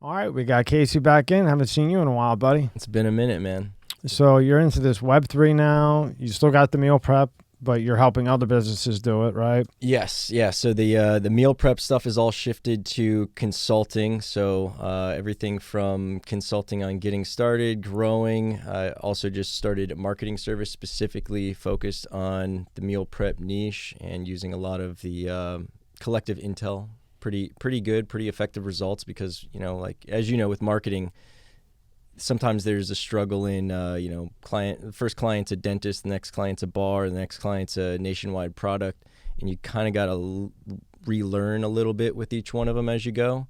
All right, we got Casey back in. Haven't seen you in a while, buddy. It's been a minute, man. So you're into this Web3 now. You still got the meal prep, but you're helping other businesses do it, right? Yes, yeah. So the meal prep stuff is all shifted to consulting. So everything from consulting on getting started, growing. I also just started a marketing service specifically focused on the meal prep niche and using a lot of the collective intel. Pretty good, pretty effective results because, like, as you know, with marketing, sometimes there's a struggle in, first client's a dentist, the next client's a bar, the next client's a nationwide product, and you kind of got to relearn a little bit with each one of them as you go.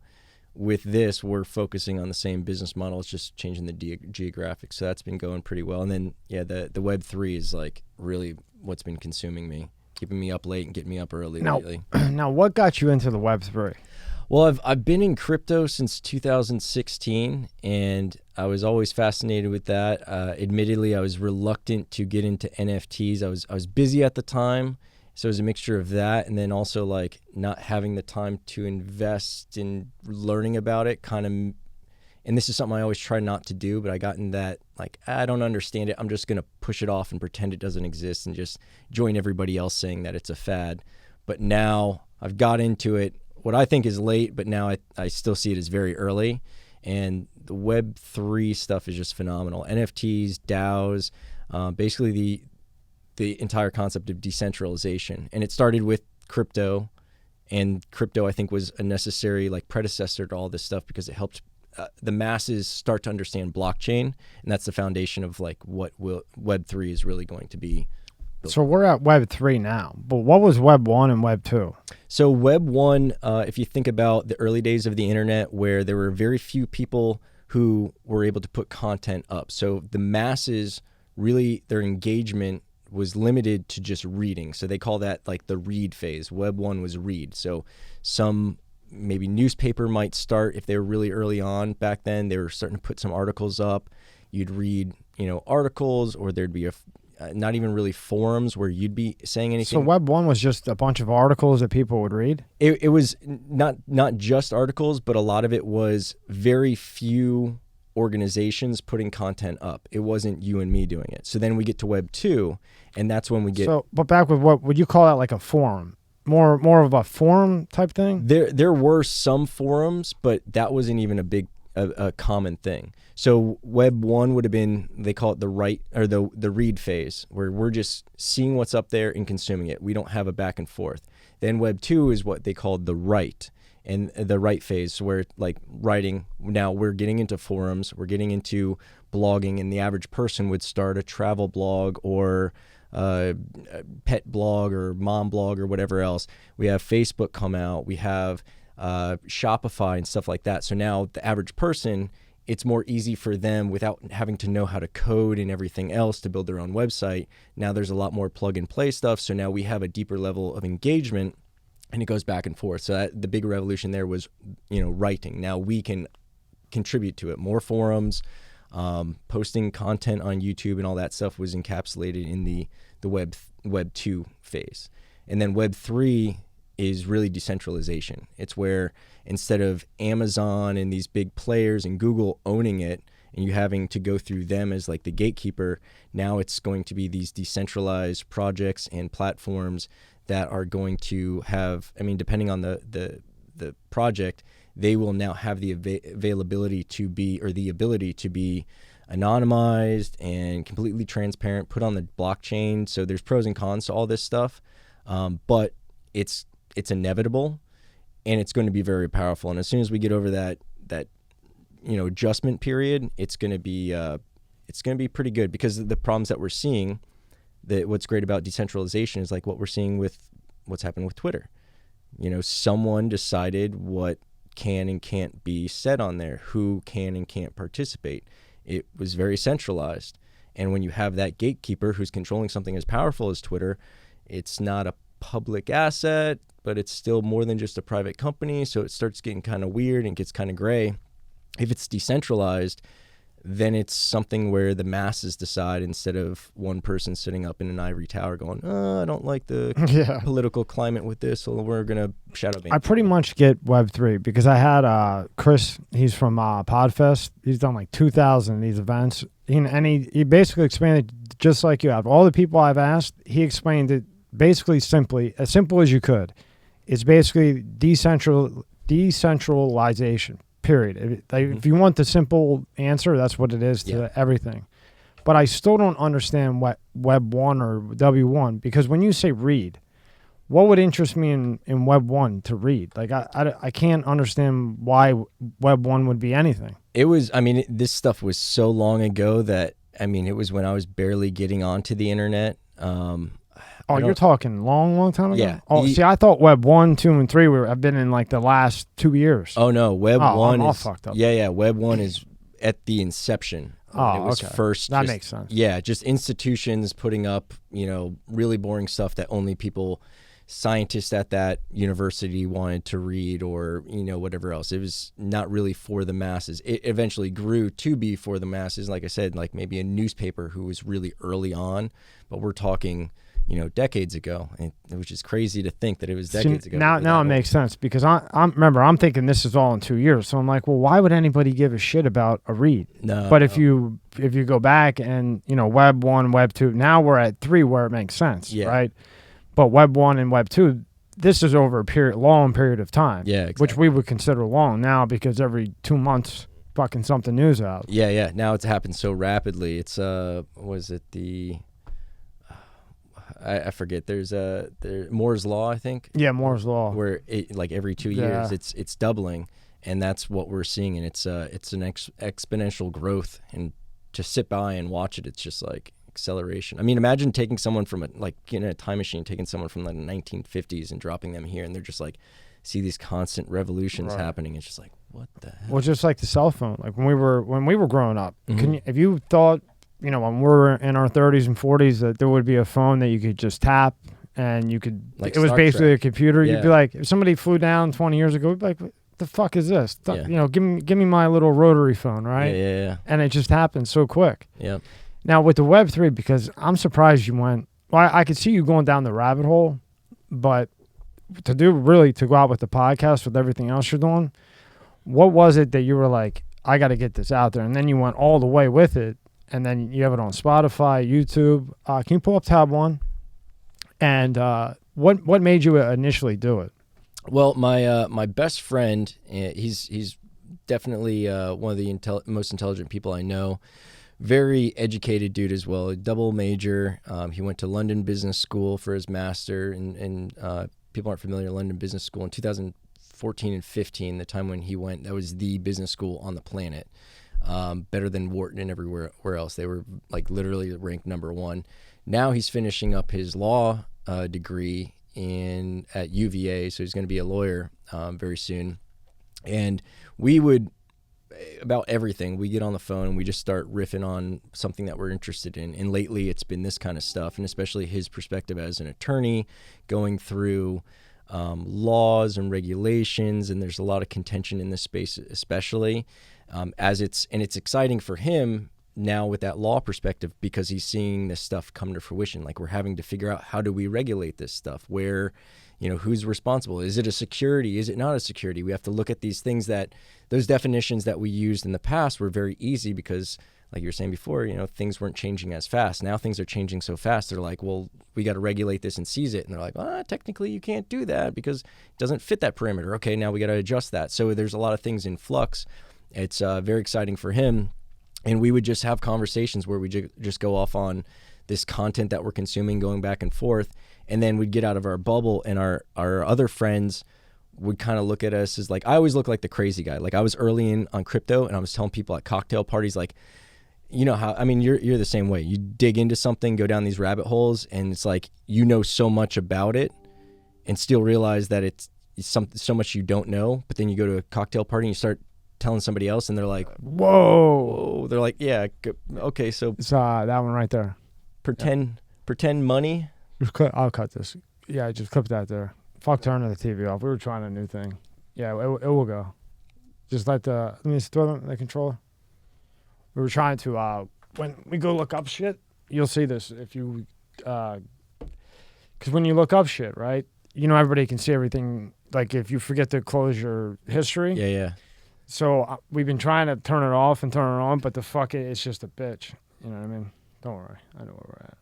With this, we're focusing on the same business model. It's just changing the geographic. So that's been going pretty well. And then, the Web3 is like really what's been consuming me, keeping me up late and getting me up early lately. Now, what got you into the Web3? Well, I've been in crypto since 2016, and I was always fascinated with that. Admittedly, I was reluctant to get into NFTs. I was busy at the time, so it was a mixture of that, and then also like not having the time to invest in learning about it. And this is something I always try not to do, but I got in that like I don't understand it. I'm just gonna push it off and pretend it doesn't exist and just join everybody else saying that it's a fad. But now I've got into it. What I think is late, but now I still see it as very early. And the Web3 stuff is just phenomenal. NFTs, DAOs, basically the entire concept of decentralization. And it started with crypto. And crypto, I think, was a necessary like predecessor to all this stuff because it helped the masses start to understand blockchain. And that's the foundation of like what Web3 is really going to be. So we're at Web 3 now, but what was Web 1 and Web 2? So Web 1, if you think about the early days of the internet where there were very few people who were able to put content up. So the masses, really their engagement was limited to just reading. So they call that like the read phase. Web 1 was read. So some maybe newspaper might start if they were really early on back then. They were starting to put some articles up. You'd read, articles, or there'd be not even really forums where you'd be saying anything. So Web 1 was just a bunch of articles that people would read? It was not just articles, but a lot of it was very few organizations putting content up. It wasn't you and me doing it. So then we get to Web 2, and that's when we get... But back with what would you call that, like a forum? More of a forum type thing? There were some forums, but that wasn't even a common thing. So Web 1 would have been, they call it the read phase, where we're just seeing what's up there and consuming it. We don't have a back and forth. Then Web 2 is what they called the write, and the write phase, where like writing, now we're getting into forums, we're getting into blogging, and the average person would start a travel blog or a pet blog or mom blog or whatever else. We have Facebook come out, we have Shopify and stuff like that. So now the average person, it's more easy for them without having to know how to code and everything else to build their own website. Now there's a lot more plug and play stuff. So now we have a deeper level of engagement, and it goes back and forth. So the big revolution there was, writing. Now we can contribute to it. More forums, posting content on YouTube and all that stuff was encapsulated in the Web 2 phase. And then Web 3 is really decentralization. It's where instead of Amazon and these big players and Google owning it and you having to go through them as like the gatekeeper, now it's going to be these decentralized projects and platforms that are going to have, depending on the project, they will now have the availability to be, or the ability to be anonymized and completely transparent, put on the blockchain. So there's pros and cons to all this stuff, but it's inevitable, and it's going to be very powerful. And as soon as we get over that adjustment period, it's going to be pretty good, because the problems that we're seeing, what's great about decentralization is like what we're seeing with what's happened with Twitter. Someone decided what can and can't be said on there, who can and can't participate. It was very centralized. And when you have that gatekeeper who's controlling something as powerful as Twitter, it's not a public asset, but it's still more than just a private company. So it starts getting kind of weird and gets kind of gray. If it's decentralized, then it's something where the masses decide instead of one person sitting up in an ivory tower going, I don't like the political climate with this, so we're going to shadow ban. I pretty much get Web3 because I had Chris, he's from Podfest. He's done like 2,000 of these events. He basically explained it just like you have. All the people I've asked, he explained it basically simply, as simple as you could. It's basically decentralization. Period. If you want the simple answer, that's what it is to everything. But I still don't understand what Web 1 or W1, because when you say read, what would interest me in Web 1 to read? Like, I can't understand why Web 1 would be anything. It was, this stuff was so long ago that, it was when I was barely getting onto the internet. You're talking long time ago? Yeah. See, I thought Web 1, 2, and 3 have been in like the last 2 years. Oh, no. Web 1 I'm is... all fucked up. Yeah. Web 1 is at the inception. It was first. That makes sense. Yeah, just institutions putting up, really boring stuff that only scientists at that university wanted to read, or, whatever else. It was not really for the masses. It eventually grew to be for the masses. Like I said, like maybe a newspaper who was really early on, but we're talking... decades ago, which is crazy to think that it was decades ago. Now it makes sense, because I'm thinking this is all in 2 years. So I'm like, well, why would anybody give a shit about a read? No. But if you go back and, Web 1, Web 2, now we're at 3 where it makes sense, right? But Web 1 and Web 2, this is over a long period of time, exactly. Which we would consider long now, because every 2 months, fucking something new's out. Yeah. Now it's happened so rapidly. It's, was it the... I forget. There's Moore's Law, I think. Yeah, Moore's Law. Where like every 2 years it's doubling, and that's what we're seeing, and it's an exponential growth. And to sit by and watch it, it's just like acceleration. Imagine taking someone from a time machine, taking someone from the 1950s and dropping them here, and they're just like see these constant revolutions happening. It's just like, what the hell? Well, just like the cell phone. Like when we were growing up, if you thought, when we're in our 30s and 40s, that there would be a phone that you could just tap and you could, like it was basically a computer. Yeah. You'd be like, if somebody flew down 20 years ago, you'd be like, what the fuck is this? Give me my little rotary phone, right? Yeah. And it just happened so quick. Yeah. Now with the Web3, because I'm surprised you went, well, I could see you going down the rabbit hole, but to go out with the podcast with everything else you're doing, what was it that you were like, I got to get this out there? And then you went all the way with it. And then you have it on Spotify, YouTube. Can you pull up tab 1? And what made you initially do it? Well, my best friend, he's definitely one of the most intelligent people I know. Very educated dude as well. A double major. He went to London Business School for his master. And people aren't familiar, London Business School in 2014 and 15, the time when he went, that was the business school on the planet. Better than Wharton and everywhere else. They were like literally ranked number 1. Now he's finishing up his law degree at UVA, so he's going to be a lawyer very soon. And we would, about everything, we get on the phone and we just start riffing on something that we're interested in. And lately it's been this kind of stuff, and especially his perspective as an attorney going through laws and regulations, and there's a lot of contention in this space, especially. It's exciting for him now with that law perspective, because he's seeing this stuff come to fruition. Like, we're having to figure out, how do we regulate this stuff? Where, who's responsible? Is it a security? Is it not a security? We have to look at these things those definitions that we used in the past were very easy because, like you were saying before, things weren't changing as fast. Now things are changing so fast. They're like, well, we got to regulate this and seize it. And they're like, technically you can't do that because it doesn't fit that perimeter. Okay, now we got to adjust that. So there's a lot of things in flux. It's very exciting for him. And we would just have conversations where we just go off on this content that we're consuming, going back and forth. And then we'd get out of our bubble, and our other friends would kind of look at us as like, I always look like the crazy guy. Like, I was early in on crypto, and I was telling people at cocktail parties, like, how, you're the same way. You dig into something, go down these rabbit holes, and it's like, so much about it and still realize that it's so much you don't know. But then you go to a cocktail party and you start telling somebody else, and they're like, whoa. They're like, yeah, okay, so it's that one right there. Pretend money. I'll cut this. Yeah, just clip that there. Fuck turning the TV off. We were trying a new thing. Yeah, it will go. Just let me throw the controller. We were trying to when we go look up shit, you'll see this if you because when you look up shit, right? Everybody can see everything. Like if you forget to close your history. Yeah. So we've been trying to turn it off and turn it on, but the fuck it, it's just a bitch. You know what I mean? Don't worry. I know where we're at.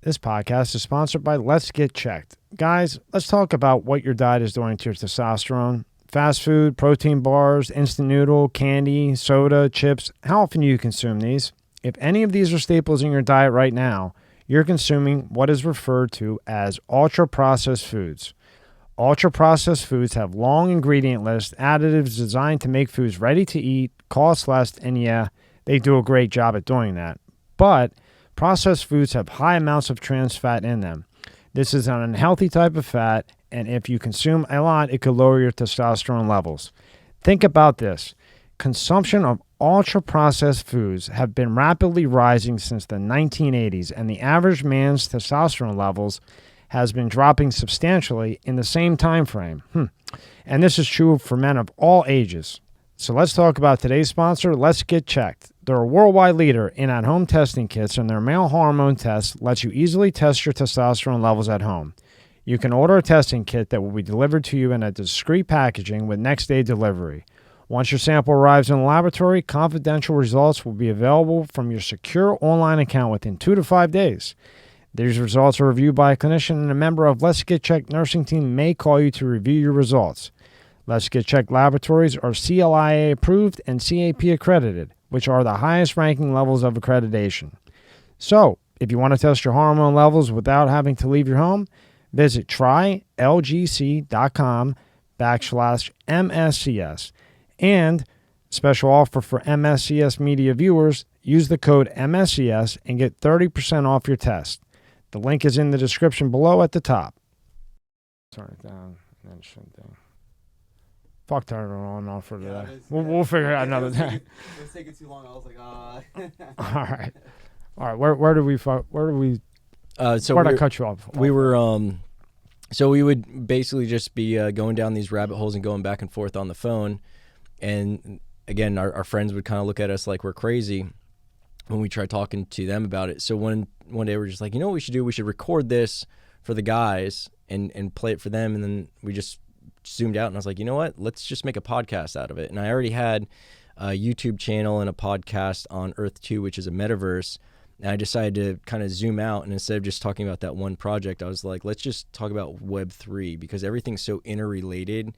This podcast is sponsored by Let's Get Checked. Guys, let's talk about what your diet is doing to your testosterone. Fast food, protein bars, instant noodle, candy, soda, chips. How often do you consume these? If any of these are staples in your diet right now, you're consuming what is referred to as ultra-processed foods. Ultra-processed foods have long ingredient lists, additives designed to make foods ready to eat, cost less, and yeah, they do a great job at doing that. But processed foods have high amounts of trans fat in them. This is an unhealthy type of fat, and if you consume a lot, it could lower your testosterone levels. Think about this. Consumption of ultra-processed foods have been rapidly rising since the 1980s, and the average man's testosterone levels has been dropping substantially in the same time frame. And this is true for men of all ages. So let's talk about today's sponsor, Let's Get Checked. They're a worldwide leader in at-home testing kits, and their male hormone test lets you easily test your testosterone levels at home. You can order a testing kit that will be delivered to you in a discreet packaging with next-day delivery. Once your sample arrives in the laboratory, confidential results will be available from your secure online account within 2 to 5 days. These results are reviewed by a clinician, and a member of Let's Get Checked nursing team may call you to review your results. Let's Get Checked laboratories are CLIA approved and CAP accredited, which are the highest ranking levels of accreditation. So, if you want to test your hormone levels without having to leave your home, visit trylgc.com/MSCS. And, special offer for MSCS media viewers, use the code MSCS and get 30% off your test. The link is in the description below at the top. Turn it down and then shut it down. Fuck turning it on and off for today. We'll figure it out another day. It was taking too long. I was like, All right. Where did we so where'd I cut you off? We were so we would basically just be going down these rabbit holes and going back and forth on the phone, and again our friends would kind of look at us like we're crazy when we tried talking to them about it. So one day we're just like, what we should do? We should record this for the guys and play it for them, and then we just zoomed out, and I was like, you know what? Let's just make a podcast out of it. And I already had a YouTube channel and a podcast on Earth 2, which is a metaverse. And I decided to kind of zoom out, and instead of just talking about that one project, I was like, let's just talk about Web 3, because everything's so interrelated.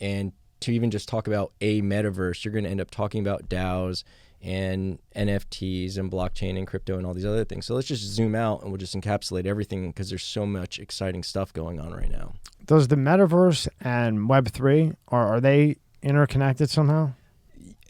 And to even just talk about a metaverse, you're going to end up talking about DAOs and NFTs and blockchain and crypto and all these other things. So let's just zoom out and we'll just encapsulate everything, because there's so much exciting stuff going on right now. Does the metaverse and Web3, are they interconnected somehow?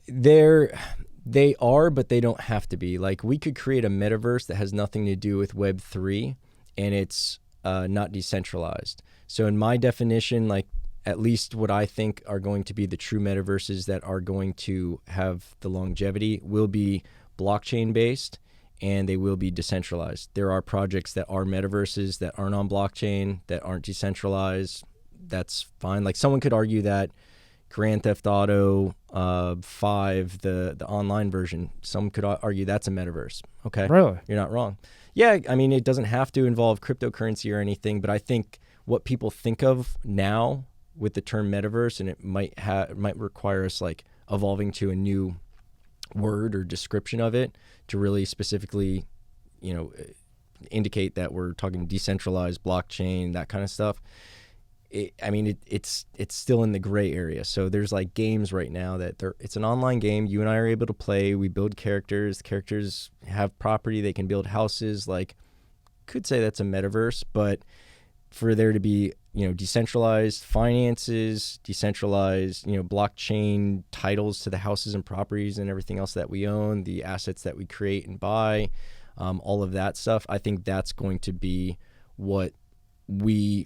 They are, but they don't have to be. Like, we could create a metaverse that has nothing to do with Web3, and it's not decentralized. So in my definition, like, at least what I think are going to be the true metaverses that are going to have the longevity will be blockchain based, and they will be decentralized. There are projects that are metaverses that aren't on blockchain, that aren't decentralized. That's fine. Like, someone could argue that Grand Theft Auto 5, the online version, some could argue that's a metaverse. Okay. Really? You're not wrong. Yeah, I mean, it doesn't have to involve cryptocurrency or anything, but I think what people think of now with the term metaverse, and it might require us like evolving to a new word or description of it to really specifically, indicate that we're talking decentralized blockchain, that kind of stuff. It's still in the gray area. So there's like games right now that it's an online game. You and I are able to play. We build characters. The characters have property. They can build houses. Like, could say that's a metaverse, but for there to be, decentralized finances, decentralized, blockchain titles to the houses and properties and everything else that we own, the assets that we create and buy, all of that stuff, I think that's going to be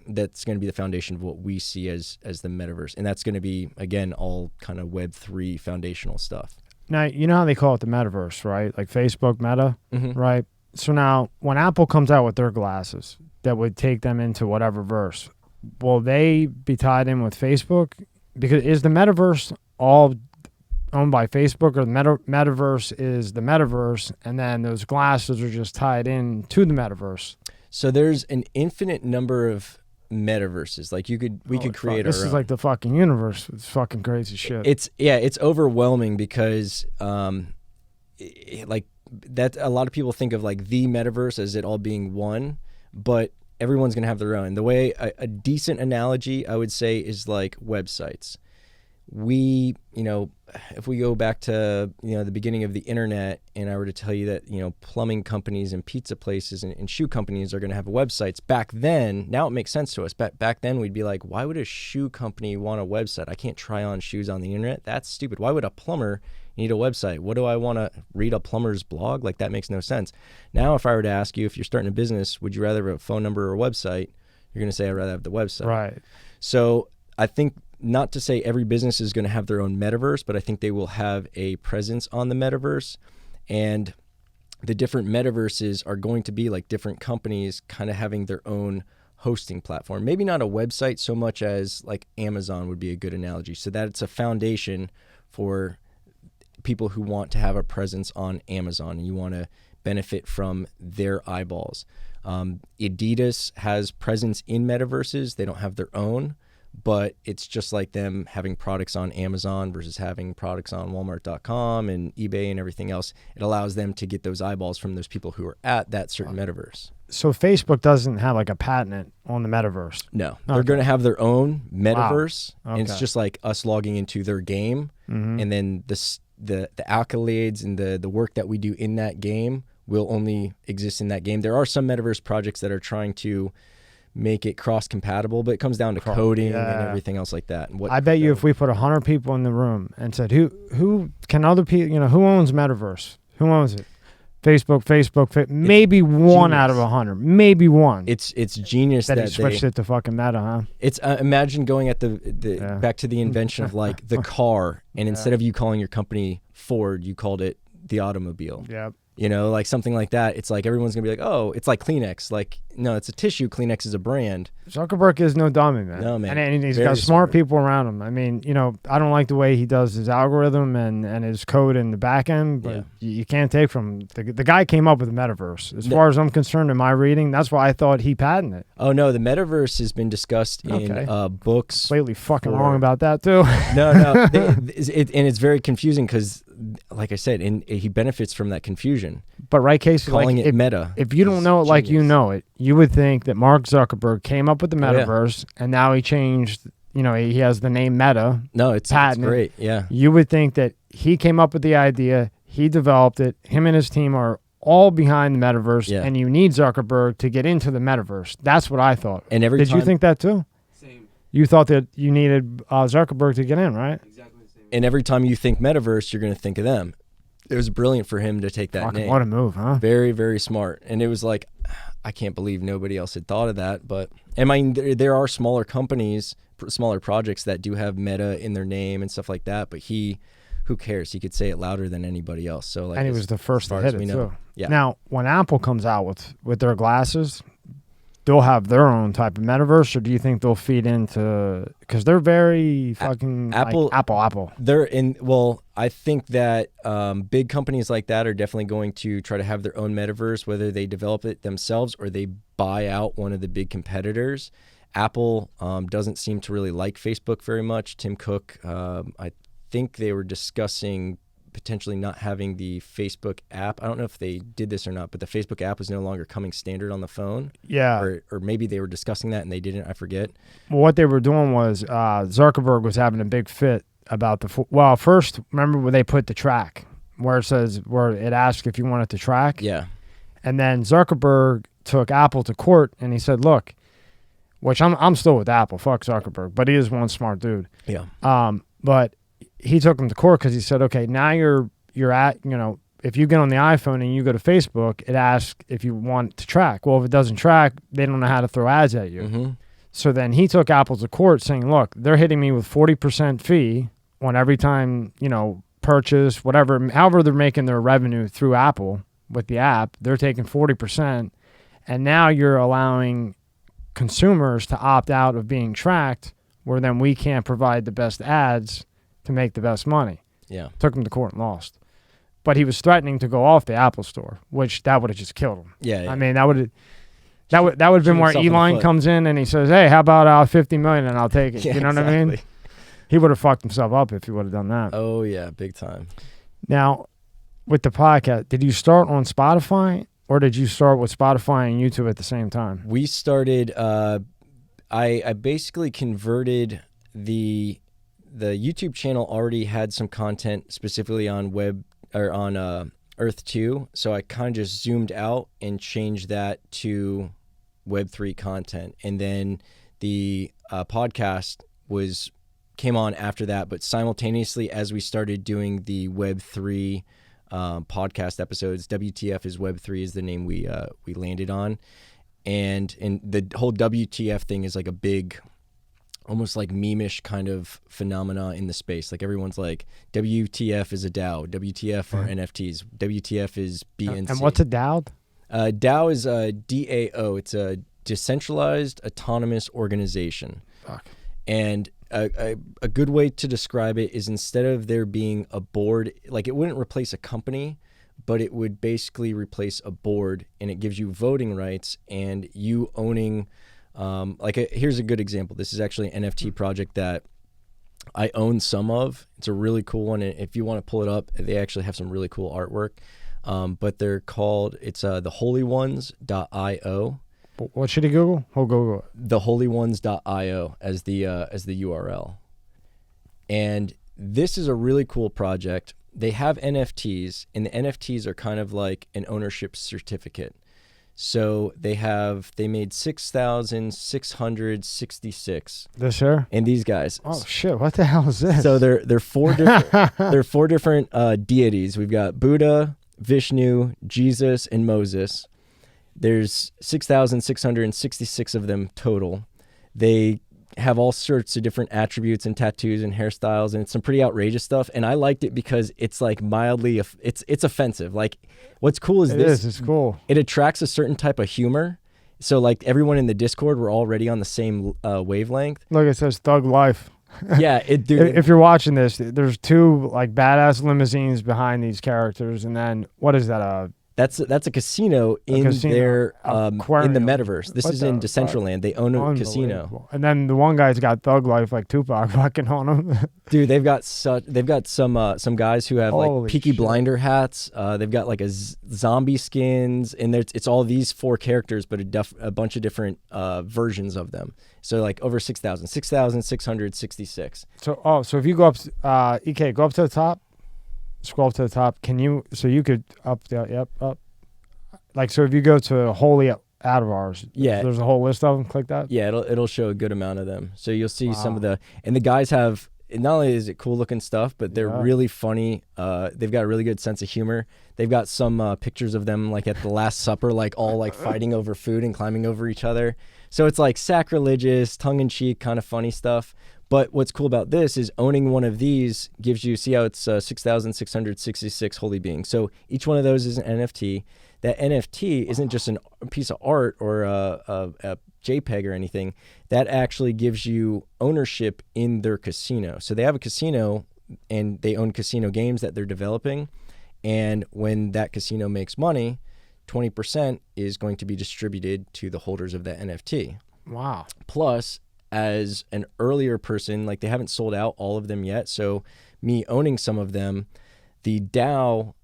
that's going to be the foundation of what we see as the metaverse. And that's going to be, again, all kind of Web3 foundational stuff. Now, you know how they call it the metaverse, right? Like Facebook, Meta, right? So now when Apple comes out with their glasses that would take them into whatever verse, will they be tied in with Facebook? Because is the metaverse all owned by Facebook, or the metaverse is the metaverse, and then those glasses are just tied in to the metaverse? So there's an infinite number of metaverses. Like we could create our This is own. like the fucking universe. It's fucking crazy shit. It's overwhelming because like that a lot of people think of like the metaverse as it all being one, but everyone's gonna have their own. The way a decent analogy I would say is like websites. If we go back to the beginning of the internet, and I were to tell you that plumbing companies and pizza places and shoe companies are going to have websites back then, now it makes sense to us. Back then we'd be like, why would a shoe company want a website? I can't try on shoes on the internet. That's stupid. Why would a plumber need a website? What do I want to read a plumber's blog? Like, that makes no sense. Now if I were to ask you, if you're starting a business, would you rather have a phone number or a website? You're going to say I'd rather have the website. Right. So I think, not to say every business is going to have their own metaverse, but I think they will have a presence on the metaverse. And the different metaverses are going to be like different companies kind of having their own hosting platform. Maybe not a website so much as like Amazon would be a good analogy. So that it's a foundation for people who want to have a presence on Amazon, and you want to benefit from their eyeballs. Adidas has presence in metaverses. They don't have their own, but it's just like them having products on Amazon versus having products on Walmart.com and eBay and everything else. It allows them to get those eyeballs from those people who are at that certain metaverse. So Facebook doesn't have like a patent on the metaverse? No, they're going to have their own metaverse. Wow. And it's just like us logging into their game, and then the accolades and the work that we do in that game will only exist in that game. There are some metaverse projects that are trying to make it cross-compatible, but it comes down to coding and everything else like that. And I bet you if we put 100 people in the room and said, who can other people, who owns Metaverse? Who owns it? Facebook, maybe one out of 100, maybe one. It's genius that they switched it to fucking Meta, huh? It's imagine going at back to the invention of like the car, and instead of you calling your company Ford, you called it the automobile. Yeah. Like something like that. It's like everyone's gonna be like, oh, it's like Kleenex. Like, no, it's a tissue. Kleenex is a brand. Zuckerberg is no dummy, man. No, man. And he's got smart people around him. I mean, I don't like the way he does his algorithm and his code in the back end, but you can't take from him. The guy came up with the metaverse. As far as I'm concerned, in my reading, that's why I thought he patented it. Oh, no, the metaverse has been discussed in books. Completely fucking wrong about that, too. No. And it's very confusing because, like I said, he benefits from that confusion. But right, Casey, calling it Meta. If you don't know it like you know it, you would think that Mark Zuckerberg came up with the metaverse, and now he changed. He has the name Meta. No, it's great. Yeah, you would think that he came up with the idea, he developed it. Him and his team are all behind the metaverse, and you need Zuckerberg to get into the metaverse. That's what I thought. And did you think that too? Same. You thought that you needed Zuckerberg to get in, right? Exactly the same. And every time you think metaverse, you're going to think of them. It was brilliant for him to take that name. What a move, huh? Very, very smart. And it was like, I can't believe nobody else had thought of that. But I mean, there are smaller companies, smaller projects that do have Meta in their name and stuff like that. But who cares? He could say it louder than anybody else. So like, and he was the first to hit it too. Yeah. Now, when Apple comes out with their glasses, they'll have their own type of metaverse, or do you think they'll feed into, because they're very fucking Apple. Like Apple. They're in. Well, I think that big companies like that are definitely going to try to have their own metaverse, whether they develop it themselves or they buy out one of the big competitors. Apple doesn't seem to really like Facebook very much. Tim Cook, I think they were discussing potentially not having the Facebook app. I don't know if they did this or not, but the Facebook app was no longer coming standard on the phone. Yeah. Or maybe they were discussing that and they didn't. I forget. Well, what they were doing was Zuckerberg was having a big fit about first, remember where they put the track where it asked if you wanted to track? Yeah. And then Zuckerberg took Apple to court and he said, look, which I'm still with Apple, fuck Zuckerberg, but he is one smart dude. Yeah. But he took him to court because he said, okay, now you're at, if you get on the iPhone and you go to Facebook, it asks if you want to track. Well, if it doesn't track, they don't know how to throw ads at you. Mm-hmm. So then he took Apple to court saying, look, they're hitting me with 40% fee on every time, purchase, whatever, however they're making their revenue through Apple with the app, they're taking 40%. And now you're allowing consumers to opt out of being tracked, where then we can't provide the best ads to make the best money. Yeah. Took him to court and lost. But he was threatening to go off the Apple Store, which that would have just killed him. Yeah. I mean, that would have been where himself in the Elon foot. comes in and he says, "Hey, how about $50 million and I'll take it." Yeah, You know what I mean? exactly. He would have fucked himself up if he would have done that. Oh yeah, big time. Now, with the podcast, did you start on Spotify or did you start with Spotify and YouTube at the same time? We started. I basically converted the YouTube channel already had some content specifically on web or on Earth 2, so I kind of just zoomed out and changed that to Web 3 content, and then the podcast came on after that. But simultaneously, as we started doing the Web 3 podcast episodes, WTF is Web 3 is the name we landed on, and the whole WTF thing is like a big, almost like meme-ish kind of phenomena in the space. Like everyone's like, WTF is a DAO, WTF are NFTs, WTF is BNC. And what's a DAO? DAO is a DAO. It's a decentralized autonomous organization. Fuck. And a good way to describe it is, instead of there being a board, like it wouldn't replace a company, but it would basically replace a board, and it gives you voting rights and you owning, here's a good example. This is actually an NFT project that I own some of. It's a really cool one. And if you want to pull it up, they actually have some really cool artwork. But they're called, it's the holyones.io. What should he Google? He'll Google it. Theholyones.io as the URL. And this is a really cool project. They have NFTs, and the NFTs are kind of like an ownership certificate. So they made 6,666. This here? And these guys. Oh shit! What the hell is this? So they're four different deities. We've got Buddha, Vishnu, Jesus, and Moses. There's 6,666 of them total. They have all sorts of different attributes and tattoos and hairstyles, and it's some pretty outrageous stuff. And I liked it because it's like mildly, it's offensive. Like, what's cool is it's cool. It attracts a certain type of humor. So like everyone in the Discord, we're already on the same wavelength. Look, it says Thug Life. Yeah, if you're watching this, there's two like badass limousines behind these characters, and then what is that? That's a casino in their in the metaverse. This is in Decentraland. They own a casino. And then the one guy's got Thug Life like Tupac fucking on him. Dude, they've got some guys who have Holy like Peaky shit. Blinder hats. They've got like zombie skins, and it's all these four characters, but a bunch of different versions of them. So like over 6,666. So if you go up, EK, go up to the top. Scroll up to the top. So you could up. Like, so if you go to Holy Avatars, yeah, there's a whole list of them. Click that. Yeah, it'll show a good amount of them. So you'll see some of the guys have, not only is it cool looking stuff, but they're really funny. They've got a really good sense of humor. They've got some pictures of them like at the Last Supper, like all like fighting over food and climbing over each other. So it's like sacrilegious, tongue-in-cheek, kind of funny stuff. But what's cool about this is owning one of these gives you, see how it's 6,666 holy beings. So each one of those is an NFT. That NFT isn't just a piece of art or a JPEG or anything. That actually gives you ownership in their casino. So they have a casino, and they own casino games that they're developing. And when that casino makes money, 20% is going to be distributed to the holders of that NFT. Wow. Plus, as an earlier person, like they haven't sold out all of them yet. So me owning some of them, the DAO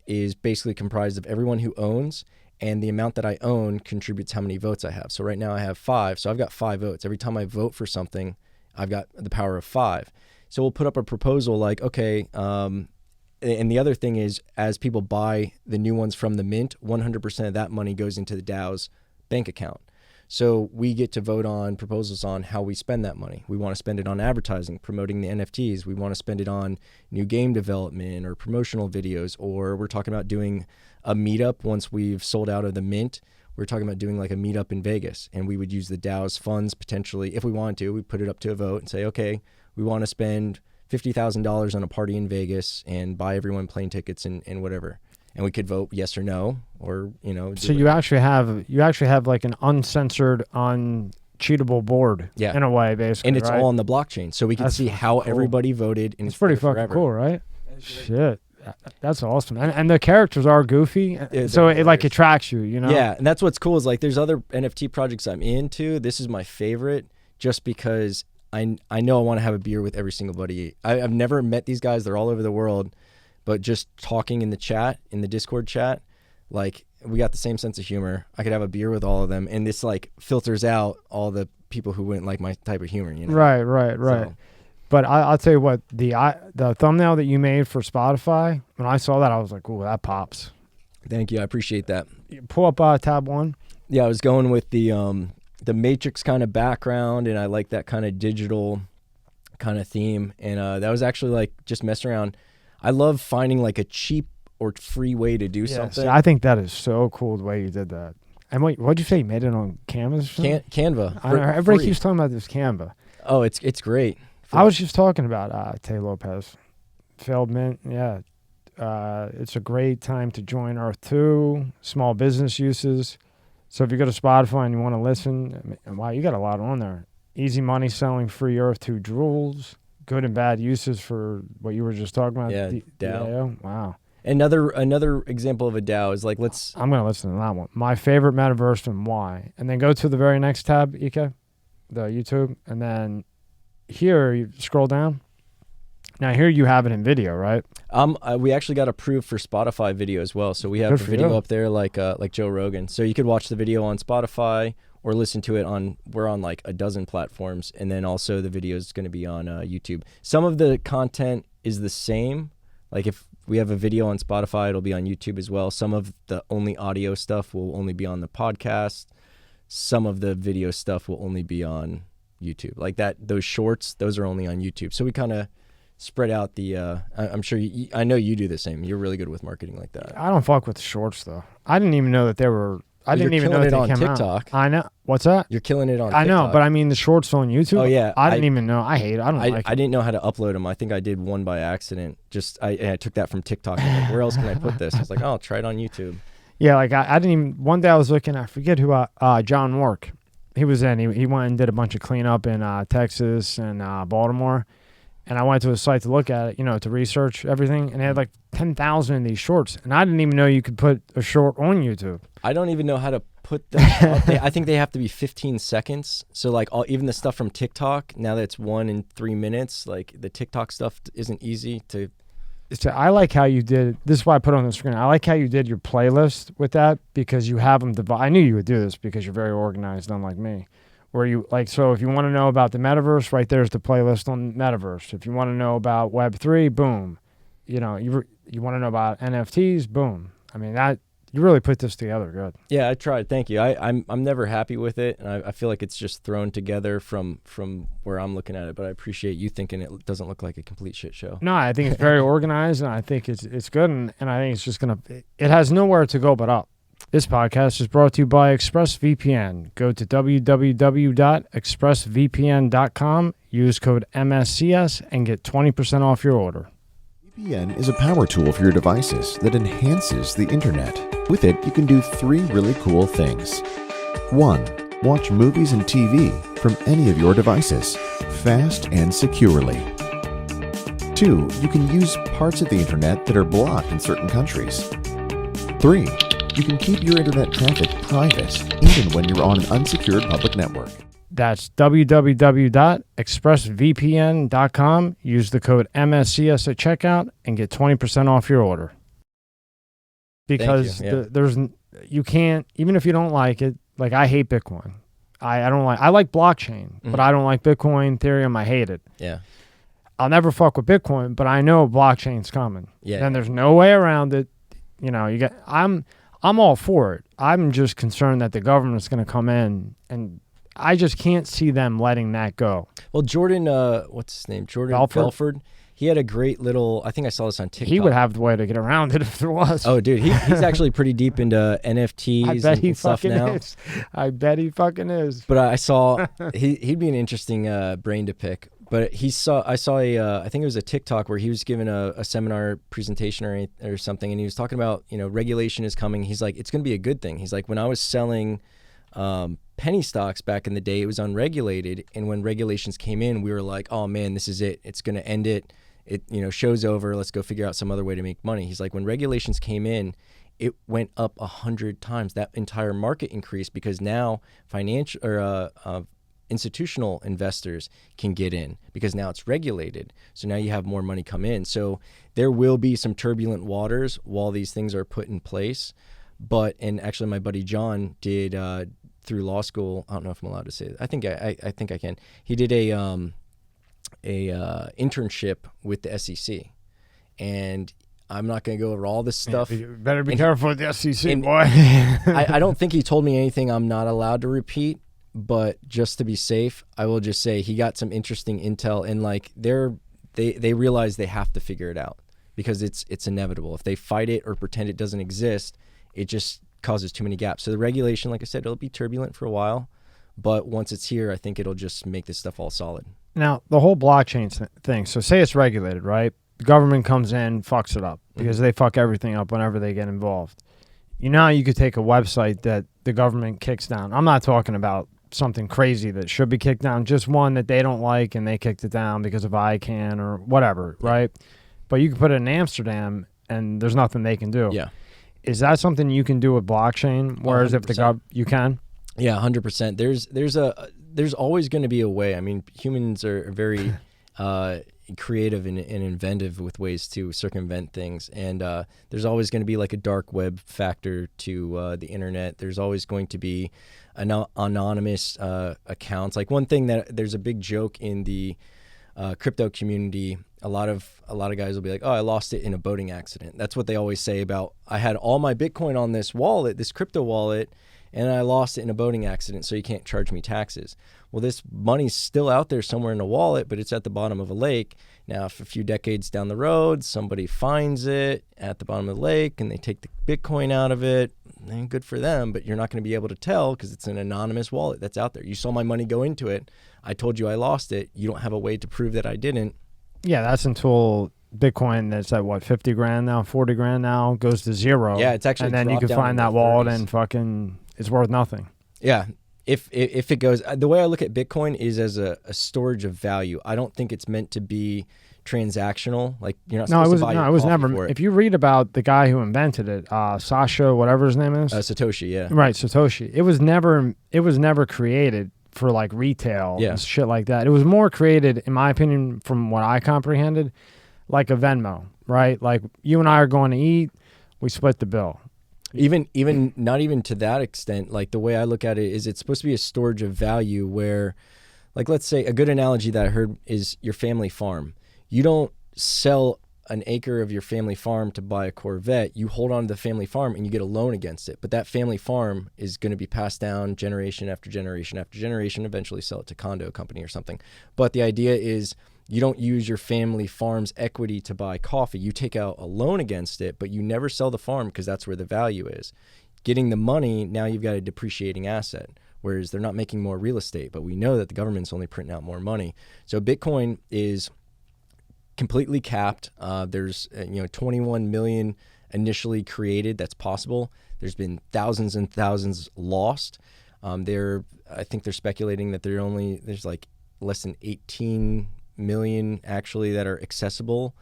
is basically comprised of everyone who owns, and the amount that I own contributes how many votes I have. So right now I have 5. So I've got 5 votes. Every time I vote for something, I've got the power of 5. So we'll put up a proposal like, okay, and the other thing is, as people buy the new ones from the mint, 100% of that money goes into the DAO's bank account. So we get to vote on proposals on how we spend that money. We want to spend it on advertising, promoting the NFTs. We want to spend it on new game development or promotional videos, or we're talking about doing a meetup once we've sold out of the mint. We're talking about doing like a meetup in Vegas, and we would use the DAO's funds potentially. If we wanted to, we put it up to a vote and say, okay, we want to spend $50,000 on a party in Vegas and buy everyone plane tickets and whatever. And we could vote yes or no, or So you actually have like an uncensored, cheatable board Yeah. in a way, basically. And it's right? all on the blockchain, so we can That's see how cool. everybody voted. And It's pretty there fucking forever. cool, right? Shit. That's awesome. And the characters are goofy, Yeah, so they're it like hilarious. attracts you, you know? Yeah, and that's what's cool is like there's other NFT projects I'm into. This is my favorite just because I know I want to have a beer with every single buddy. I've never met these guys. They're all over the world. But just talking in the chat, in the Discord chat, like we got the same sense of humor. I could have a beer with all of them, and this like filters out all the people who wouldn't like my type of humor, you know? Right. So, But I'll tell you what, the thumbnail that you made for Spotify, when I saw that, I was like, ooh, that pops. thank you. I appreciate that. You pull up tab 1. Yeah, I was going with the Matrix kind of background, and I like that kind of digital kind of theme. And that was actually like just messing around. I love finding like a cheap or free way to do something. See, I think that is so cool the way you did that. And what'd you say? You made it on Canvas? or something? Canva. I know, everybody free. keeps talking about this Canva. Oh, it's great. I was just talking about Tay Lopez. Feldman, yeah. It's a great time to join Earth 2, small business uses. So if you go to Spotify and you want to listen, wow, you got a lot on there. Easy money selling free Earth 2 jewels, good and bad uses for what you were just talking about. Yeah, DAO. DAO. Wow. Another example of a DAO is like I'm going to listen to that one. My favorite metaverse and why. And then go to the very next tab, Ike, the YouTube, and then here you scroll down. Now here you have it in video, right? we actually got approved for Spotify video as well, so we have Good the for video you. up there like Joe Rogan. So you could watch the video on Spotify or listen to it we're on like a dozen platforms, and then also the video is going to be on YouTube. Some of the content is the same. Like if we have a video on Spotify, it'll be on YouTube as well. Some of the only audio stuff will only be on the podcast. Some of the video stuff will only be on YouTube. Like those shorts, those are only on YouTube. So we kind of spread out the I'm sure I know you do the same. You're really good with marketing like that. I don't fuck with the shorts though. I didn't even know that they were. I didn't even know that killing they it on came TikTok. out. I know. What's that? You're killing it on I TikTok. know, but I mean the shorts on YouTube. Oh, yeah. I didn't even know. I hate it. I don't like I it. didn't know how to upload them. I think I did one by accident. I took that from TikTok. I'm like, where else can I put this? I was like, oh, I'll try it on YouTube. Yeah, like I didn't even. One day I was looking. I forget who. John Work. He was in. He went and did a bunch of cleanup in Texas and Baltimore. And I went to his site to look at it, to research everything. And they had like 10,000 of these shorts. And I didn't even know you could put a short on YouTube. I don't even know how to put them up. I think they have to be 15 seconds. So like even the stuff from TikTok, now that it's 1 and 3 minutes, like the TikTok stuff isn't easy to. So I like how you did. This is why I put it on the screen. I like how you did your playlist with that because you have them divided. I knew you would do this because you're very organized, unlike me. Where you so if you want to know about the metaverse, right there's the playlist on metaverse. If you want to know about Web3, boom. You want to know about NFTs, boom. I mean that you really put this together good. Yeah, I tried. Thank you. I'm never happy with it, and I feel like it's just thrown together from where I'm looking at it. But I appreciate you thinking it doesn't look like a complete shit show. No, I think it's very organized, and I think it's good, and I think it's just it has nowhere to go but up. This podcast is brought to you by ExpressVPN. Go to www.expressvpn.com, use code MSCS, and get 20% off your order. VPN is a power tool for your devices that enhances the internet. With it, you can do 3 really cool things. 1. Watch movies and TV from any of your devices, fast and securely. 2. You can use parts of the internet that are blocked in certain countries. 3. You can keep your internet traffic private, even when you're on an unsecured public network. That's www.expressvpn.com. Use the code MSCS at checkout and get 20% off your order. Because you can't, even if you don't like it, like I hate Bitcoin. I like blockchain, but I don't like Bitcoin, Ethereum, I hate it. Yeah. I'll never fuck with Bitcoin, but I know blockchain's coming. Yeah. And there's no way around it. I'm all for it. I'm just concerned that the government's going to come in, and I just can't see them letting that go. Well, Jordan, what's his name? Jordan Belford. He had a great little. I think I saw this on TikTok. He would have the way to get around it if there was. Oh, dude, he's actually pretty deep into NFTs. I bet he stuff fucking now. is. I bet he fucking is. But I saw he'd be an interesting brain to pick. But I saw I think it was a TikTok where he was giving a seminar presentation or something, and he was talking about regulation is coming. He's like, it's going to be a good thing. He's like, when I was selling penny stocks back in the day. It was unregulated, and when regulations came in, we were like, oh man, this is it. It's going to end it. It, show's over. Let's go figure out some other way to make money. He's like, when regulations came in, it went up 100 times. That entire market increased because now financial or institutional investors can get in because now it's regulated. So now you have more money come in. So there will be some turbulent waters while these things are put in place. And actually my buddy John did through law school. I don't know if I'm allowed to say that. I think I can. He did a internship with the SEC, and I'm not going to go over all this stuff. Yeah, you better be careful with the SEC, boy. I don't think he told me anything I'm not allowed to repeat, but just to be safe, I will just say he got some interesting intel, and like they realize they have to figure it out because it's inevitable. If they fight it or pretend it doesn't exist, it just causes too many gaps. So the regulation, like I said, it'll be turbulent for a while, but once it's here, I think it'll just make this stuff all solid. Now, the whole blockchain thing, so say it's regulated, right? The government comes in, fucks it up because they fuck everything up whenever they get involved. You could take a website that the government kicks down. I'm not talking about something crazy that should be kicked down, just one that they don't like and they kicked it down because of ICANN or whatever, right? But you can put it in Amsterdam and there's nothing they can do. Yeah. Is that something you can do with blockchain? Whereas 100%. if you can? Yeah, 100%. There's always going to be a way. I mean, humans are very creative and inventive with ways to circumvent things. And there's always going to be like a dark web factor to the internet. There's always going to be anonymous accounts. Like one thing that there's a big joke in the crypto community. A lot of guys will be like, oh, I lost it in a boating accident. That's what they always say about, I had all my Bitcoin on this wallet, this crypto wallet, and I lost it in a boating accident, so you can't charge me taxes. Well, this money's still out there somewhere in a wallet, but it's at the bottom of a lake. Now, if a few decades down the road, somebody finds it at the bottom of the lake and they take the Bitcoin out of it, then good for them, but you're not going to be able to tell because it's an anonymous wallet that's out there. You saw my money go into it. I told you I lost it. You don't have a way to prove that I didn't. Yeah, that's until Bitcoin that's at what, 50 grand now, 40 grand now, goes to zero. Yeah, it's actually and then you can find that wallet and fucking it's worth nothing. Yeah. If it goes, the way I look at Bitcoin is as a storage of value. I don't think it's meant to be transactional. Like you're not supposed to buy it was never. for it. If you read about the guy who invented it, Sasha, whatever his name is, Satoshi, yeah, right, Satoshi. It was never created for like retail and shit like that. It was more created, in my opinion, from what I comprehended, like a Venmo, right? Like you and I are going to eat, we split the bill. Even not even to that extent. Like the way I look at it is it's supposed to be a storage of value where, like, let's say a good analogy that I heard is your family farm. You don't sell an acre of your family farm to buy a Corvette. You hold on to the family farm and you get a loan against it. But that family farm is going to be passed down generation after generation after generation, eventually sell it to condo company or something. But the idea is you don't use your family farm's equity to buy coffee. You take out a loan against it, but you never sell the farm because that's where the value is. Getting the money, now you've got a depreciating asset, whereas they're not making more real estate, but we know that the government's only printing out more money. So Bitcoin is completely capped. There's 21 million initially created. That's possible. There's been thousands and thousands lost. I think they're speculating that there's like less than 18 million actually that are accessible,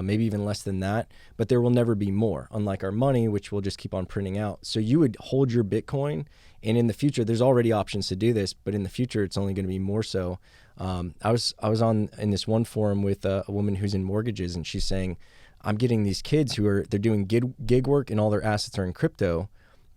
maybe even less than that, but there will never be more, unlike our money, which will just keep on printing out. So you would hold your Bitcoin, and in the future, there's already options to do this, but in the future, it's only going to be more so. I was in this one forum with a woman who's in mortgages, and she's saying, I'm getting these kids they're doing gig work and all their assets are in crypto.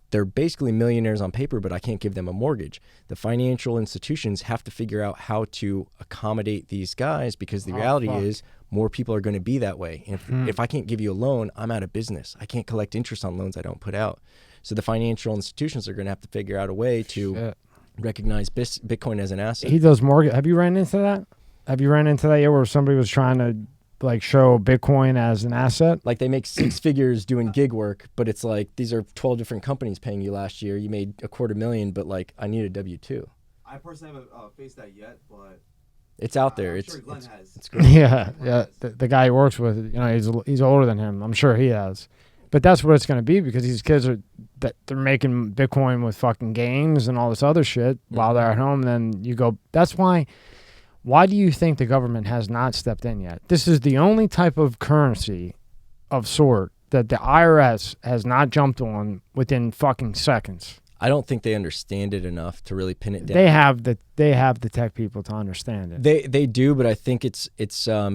They're basically millionaires on paper, but I can't give them a mortgage. The financial institutions have to figure out how to accommodate these guys because the reality is more people are going to be that way. And if I can't give you a loan, I'm out of business. I can't collect interest on loans I don't put out. So the financial institutions are going to have to figure out a way to recognize Bitcoin as an asset. He does mortgage. Have you ran into that? Yet where somebody was trying to like show Bitcoin as an asset? Like they make six figures doing gig work, but it's like these are 12 different companies paying you last year. You made $250,000, but like I need a W-2. I personally haven't faced that yet, but it's out there. I'm it's sure Glenn has. It's great. Yeah. The guy he works with, he's older than him. I'm sure he has. But that's what it's going to be, because these kids they're making Bitcoin with fucking games and all this other shit while they're at home. Then you go, that's why do you think the government has not stepped in yet? This is the only type of currency of sort that the IRS has not jumped on within fucking seconds. I don't think they understand it enough to really pin it down. They have the tech people to understand it. They do, but I think it's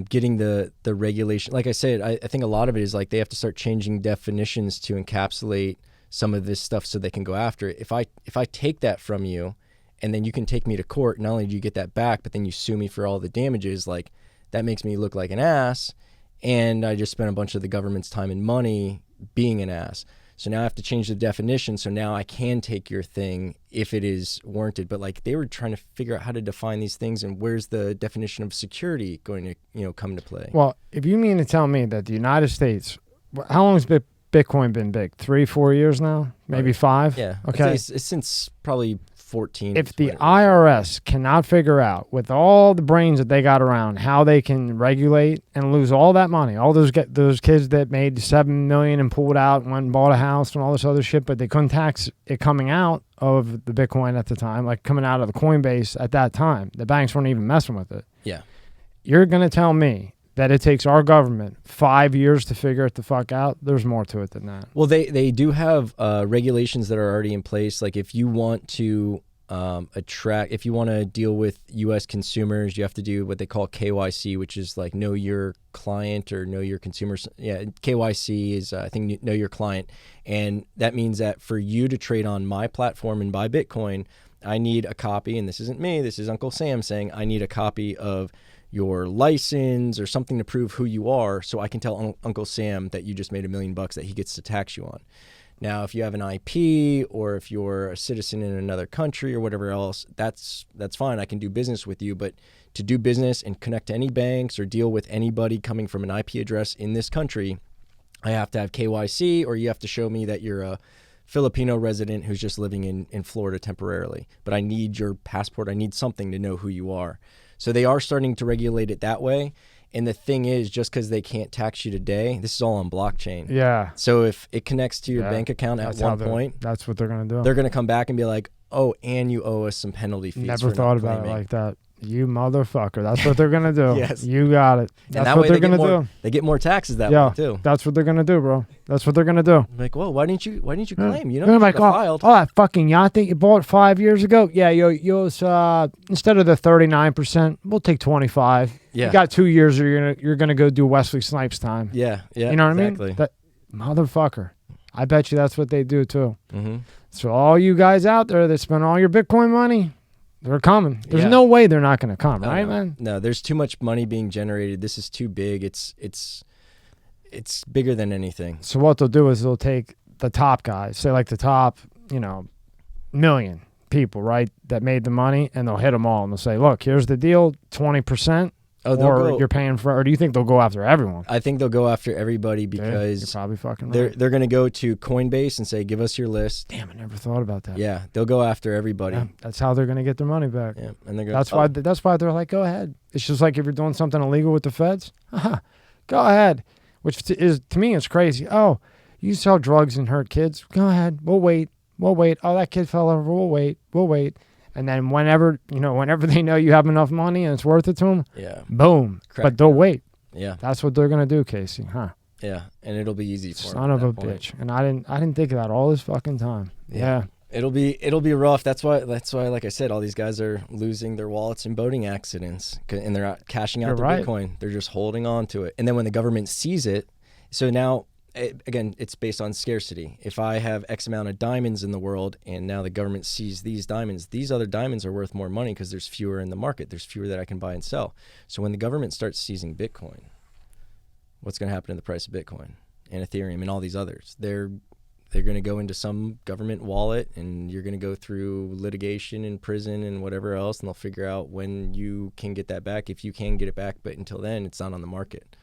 getting the regulation. Like I said, I think a lot of it is like they have to start changing definitions to encapsulate some of this stuff so they can go after it. If I take that from you, and then you can take me to court, not only do you get that back, but then you sue me for all the damages, like that makes me look like an ass, and I just spent a bunch of the government's time and money being an ass. So now I have to change the definition. So now I can take your thing if it is warranted. But like they were trying to figure out how to define these things, and where's the definition of security going to come into play? Well, if you mean to tell me that the United States, how long has Bitcoin been big? 3-4 years now, maybe 5. Yeah. Okay. It's since probably 14. If the IRS cannot figure out, with all the brains that they got around, how they can regulate and lose all that money, all those kids that made $7 million and pulled out and went and bought a house and all this other shit, but they couldn't tax it coming out of the Bitcoin at the time, like coming out of the Coinbase at that time. The banks weren't even messing with it. Yeah. You're going to tell me that it takes our government 5 years to figure it the fuck out? There's more to it than that. Well, they do have regulations that are already in place. Like if you want to if you want to deal with U.S. consumers, you have to do what they call KYC, which is like know your client or know your consumers. Yeah, KYC is I think know your client, and that means that for you to trade on my platform and buy Bitcoin, I need a copy. And this isn't me. This is Uncle Sam saying I need a copy of your license or something to prove who you are, so I can tell Uncle Sam that you just made $1 million that he gets to tax you on. Now, if you have an IP or if you're a citizen in another country or whatever else, that's fine. I can do business with you. But to do business and connect to any banks or deal with anybody coming from an IP address in this country, I have to have KYC, or you have to show me that you're a Filipino resident who's just living in Florida temporarily. But I need your passport. I need something to know who you are. So they are starting to regulate it that way. And the thing is, just because they can't tax you today, this is all on blockchain. Yeah. So if it connects to your bank account at one point, that's what they're going to do. They're going to come back and be like, oh, and you owe us some penalty fees. Never thought about it like that. You motherfucker. That's what they're going to do. Yes. You got it. That's that what way they're going to do. They get more taxes that way too. That's what they're going to do, bro. That's what they're going to do. I'm like, well, why didn't you claim? You know, you're like, filed. Oh, that fucking yacht that you bought 5 years ago? Yeah, you owe instead of the 39%, we'll take 25. Yeah. You got 2 years, or you're gonna go do Wesley Snipes time. Yeah. You know what exactly. I mean? That motherfucker. I bet you that's what they do too. Mm-hmm. So all you guys out there that spend all your Bitcoin money, they're coming. There's no way they're not gonna come, right, man? No, there's too much money being generated. This is too big. It's bigger than anything. So what they'll do is they'll take the top guys, say like the top, million people, right, that made the money, and they'll hit them all, and they'll say, look, here's the deal, 20%. Or you're paying for, or do you think they'll go after everyone? I think they'll go after everybody because you're probably fucking right. They're going to go to Coinbase and say, give us your list. Damn, I never thought about that. Yeah, they'll go after everybody. Yeah, that's how they're going to get their money back. Yeah, and they're that's why they're like, go ahead. It's just like if you're doing something illegal with the feds, go ahead. Which is, to me, it's crazy. Oh, you sell drugs and hurt kids? Go ahead. We'll wait. Oh, that kid fell over. We'll wait. And then whenever they know you have enough money and it's worth it to them, boom. But they'll wait. Yeah. That's what they're going to do, Casey, huh? Yeah, and it'll be easy for them. Son of a bitch. And I didn't think of that all this fucking time. Yeah. It'll be rough. That's why, like I said, all these guys are losing their wallets in boating accidents, and they're not cashing out their Bitcoin. They're just holding on to it. And then when the government sees it, so now, again, it's based on scarcity. If I have X amount of diamonds in the world, and now the government sees these diamonds, these other diamonds are worth more money because there's fewer in the market. There's fewer that I can buy and sell. So when the government starts seizing Bitcoin, what's going to happen to the price of Bitcoin and Ethereum and all these others? They're going to go into some government wallet, and you're going to go through litigation and prison and whatever else, and they'll figure out when you can get that back, if you can get it back. But until then, it's not on the market.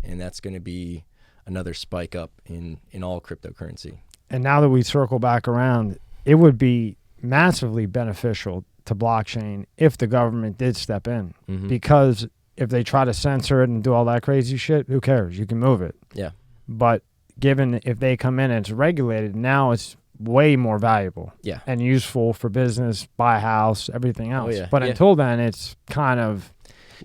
And that's going to be another spike up in all cryptocurrency. And now that we circle back around, it would be massively beneficial to blockchain if the government did step in. Mm-hmm. Because if they try to censor it and do all that crazy shit, who cares? You can move it. Yeah. But given if they come in and it's regulated, now it's way more valuable Yeah. and useful for business, buy a house, everything else. yeah. But Yeah. until then, it's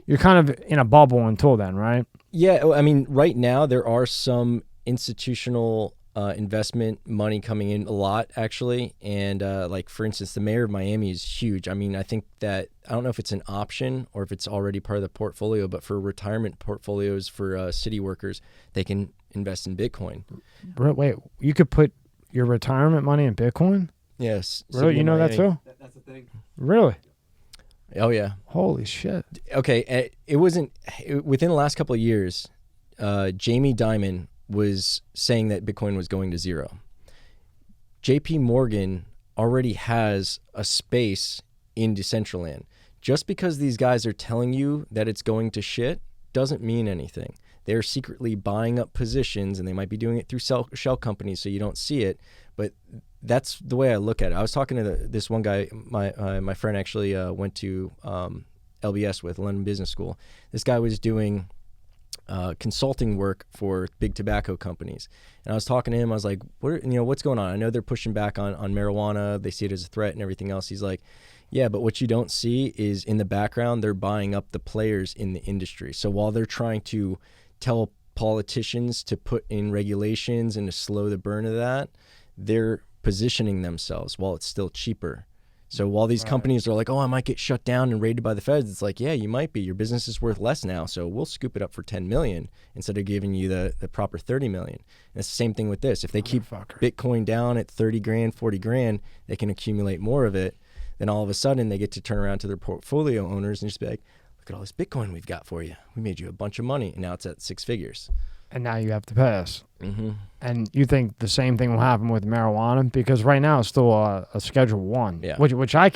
you're kind of in a bubble until then, right? Yeah, I mean, right now there are some institutional investment money coming in a lot, actually. And like, for instance, the mayor of Miami is huge. I mean, I think that, I don't know if it's an option or if it's already part of the portfolio, but for retirement portfolios for city workers, they can invest in Bitcoin. Wait, you could put your retirement money in Bitcoin? Yes. Really? City You of know that Miami. too? That's the thing. Really? Oh, yeah. Holy shit. Okay, within the last couple of years, Jamie Dimon was saying that Bitcoin was going to zero. JP Morgan already has a space in Decentraland. Just because these guys are telling you that it's going to shit doesn't mean anything. They're secretly buying up positions, and they might be doing it through shell companies so you don't see it, but that's the way I look at it. I was talking to this one guy, my friend actually went to LBS with, London Business School. This guy was doing consulting work for big tobacco companies, and I was talking to him. I was like, what's going on? I know they're pushing back on marijuana. They see it as a threat and everything else. He's like, yeah, but what you don't see is in the background, they're buying up the players in the industry. So while they're trying to tell politicians to put in regulations and to slow the burn of that, they're positioning themselves while it's still cheaper. So while these companies are like, oh, I might get shut down and raided by the feds, it's like, yeah, you might be. Your business is worth less now, so we'll scoop it up for 10 million instead of giving you the proper 30 million. And it's the same thing with this. If they keep Bitcoin down at 30 grand, 40 grand, they can accumulate more of it. Then all of a sudden they get to turn around to their portfolio owners and just be like, look at all this Bitcoin we've got for you. We made you a bunch of money, and now it's at 6 figures. And now you have to pass. Mm-hmm. And you think the same thing will happen with marijuana? Because right now it's still a Schedule 1, Yeah. which I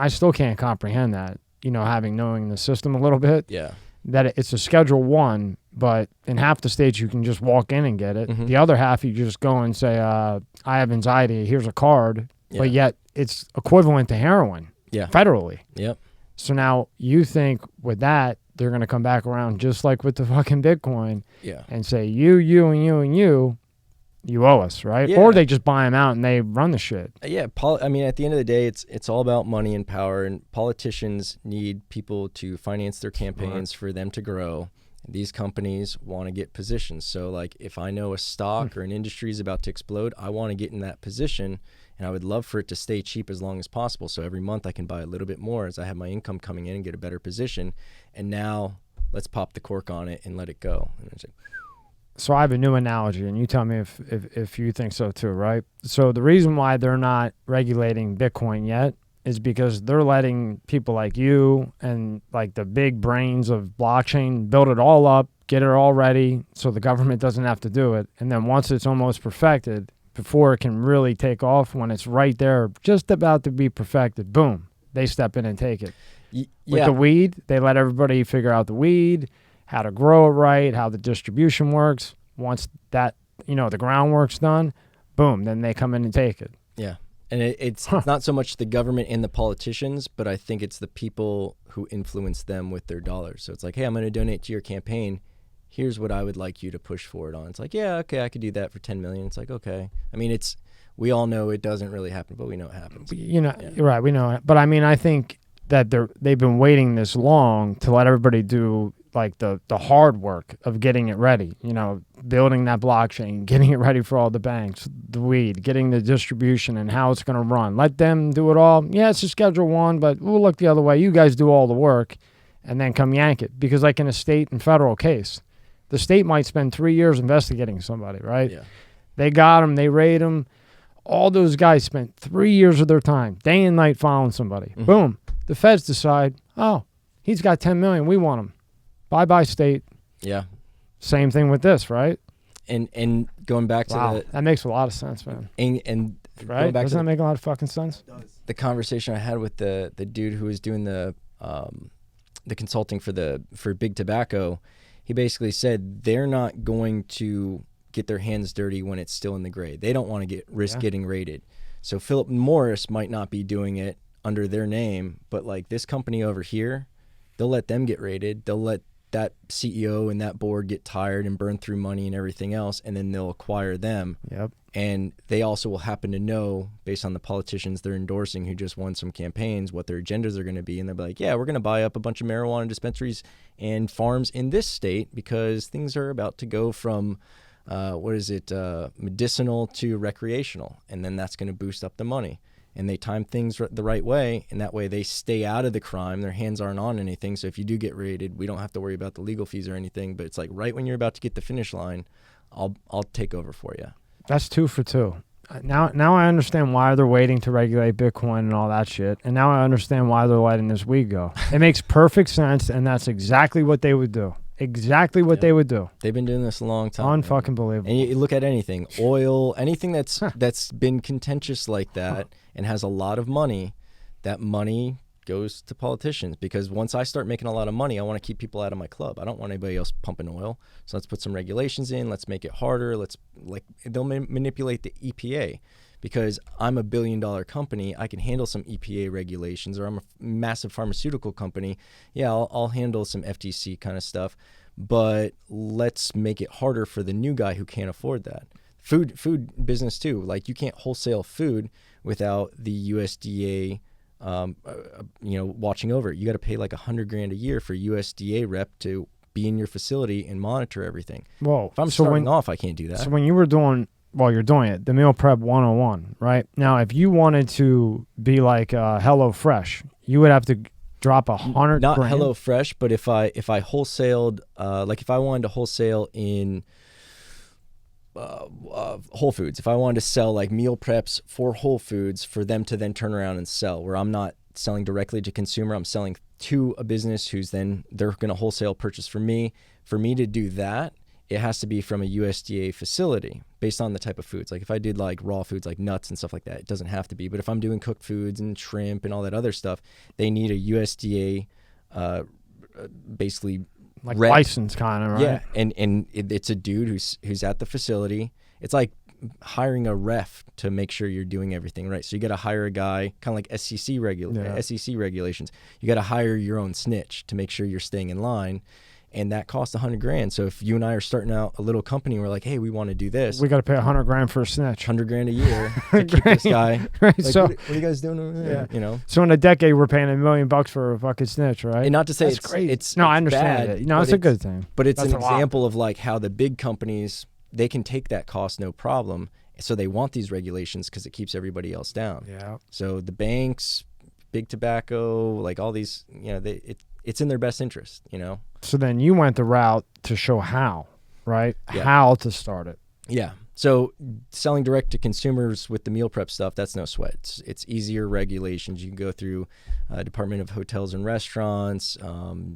still can't comprehend that, knowing the system a little bit. Yeah. That it's a Schedule 1, but in half the states you can just walk in and get it. Mm-hmm. The other half you just go and say, I have anxiety, here's a card. Yeah. But yet it's equivalent to heroin federally. Yep. So now you think with that, they're going to come back around just like with the fucking Bitcoin and say, you, and you owe us, right? Yeah. Or they just buy them out and they run the shit. Yeah, I mean, at the end of the day, it's all about money and power, and politicians need people to finance their campaigns for them to grow. These companies want to get positions. So, like, if I know a stock or an industry is about to explode, I want to get in that position, and I would love for it to stay cheap as long as possible. So every month I can buy a little bit more as I have my income coming in and get a better position. And now let's pop the cork on it and let it go. And it's like, so I have a new analogy, and you tell me if you think so too, right? So the reason why they're not regulating Bitcoin yet is because they're letting people like you and like the big brains of blockchain build it all up, get it all ready so the government doesn't have to do it. And then once it's almost perfected, before it can really take off, when it's right there, just about to be perfected, boom, they step in and take it. With the weed, they let everybody figure out the weed, how to grow it right, how the distribution works. Once that, the groundwork's done, boom, then they come in and take it. Yeah. And it's not so much the government and the politicians, but I think it's the people who influence them with their dollars. So it's like, hey, I'm going to donate to your campaign. Here's what I would like you to push forward on. It's like, yeah, okay, I could do that for 10 million. It's like, okay. I mean, we all know it doesn't really happen, but we know it happens. Right, we know it. But I mean, I think that they've been waiting this long to let everybody do like the hard work of getting it ready, building that blockchain, getting it ready for all the banks, the weed, getting the distribution and how it's going to run. Let them do it all. Yeah, it's a Schedule 1, but we'll look the other way. You guys do all the work and then come yank it. Because like in a state and federal case, the state might spend 3 years investigating somebody, right? Yeah. They got them, they raid them. All those guys spent 3 years of their time, day and night, following somebody. Mm-hmm. Boom. The feds decide, oh, he's got 10 million, we want him. Bye-bye, state. Yeah. Same thing with this, right? And going back to that makes a lot of sense, man. And right? Going back Doesn't that make a lot of fucking sense? It does. The conversation I had with the dude who was doing the consulting for big tobacco, he basically said they're not going to get their hands dirty when it's still in the gray. They don't want to risk getting raided. So Philip Morris might not be doing it under their name, but like this company over here, they'll let them get raided. They'll let that CEO and that board get tired and burn through money and everything else, and then they'll acquire them. Yep. And they also will happen to know, based on the politicians they're endorsing who just won some campaigns, what their agendas are going to be. And they'll be like, yeah, we're going to buy up a bunch of marijuana dispensaries and farms in this state because things are about to go from, medicinal to recreational. And then that's going to boost up the money. And they time things the right way, and that way they stay out of the crime. Their hands aren't on anything. So if you do get raided, we don't have to worry about the legal fees or anything. But it's like right when you're about to get the finish line, I'll take over for you. That's 2 for 2. Now I understand why they're waiting to regulate Bitcoin and all that shit. And now I understand why they're letting this weed go. It makes perfect sense, and that's exactly what they would do. Exactly what they would do. They've been doing this a long time. Unfucking believable. And you look at anything, oil, anything that's been contentious like that and has a lot of money, that money goes to politicians, because once I start making a lot of money, I want to keep people out of my club. I don't want anybody else pumping oil. So let's put some regulations in. Let's make it harder. They'll manipulate the EPA. Because I'm a $1 billion company, I can handle some EPA regulations, or I'm a massive pharmaceutical company. Yeah, I'll handle some FTC kind of stuff, but let's make it harder for the new guy who can't afford that. Food business too. Like, you can't wholesale food without the USDA, watching over it. You got to pay like $100,000 a year for USDA rep to be in your facility and monitor everything. Whoa! If I'm starting off, I can't do that. So when you were doing. Well, you're doing it, the meal prep 101, right? Now, if you wanted to be like Hello Fresh, you would have to drop $100,000. Not Hello Fresh, but if I wholesaled, if I wanted to wholesale in Whole Foods, if I wanted to sell like meal preps for Whole Foods for them to then turn around and sell, where I'm not selling directly to consumer, I'm selling to a business who's then they're going to wholesale purchase from me. For me to do that, it has to be from a USDA facility based on the type of foods. Like if I did like raw foods like nuts and stuff like that, it doesn't have to be. But if I'm doing cooked foods and shrimp and all that other stuff, they need a USDA basically like rep. License kind of, right? Yeah, and it's a dude who's at the facility. It's like hiring a ref to make sure you're doing everything right. So you got to hire a guy, kind of like SEC regulations. You got to hire your own snitch to make sure you're staying in line. And that costs $100,000. So if you and I are starting out a little company, and we're like, hey, we want to do this. We got to pay $100,000 for a snitch. $100,000 a year to keep this guy. Right. Like, So what are you guys doing over there? Yeah. So in a decade, we're paying $1 million for a fucking snitch, right? And not to say That's crazy. it's no, I understand bad, it. No, it's a good thing. But it's That's an example of like how the big companies, they can take that cost no problem. So they want these regulations because it keeps everybody else down. Yeah. So the banks, big tobacco, like all these, it's in their best interest, So then you went the route to show how, right? Yeah. How to start it. Yeah. So selling direct to consumers with the meal prep stuff, that's no sweat. It's easier regulations. You can go through Department of Hotels and Restaurants.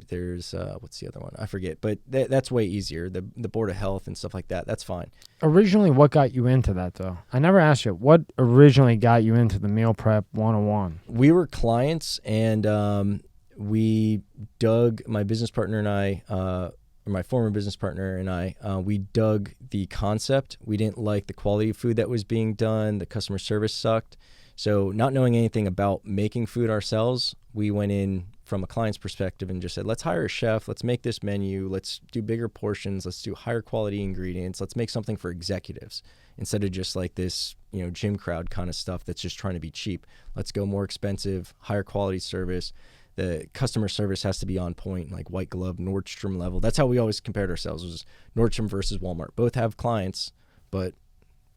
There's, what's the other one? I forget. But that's way easier. The Board of Health and stuff like that. That's fine. Originally, what got you into that, though? I never asked you. What originally got you into the meal prep 101? We were clients, and we dug, my business partner and I, my former business partner and I, we dug the concept. We didn't like the quality of food that was being done. The customer service sucked. So not knowing anything about making food ourselves, we went in from a client's perspective and just said, let's hire a chef. Let's make this menu. Let's do bigger portions. Let's do higher quality ingredients. Let's make something for executives instead of just like this, gym crowd kind of stuff that's just trying to be cheap. Let's go more expensive, higher quality service. The customer service has to be on point, like white glove, Nordstrom level. That's how we always compared ourselves, was Nordstrom versus Walmart. Both have clients, but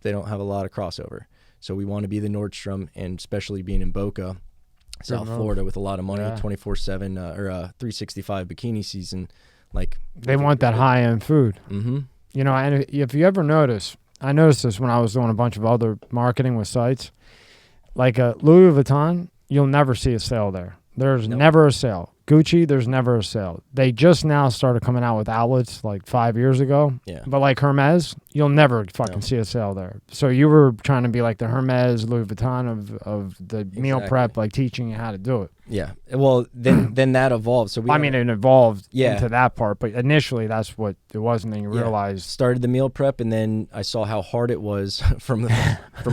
they don't have a lot of crossover. So we want to be the Nordstrom, and especially being in Boca, South Florida, with a lot of money, 24/7 or 365 bikini season. Like they want that high-end food. Mm-hmm. And if you ever notice, I noticed this when I was doing a bunch of other marketing with sites, like Louis Vuitton, you'll never see a sale there. There's never a sale. Gucci, there's never a sale. They just now started coming out with outlets like 5 years ago. Yeah. But like Hermes, you'll never fucking see a sale there. So you were trying to be like the Hermes, Louis Vuitton of the meal prep, like teaching you how to do it. Yeah. Well, then that evolved. So it evolved into that part, but initially that's what it was, and then you realized. Started the meal prep, and then I saw how hard it was from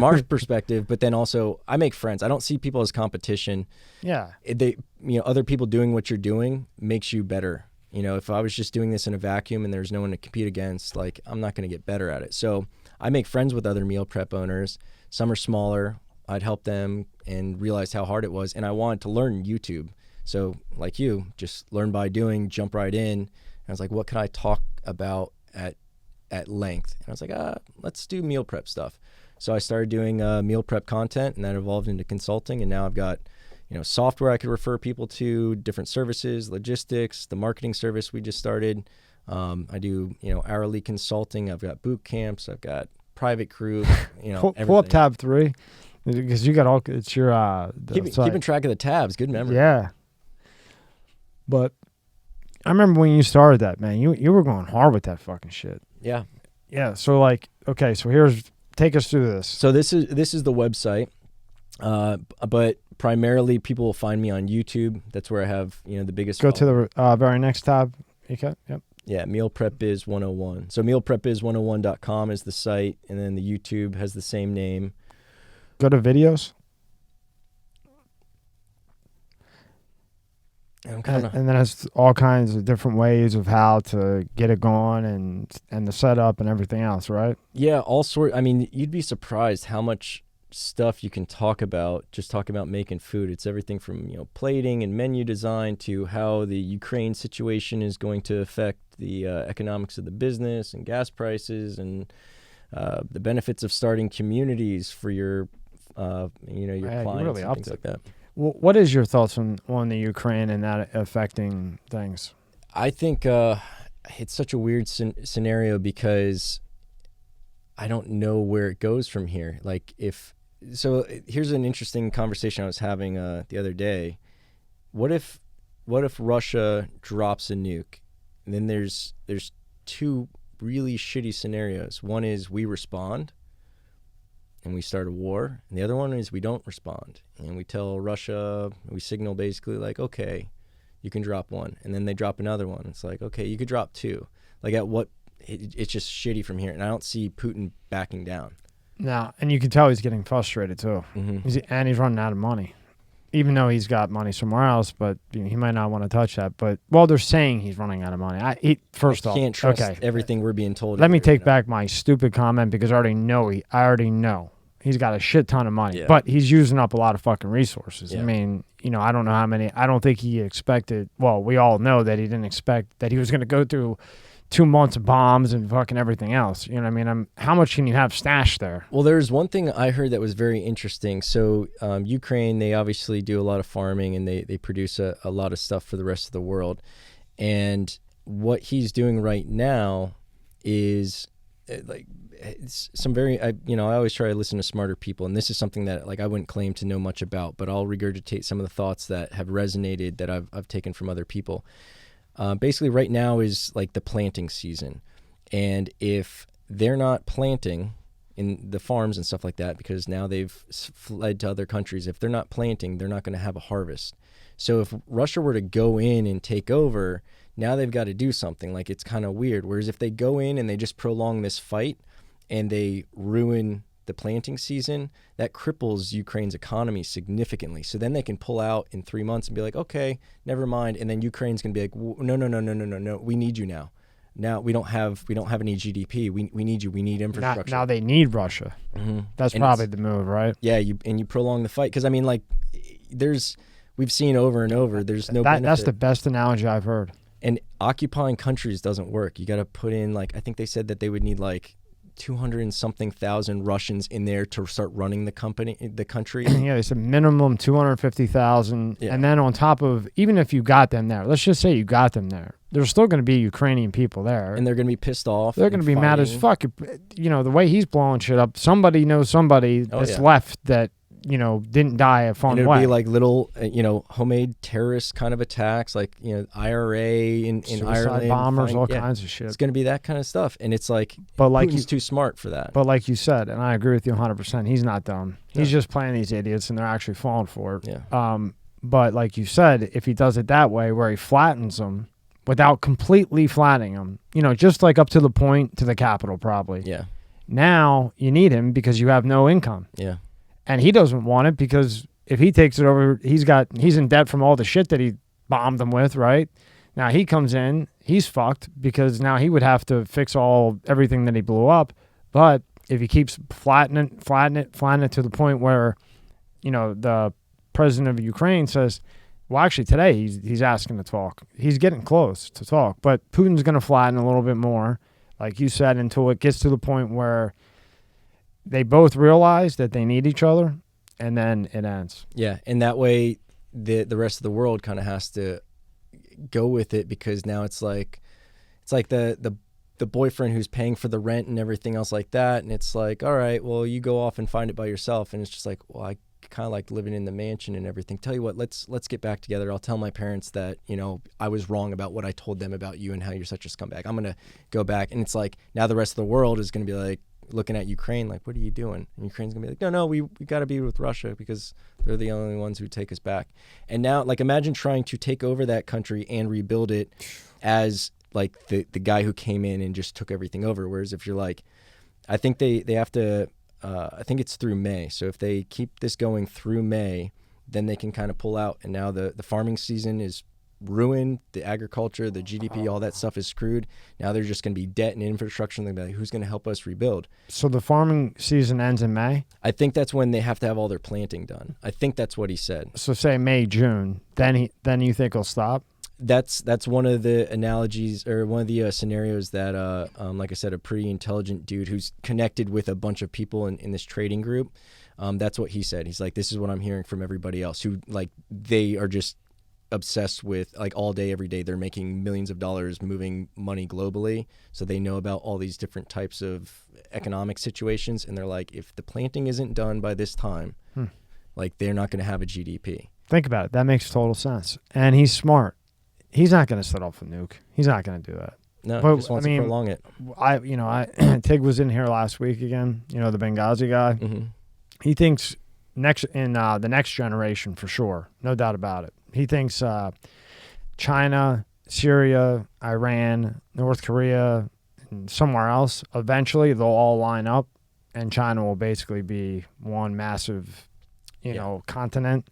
our perspective. But then also, I make friends. I don't see people as competition. Yeah. Other people doing what you're doing makes you better You know, if I was just doing this in a vacuum and there's no one to compete against, like, I'm not going to get better at it. So I make friends with other meal prep owners. Some are smaller. I'd help them and realize how hard it was. And I wanted to learn YouTube. So like you, just learn by doing, jump right in. And I was like, what can I talk about at length? And I was like, let's do meal prep stuff. So I started doing meal prep content, and that evolved into consulting. And now I've got, you know, software I could refer people to, different services, logistics, the marketing service we just started. I do, you know, hourly consulting. I've got boot camps. I've got private crew, you know, pull up tab 3 because you got all, it's your, keeping track of the tabs. Good memory. Yeah. But I remember when you started that, man, you were going hard with that fucking shit. Yeah. Yeah. So like, okay, so take us through this. So this is the website. But primarily people will find me on YouTube. That's where I have, you know, the biggest. Go to the very next tab. Okay. Yep. Yeah. Meal Prep Biz 101. So mealprepbiz101.com is the site. And then the YouTube has the same name. Go to videos. And then it's all kinds of different ways of how to get it going and the setup and everything else, right? Yeah, all sort. I mean, you'd be surprised how much stuff you can talk about. Just talking about making food. It's everything from, you know, plating and menu design to how the Ukraine situation is going to affect the economics of the business and gas prices and the benefits of starting communities for your, you know, your clients really and things like that. What is your thoughts on the Ukraine and that affecting things? I think it's such a weird scenario because I don't know where it goes from here. Like here's an interesting conversation I was having the other day. What if Russia drops a nuke? And then there's two really shitty scenarios. One is we respond and we start a war, and the other one is we don't respond and we tell Russia, we signal basically like, okay, you can drop one, and then they drop another one. It's like, okay, you could drop two. Like at what? It's just shitty from here, and I don't see Putin backing down. No, and you can tell he's getting frustrated too. Mm-hmm. And he's running out of money, even though he's got money somewhere else. But you know, he might not want to touch that. But they're saying he's running out of money. I can't trust everything we're being told. Let me take back my stupid comment because I already know he's got a shit ton of money, but he's using up a lot of fucking resources. Yeah. I mean, you know, I don't know how many. I don't think he expected. Well, we all know that he didn't expect that he was going to go through 2 months of bombs and fucking everything else. You know what I mean? How much can you have stashed there? Well, there's one thing I heard that was very interesting. So Ukraine, they obviously do a lot of farming and they produce a lot of stuff for the rest of the world. And what he's doing right now is like it's some very, I always try to listen to smarter people. And this is something that like I wouldn't claim to know much about, but I'll regurgitate some of the thoughts that have resonated that I've taken from other people. Basically right now is like the planting season. And if they're not planting in the farms and stuff like that, because now they've fled to other countries, if they're not planting, they're not going to have a harvest. So if Russia were to go in and take over, now they've got to do something. Like it's kind of weird. Whereas if they go in and they just prolong this fight and they ruin the planting season, that cripples Ukraine's economy significantly. So then they can pull out in 3 months and be like, okay, never mind. And then Ukraine's going to be like, no, we need you now. Now we don't have any GDP. We need you. We need infrastructure. Now they need Russia. Mm-hmm. That's probably the move, right? Yeah, you prolong the fight because I mean, like, we've seen over and over. There's no benefit. That's the best analogy I've heard. And occupying countries doesn't work. You got to put in like I think they said that they would need like 200 and something thousand Russians in there to start running the country. Yeah, they said minimum 250,000. Yeah. And then on top of, even if you got them there, let's just say you got them there, there's still going to be Ukrainian people there. And they're going to be pissed off. They're going to be mad as fuck. You know, the way he's blowing shit up, somebody knows somebody that's left that, you know, didn't die a fun way. And it'll be like little, homemade terrorist kind of attacks, like, IRA in Ireland. Bombers, all kinds of shit. It's going to be that kind of stuff. And it's like, Putin's too smart for that. But like you said, and I agree with you 100%, he's not dumb. He's just playing these idiots and they're actually falling for it. Yeah. But like you said, if he does it that way where he flattens them without completely flattening them, just like up to the point to the capital probably. Yeah. Now you need him because you have no income. Yeah. And he doesn't want it because if he takes it over, he's in debt from all the shit that he bombed them with, right? Now he comes in, he's fucked because now he would have to fix everything that he blew up. But if he keeps flattening it to the point where, the president of Ukraine says, well, actually today he's asking to talk. He's getting close to talk, but Putin's going to flatten a little bit more, like you said, until it gets to the point where they both realize that they need each other, and then it ends. Yeah, and that way the rest of the world kind of has to go with it, because now it's like the boyfriend who's paying for the rent and everything else like that, and it's like, all right, well, you go off and find it by yourself, and it's just like, well, I kind of like living in the mansion and everything. Tell you what, let's get back together. I'll tell my parents that, I was wrong about what I told them about you and how you're such a scumbag. I'm going to go back. And it's like, now the rest of the world is going to be like looking at Ukraine like, what are you doing? And Ukraine's going to be like, no, we got to be with Russia because they're the only ones who take us back. And now, like, imagine trying to take over that country and rebuild it as like the guy who came in and just took everything over. Whereas if you're like, I think they have to, I think it's through May. So if they keep this going through May, then they can kind of pull out. And now the farming season is ruined. The agriculture, the GDP, all that stuff is screwed. Now there's just going to be debt and infrastructure. And they'll be like, who's going to help us rebuild? So the farming season ends in May? I think that's when they have to have all their planting done. I think that's what he said. So say May, June, then you think he'll stop? That's one of the analogies, or one of the scenarios that, like I said, a pretty intelligent dude who's connected with a bunch of people in this trading group. That's what he said. He's like, this is what I'm hearing from everybody else who, like, they are just obsessed with, like, all day, every day. They're making millions of dollars moving money globally. So they know about all these different types of economic situations. And they're like, if the planting isn't done by this time, like, they're not going to have a GDP. Think about it. That makes total sense. And he's smart. He's not going to set off a nuke. He's not going to do that. No, he just wants to prolong it. Tig was in here last week again. The Benghazi guy. Mm-hmm. He thinks the next generation for sure, no doubt about it. He thinks China, Syria, Iran, North Korea, and somewhere else. Eventually, they'll all line up, and China will basically be one massive, continent.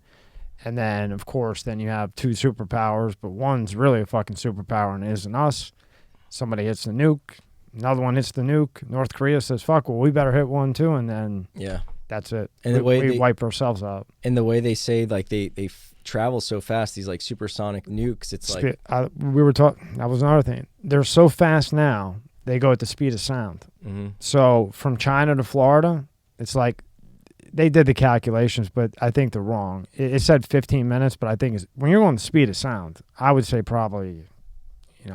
And then, of course, then you have two superpowers, but one's really a fucking superpower and it isn't us. Somebody hits the nuke, another one hits the nuke. North Korea says, fuck, well, we better hit one too, and then that's it. And we wipe ourselves out. And the way they say, like, they travel so fast, these, like, supersonic nukes, it's like... we were talking, that was another thing. They're so fast now, they go at the speed of sound. Mm-hmm. So from China to Florida, it's like, they did the calculations, but I think they're wrong. It said 15 minutes, but I think when you're going the speed of sound, I would say probably,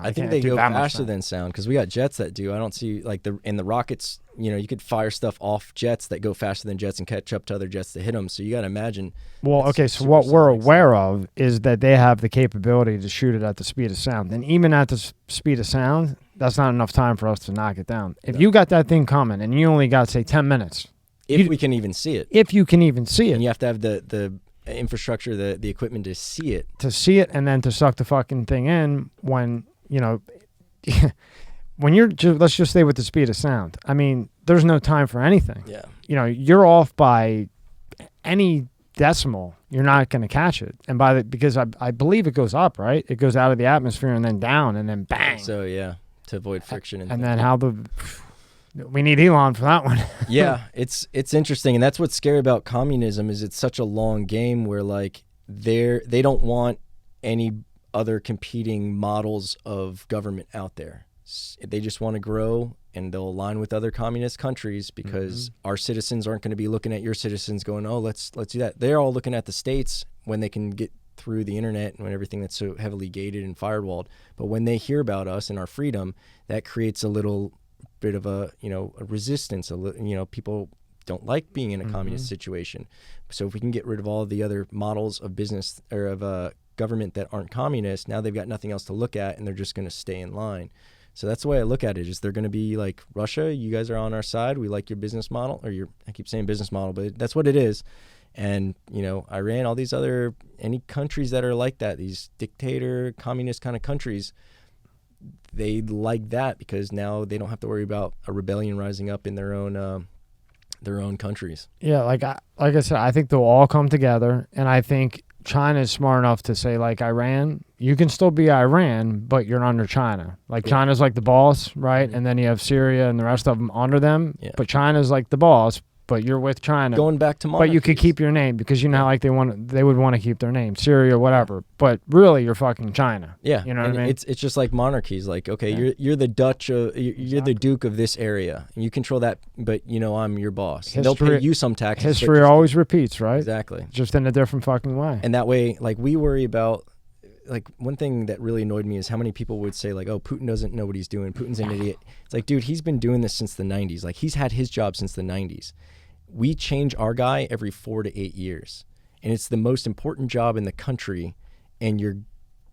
I think they go faster than sound, because we got jets that do. I don't see, like, the rockets, you could fire stuff off jets that go faster than jets and catch up to other jets to hit them. So you got to imagine. Well, okay, so what we're aware of is that they have the capability to shoot it at the speed of sound. And even at the speed of sound, that's not enough time for us to knock it down. If you got that thing coming and you only got, say, 10 minutes. If we can even see it. If you can even see it. And you have to have the infrastructure, the equipment to see it. To see it, and then to suck the fucking thing in when, when you're just, let's just stay with the speed of sound. I mean, there's no time for anything. Yeah. You're off by any decimal, you're not going to catch it. And because I believe it goes up, right? It goes out of the atmosphere and then down and then bang. So, yeah, to avoid friction. And then we need Elon for that one. Yeah, it's interesting, and that's what's scary about communism is it's such a long game where, like, they don't want any other competing models of government out there. They just want to grow, and they'll align with other communist countries because our citizens aren't going to be looking at your citizens going, oh, let's do that. They're all looking at the states when they can get through the internet and when everything that's so heavily gated and firewalled. But when they hear about us and our freedom, that creates a little bit of a resistance. People don't like being in a communist situation. So if we can get rid of all of the other models of business or of government that aren't communist, now they've got nothing else to look at and they're just going to stay in line. So that's the way I look at it, is they're going to be like, Russia, you guys are on our side. We like your business model, or I keep saying business model, but that's what it is. And, Iran, all these any countries that are like that, these dictator, communist kind of countries, they like that because now they don't have to worry about a rebellion rising up in their own countries. Yeah, like I said, I think they'll all come together, and I think China is smart enough to say, like Iran, you can still be Iran, but you're under China. Like China's like the boss, right? And then you have Syria and the rest of them under them. Yeah. But China's like the boss, but you're with China. Going back to monarchies. But you could keep your name because you know how like they would want to keep their name, Syria, whatever. But really, you're fucking China. Yeah, you know what I mean. It's just like monarchies. Like, okay, you're the Dutch, you're the Duke of this area, and you control that. But you know, I'm your boss. They'll pay you some taxes. History always repeats, right? Exactly. Just in a different fucking way. And that way, like we worry about. Like one thing that really annoyed me is how many people would say like, oh, Putin doesn't know what he's doing. Putin's an idiot. It's like, dude, he's been doing this since the 90s. Like he's had his job since the 90s. We change our guy every 4 to 8 years. And it's the most important job in the country. And you're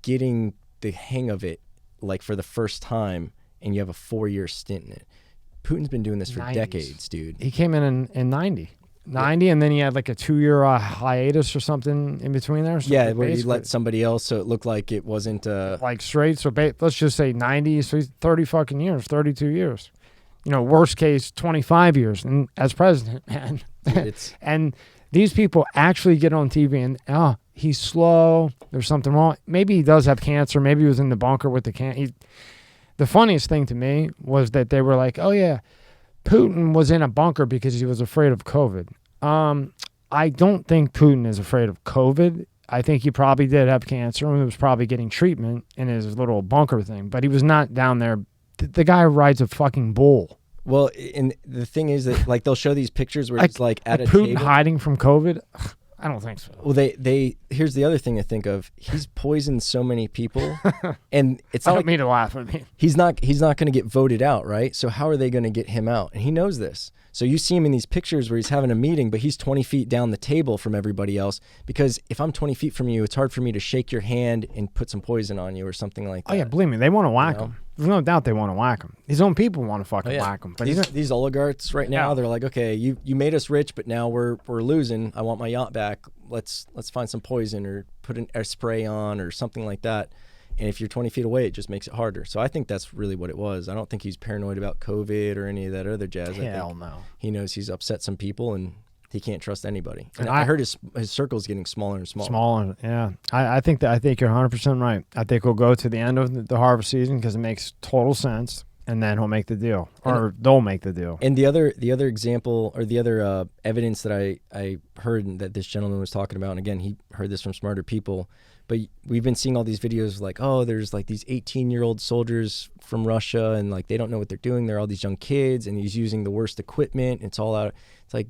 getting the hang of it like for the first time. And you have a 4-year stint in it. Putin's been doing this for 90s. decades, dude. He came in 90. 90, and then he had like a 2-year hiatus or something in between there. So Yeah, where he let somebody else, so it looked like it wasn't like straight. So let's just say 90. So he's 30 fucking years, 32 years. You know, worst case 25 years, and as president, man. It's and these people actually get on TV and he's slow. There's something wrong. Maybe he does have cancer. Maybe he was in the bunker with the cancer. The funniest thing to me was that they were like, oh yeah, Putin was in a bunker because he was afraid of COVID. I don't think Putin is afraid of COVID. I think he probably did have cancer and was probably getting treatment in his little bunker thing, but he was not down there. The guy rides a fucking bull. Well, and the thing is that like they'll show these pictures where it's like at a Putin table. hiding from COVID. I don't think so. Well, they here's the other thing to think of. He's poisoned so many people, and it's I not don't like mean to laugh at me. he's not going to get voted out, right? So how are they going to get him out? And he knows this. So you see him in these pictures where he's having a meeting, but he's 20 feet down the table from everybody else. Because if I'm 20 feet from you, it's hard for me to shake your hand and put some poison on you or something like that. Oh yeah, believe me, they want to whack You know? him. There's no doubt they want to whack him. His own people want to fucking whack him. But these oligarchs right now, Yeah. they're like, okay, you made us rich, but now we're losing. I want my yacht back. Let's find some poison or put a spray on or something like that. And if you're 20 feet away, it just makes it harder. So I think that's really what it was. I don't think he's paranoid about COVID or any of that other jazz. Hell I think no. he knows he's upset some people and he can't trust anybody. And And I heard his circle's getting smaller and smaller. Smaller, yeah. I think you're 100% right. I think we'll go to the end of the harvest season because it makes total sense, and then he'll make the deal, or they'll make the deal. And the other example or the other evidence that I heard that this gentleman was talking about, and again, he heard this from smarter people, but we've been seeing all these videos like, oh, there's like these 18-year-old soldiers from Russia, and like they don't know what they're doing. They're all these young kids, and he's using the worst equipment. It's all out. It's like,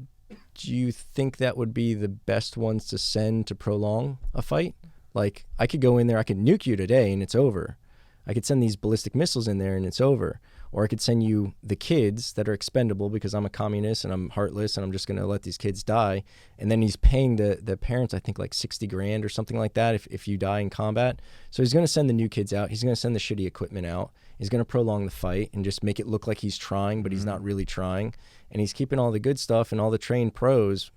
do you think that would be the best ones to send to prolong a fight? Like, I could go in there, I could nuke you today, and it's over. I could send these ballistic missiles in there, and it's over. Or I could send you the kids that are expendable because I'm a communist and I'm heartless and I'm just going to let these kids die. And then he's paying the parents, I think, like $60,000 or something like that if you die in combat. So he's going to send the new kids out. He's going to send the shitty equipment out. He's going to prolong the fight and just make it look like he's trying, but he's not really trying. And he's keeping all the good stuff and all the trained pros,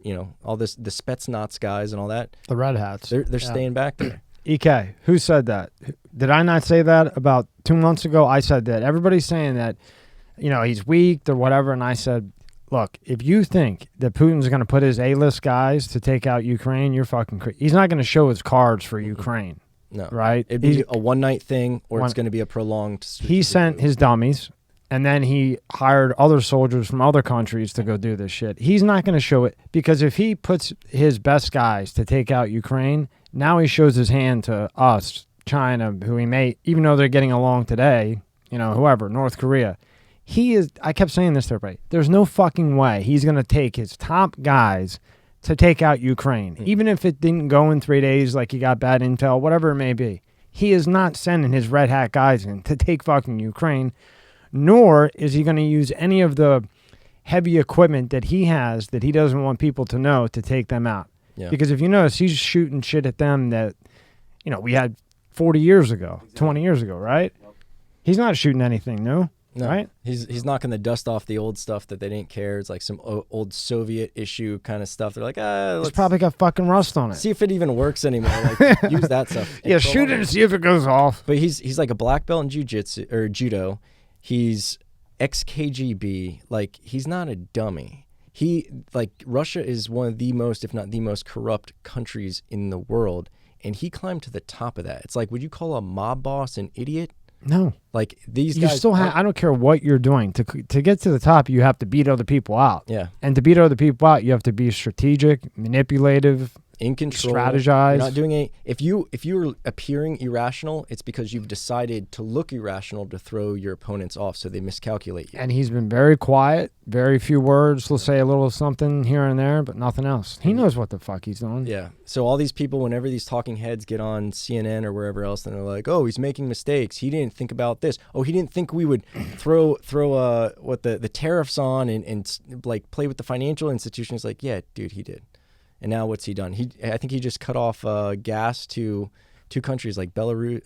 you know, all the Spetsnaz guys and all that. The red hats. They're staying back there. EK, who said that? Did I not say that about 2 months ago? I said that. Everybody's saying that, you know, he's weak or whatever. And I said, look, if you think that Putin's going to put his A-list guys to take out Ukraine, you're fucking crazy. He's not going to show his cards for Ukraine. No. Right? It'd be a one-night thing or it's going to be a prolonged... He sent his dummies, and then he hired other soldiers from other countries to go do this shit. He's not going to show it because if he puts his best guys to take out Ukraine, now he shows his hand to us, China, who he may, even though they're getting along today, you know, whoever, North Korea. I kept saying this to everybody, there's no fucking way he's going to take his top guys to take out Ukraine, even if it didn't go in 3 days like he got bad intel, whatever it may be. He is not sending his red hat guys in to take fucking Ukraine, nor is he going to use any of the heavy equipment that he has that he doesn't want people to know to take them out. Yeah. Because if you notice, he's shooting shit at them that, you know, we had 40 years ago, 20 years ago, right? He's not shooting anything new, right? He's knocking the dust off the old stuff that they didn't care. It's like some old Soviet issue kind of stuff. They're like, It's probably got fucking rust on it. See if it even works anymore. Like, use that stuff. Yeah, shoot it and see if it goes off. But he's like a black belt in jiu-jitsu or judo. He's ex-KGB. Like, he's not a dummy. Russia is one of the most, if not the most corrupt countries in the world. And he climbed to the top of that. It's like, would you call a mob boss an idiot? No. Like these You guys. still have, I don't care what you're doing. To get to the top, you have to beat other people out. Yeah. And to beat other people out, you have to be strategic, manipulative, in control, strategize. You're not doing any. If you're appearing irrational, it's because you've decided to look irrational to throw your opponents off, so they miscalculate you. And he's been very quiet, very few words. He'll say a little something here and there, but nothing else. He knows what the fuck he's doing. Yeah. So all these people, whenever these talking heads get on CNN or wherever else, then they're like, "Oh, he's making mistakes. He didn't think about this. Oh, he didn't think we would throw the tariffs on and like play with the financial institutions." Like, yeah, dude, he did. And now what's he done? I think he just cut off gas to two countries like two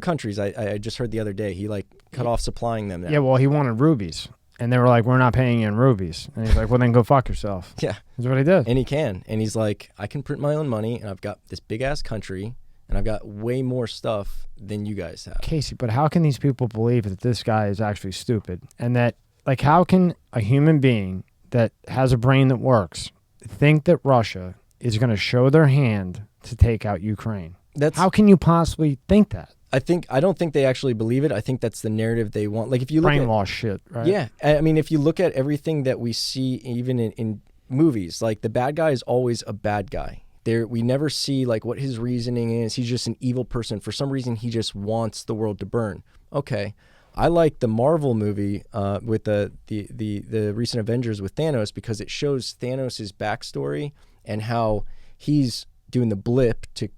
countries. I just heard the other day he like cut off supplying them now. Yeah, well, he wanted rubies. And they were like, we're not paying you in rubies. And he's like, well, then go fuck yourself. Yeah. That's what he did. And he can. And he's like, I can print my own money, and I've got this big-ass country, and I've got way more stuff than you guys have. Casey, but how can these people believe that this guy is actually stupid? And that, like, how can a human being that has a brain that works think that Russia is going to show their hand to take out Ukraine? How can you possibly think that? I don't think they actually believe it. I think that's the narrative they want. Like if you look brainwash shit, right? Yeah. I mean, if you look at everything that we see, even in movies, like the bad guy is always a bad guy. We never see like what his reasoning is. He's just an evil person. For some reason, he just wants the world to burn. Okay. I like the Marvel movie with the recent Avengers with Thanos, because it shows Thanos' backstory and how he's doing the blip to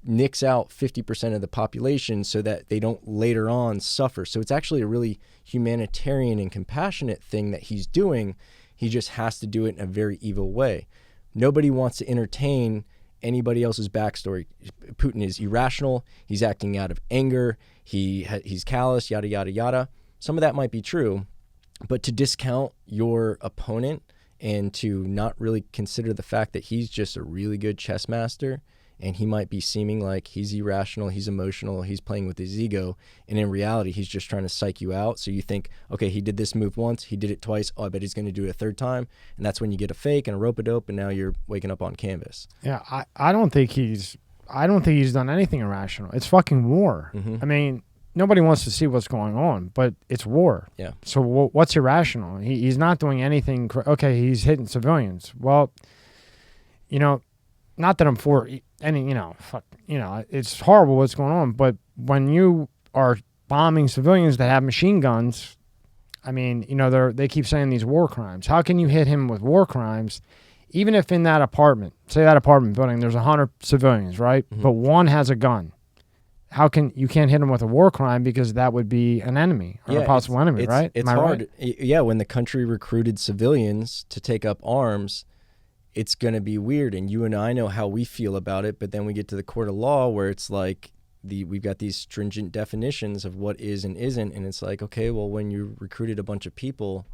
nix out 50% of the population so that they don't later on suffer. So it's actually a really humanitarian and compassionate thing that he's doing. He just has to do it in a very evil way. Nobody wants to entertain anybody else's backstory. Putin is irrational. He's acting out of anger. He's callous, yada, yada, yada. Some of that might be true, but to discount your opponent and to not really consider the fact that he's just a really good chess master, and he might be seeming like he's irrational, he's emotional, he's playing with his ego, and in reality, he's just trying to psych you out. So you think, okay, he did this move once, he did it twice, oh, I bet he's going to do it a third time, and that's when you get a fake and a rope-a-dope, and now you're waking up on canvas. Yeah, I don't think he's done anything irrational. It's fucking war. Mm-hmm. I mean, nobody wants to see what's going on, but it's war. Yeah. So what's irrational? He's not doing anything. Okay, he's hitting civilians. Well, not that I'm for any, it's horrible what's going on, but when you are bombing civilians that have machine guns, I mean, they keep saying these war crimes. How can you hit him with war crimes, even if in that apartment, say that apartment building, there's 100 civilians, right? Mm-hmm. But one has a gun. You can't hit him with a war crime because that would be an enemy or a possible enemy, right? It's hard. Right? Yeah, when the country recruited civilians to take up arms, it's going to be weird. And you and I know how we feel about it, but then we get to the court of law where it's like we've got these stringent definitions of what is and isn't. And it's like, okay, well, when you recruited a bunch of people,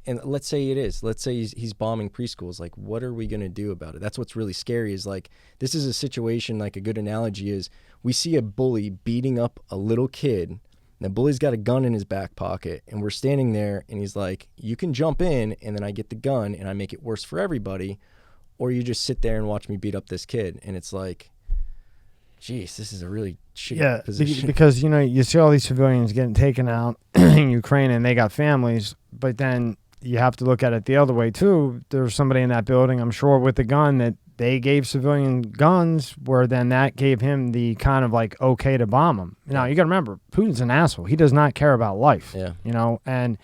and let's say it is. Let's say he's bombing preschools. Like, what are we going to do about it? That's what's really scary is like, this is a situation, like a good analogy is we see a bully beating up a little kid. And the bully's got a gun in his back pocket. And we're standing there and he's like, you can jump in and then I get the gun and I make it worse for everybody. Or you just sit there and watch me beat up this kid. And it's like, geez, this is a really shitty position. Because, you see all these civilians getting taken out in Ukraine and they got families. But then you have to look at it the other way too. There's somebody in that building, I'm sure, with a gun that they gave civilian guns, where then that gave him the kind of like okay to bomb them. Now you got to remember, Putin's an asshole. He does not care about life. Yeah. And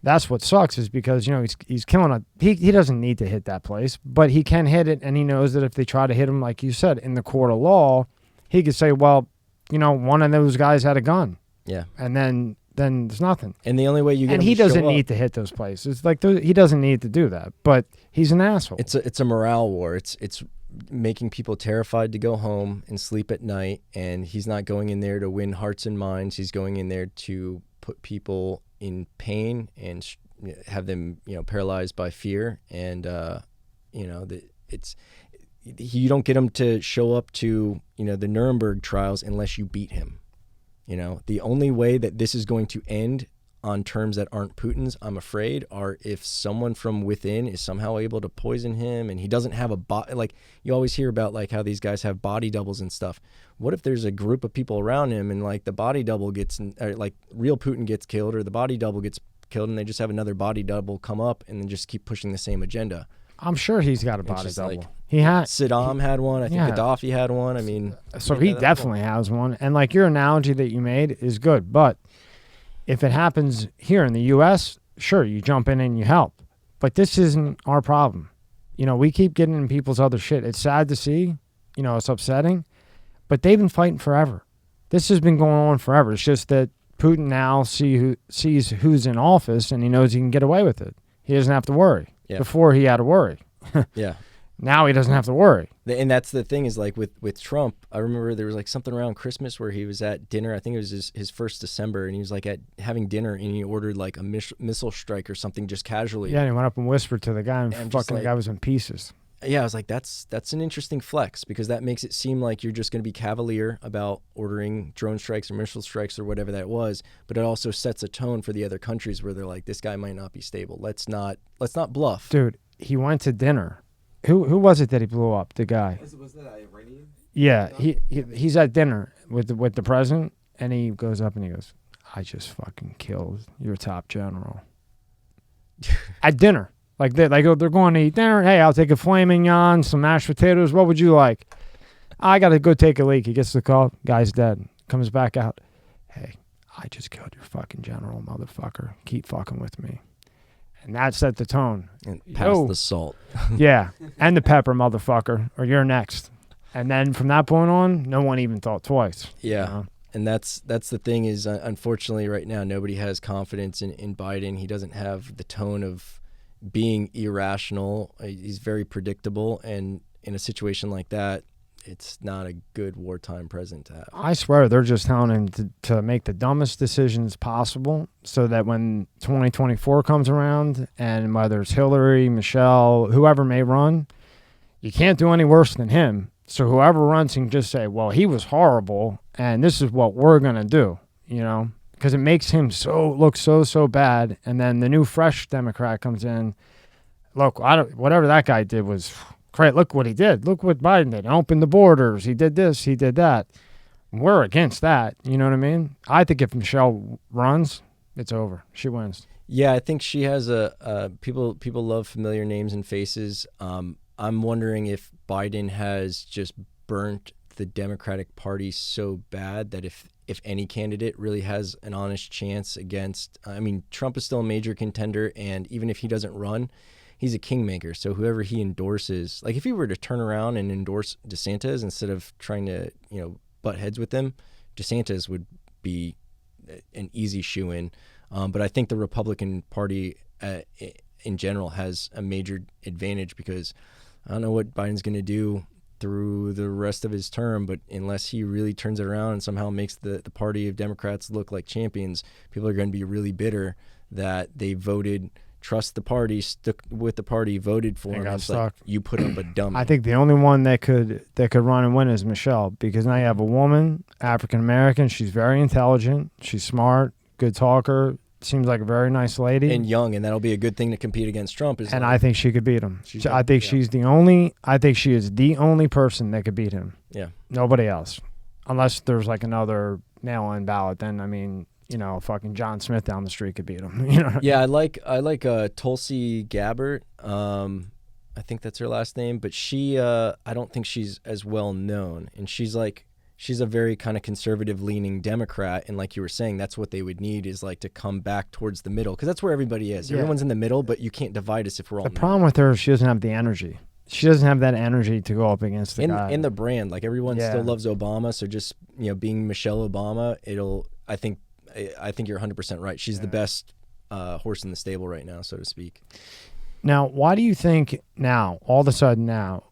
that's what sucks is because he's killing he doesn't need to hit that place, but he can hit it, and he knows that if they try to hit him, like you said, in the court of law, he could say, well, one of those guys had a gun. Yeah. And then there's nothing. And the only way you get and him he to doesn't show need up, to hit those places. Like he doesn't need to do that, but he's an asshole. It's a morale war. It's making people terrified to go home and sleep at night. And he's not going in there to win hearts and minds. He's going in there to put people in pain and have them paralyzed by fear. And you don't get him to show up to the Nuremberg trials unless you beat him. The only way that this is going to end on terms that aren't Putin's, I'm afraid, are if someone from within is somehow able to poison him and he doesn't have a body. Like, you always hear about like how these guys have body doubles and stuff. What if there's a group of people around him and like the body double gets, or like real Putin gets killed or the body double gets killed and they just have another body double come up and then just keep pushing the same agenda? I'm sure he's got a body just double. like, He had Saddam had one. I think Gaddafi had one. I mean, so he definitely has one. And like your analogy that you made is good, but if it happens here in the U.S., sure, you jump in and you help. But this isn't our problem. You know, we keep getting in people's other shit. It's sad to see. You know, it's upsetting. But they've been fighting forever. This has been going on forever. It's just that Putin now sees who's in office and he knows he can get away with it. He doesn't have to worry. Yeah. Before he had to worry. Yeah. Now he doesn't have to worry. And that's the thing is like with Trump, I remember there was like something around Christmas where he was at dinner. I think it was his first December, and he was like having dinner and he ordered like a missile strike or something just casually. Yeah, and he went up and whispered to the guy and fucking the guy was in pieces. Yeah, I was like, that's an interesting flex because that makes it seem like you're just going to be cavalier about ordering drone strikes or missile strikes or whatever that was, but it also sets a tone for the other countries where they're like, this guy might not be stable. Let's not bluff. Dude, he went to dinner. Who was it that he blew up? The guy. Was that Iranian? Yeah, he's at dinner with the president, and he goes up and he goes, "I just fucking killed your top general." At dinner, like they're going to eat dinner. Hey, I'll take a filet mignon, some mashed potatoes. What would you like? I gotta go take a leak. He gets the call. Guy's dead. Comes back out. Hey, I just killed your fucking general, motherfucker. Keep fucking with me. And that set the tone. And pass the salt. Yeah, and the pepper, motherfucker, or you're next. And then from that point on, no one even thought twice. Yeah, you know? And that's the thing is, unfortunately, right now, nobody has confidence in Biden. He doesn't have the tone of being irrational. He's very predictable, and in a situation like that, it's not a good wartime president to have. I swear they're just telling him to make the dumbest decisions possible so that when 2024 comes around and whether it's Hillary, Michelle, whoever may run, you can't do any worse than him. So whoever runs can just say, well, he was horrible and this is what we're going to do, you know, because it makes him look so bad. And then the new fresh Democrat comes in. Look, whatever that guy did was great. Look what he did. Look what Biden did. Opened the borders. He did this. He did that. We're against that. You know what I mean? I think if Michelle runs, it's over. She wins. Yeah, I think she has people love familiar names and faces. I'm wondering if Biden has just burnt the Democratic Party so bad that if any candidate really has an honest chance against, I mean, Trump is still a major contender, and even if he doesn't run, he's a kingmaker. So whoever he endorses, like if he were to turn around and endorse DeSantis instead of trying to, butt heads with him, DeSantis would be an easy shoo-in. But I think the Republican Party in general has a major advantage because I don't know what Biden's going to do through the rest of his term, but unless he really turns it around and somehow makes the party of Democrats look like champions, people are going to be really bitter that they voted, trust the party, stuck with the party, voted for him. It's like, you put up a dummy. I think the only one that could run and win is Michelle, because now you have a woman, African American. She's very intelligent. She's smart, good talker. Seems like a very nice lady and young, and that'll be a good thing to compete against Trump. I think she could beat him. I think she is the only person that could beat him. Yeah, nobody else, unless there's like another nail-in ballot. Then I mean, fucking John Smith down the street could beat him. Yeah, I like Tulsi Gabbard. I think that's her last name, but she I don't think she's as well known, and she's a very kind of conservative leaning Democrat. And like you were saying, that's what they would need is like to come back towards the middle. Cause that's where everybody is. Yeah. Everyone's in the middle, but you can't divide us if we're all the problem with her is she doesn't have the energy. She doesn't have that energy to go up against the guy. And the brand, like everyone still loves Obama. So just, being Michelle Obama, I think you're 100% right. She's the best horse in the stable right now, so to speak. Now, why do you think now, all of a sudden now,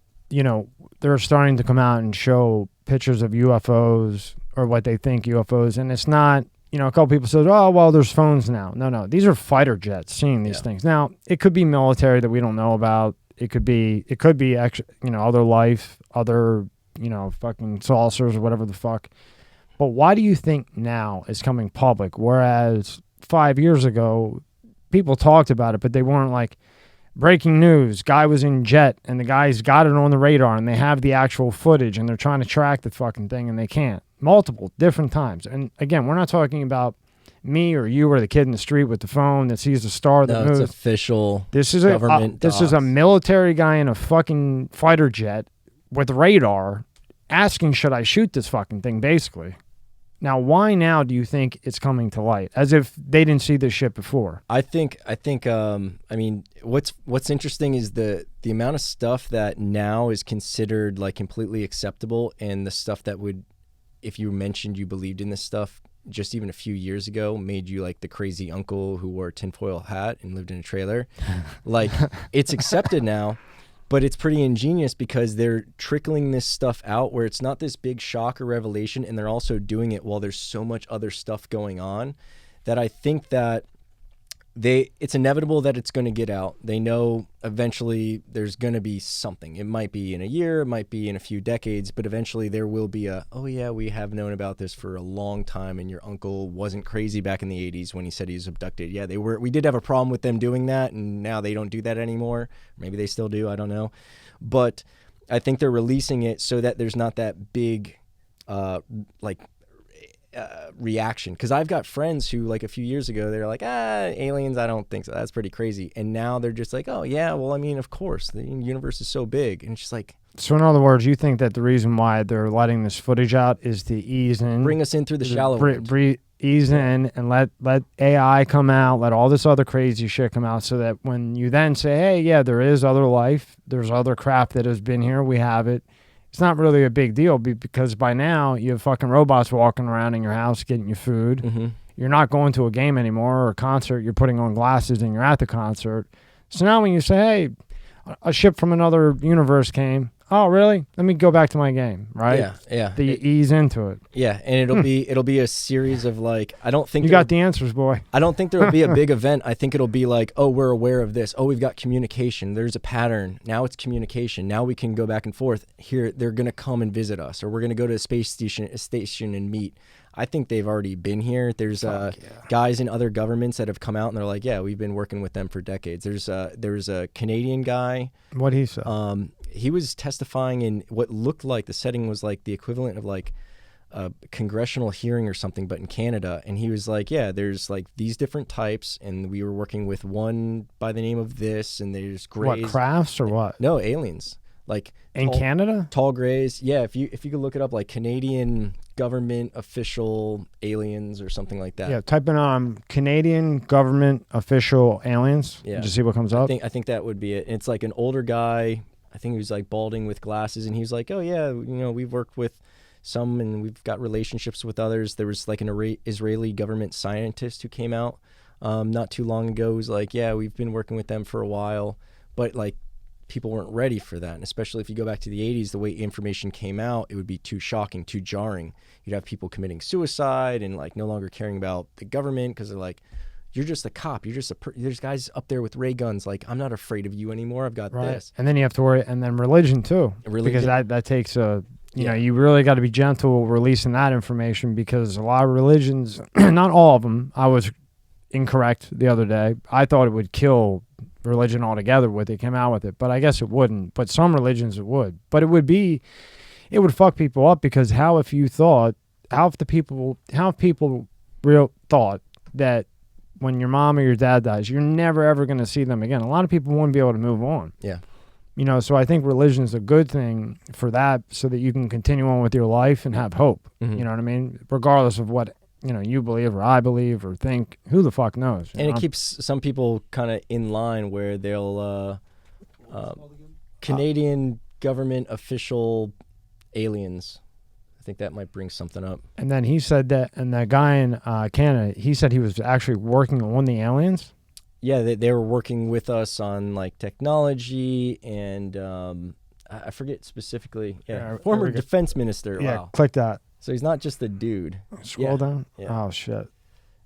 they're starting to come out and show pictures of UFOs or what they think UFOs, and it's not, a couple people said, oh, well, there's phones now. No, these are fighter jets seeing these things. Now, it could be military that we don't know about. It could be actually, other life, other, fucking saucers or whatever the fuck. But why do you think now is coming public, whereas 5 years ago, people talked about it, but they weren't like, breaking news, guy was in jet, and the guy's got it on the radar, and they have the actual footage, and they're trying to track the fucking thing, and they can't. Multiple different times. And again, we're not talking about me or you or the kid in the street with the phone that sees the star that moves. It's official. This is government this is a military guy in a fucking fighter jet with radar asking, should I shoot this fucking thing, basically. Now, why now do you think it's coming to light? As if they didn't see this shit before. I mean, what's interesting is the amount of stuff that now is considered like completely acceptable, and the stuff that would, if you mentioned you believed in this stuff just even a few years ago, made you like the crazy uncle who wore a tinfoil hat and lived in a trailer. Like, it's accepted now. But it's pretty ingenious because they're trickling this stuff out where it's not this big shock or revelation, and they're also doing it while there's so much other stuff going on that I think that it's inevitable that it's going to get out. They know eventually there's going to be something. It might be in a year, it might be in a few decades, but eventually there will be oh yeah, we have known about this for a long time, and your uncle wasn't crazy back in the 80s when he said he was abducted. Yeah, we did have a problem with them doing that, and now they don't do that anymore. Maybe they still do, I don't know. But I think they're releasing it so that there's not that big reaction, because I've got friends who, like, a few years ago they're like, aliens, I don't think so, that's pretty crazy, and now they're just like, oh yeah, well, I mean, of course, the universe is so big, and it's just like, so in other words, you think that the reason why they're letting this footage out is to ease in, bring us in through the shallow end. Ease in and let AI come out, let all this other crazy shit come out, so that when you then say, hey, yeah, there is other life, there's other crap that has been here, we have it, it's not really a big deal, because by now you have fucking robots walking around in your house getting you food. Mm-hmm. You're not going to a game anymore or a concert. You're putting on glasses and you're at the concert. So now when you say, hey, a ship from another universe came, oh, really? Let me go back to my game, right? Yeah. You ease into it. Yeah, and it'll be a series of, like, I don't think you got the answers, boy. I don't think there'll be a big event. I think it'll be like, oh, we're aware of this. Oh, we've got communication. There's a pattern. Now it's communication. Now we can go back and forth. Here, they're gonna come and visit us, or we're gonna go to a space station and meet. I think they've already been here. There's guys in other governments that have come out and they're like, yeah, we've been working with them for decades. There's a Canadian guy. What he said? He was testifying in what looked like the setting was like the equivalent of like a congressional hearing or something, but in Canada. And he was like, yeah, there's like these different types, and we were working with one by the name of this, and there's grays. What, crafts or what? No, aliens. Like in Canada? Tall grays. Yeah, if you could look it up, like Canadian government official aliens or something like that. Yeah, type in Canadian government official aliens. Yeah. Just see what comes up. I think that would be it. And it's like an older guy. I think he was like balding with glasses, and he was like, oh yeah, we've worked with some and we've got relationships with others. There was like an Israeli government scientist who came out not too long ago, who's like, yeah, we've been working with them for a while, but like people weren't ready for that. And especially if you go back to the 80s, the way information came out, it would be too shocking, too jarring. You'd have people committing suicide and like no longer caring about the government, because they're like, you're just a cop. You're just there's guys up there with ray guns. Like, I'm not afraid of you anymore. I've got this. And then you have to worry, and then religion too, because that takes you know, you really got to be gentle releasing that information, because a lot of religions, not all of them, I was incorrect the other day. I thought it would kill religion altogether when they came out with it, but I guess it wouldn't. But some religions it would. But it would fuck people up, because how if people thought that when your mom or your dad dies, you're never ever going to see them again. A lot of people wouldn't be able to move on. Yeah. You know, so I think religion is a good thing for that, so that you can continue on with your life and have hope. Mm-hmm. You know what I mean? Regardless of what, you believe or I believe or think, who the fuck knows? And it keeps some people kind of in line where they'll Canadian government official aliens. I think that might bring something up. And then he said that, and that guy in Canada, he said he was actually working on the aliens. Yeah, they were working with us on like technology and I forget specifically. Yeah, former defense minister. Yeah, wow. click that. So he's not just a dude. Scroll down. Yeah. Oh shit.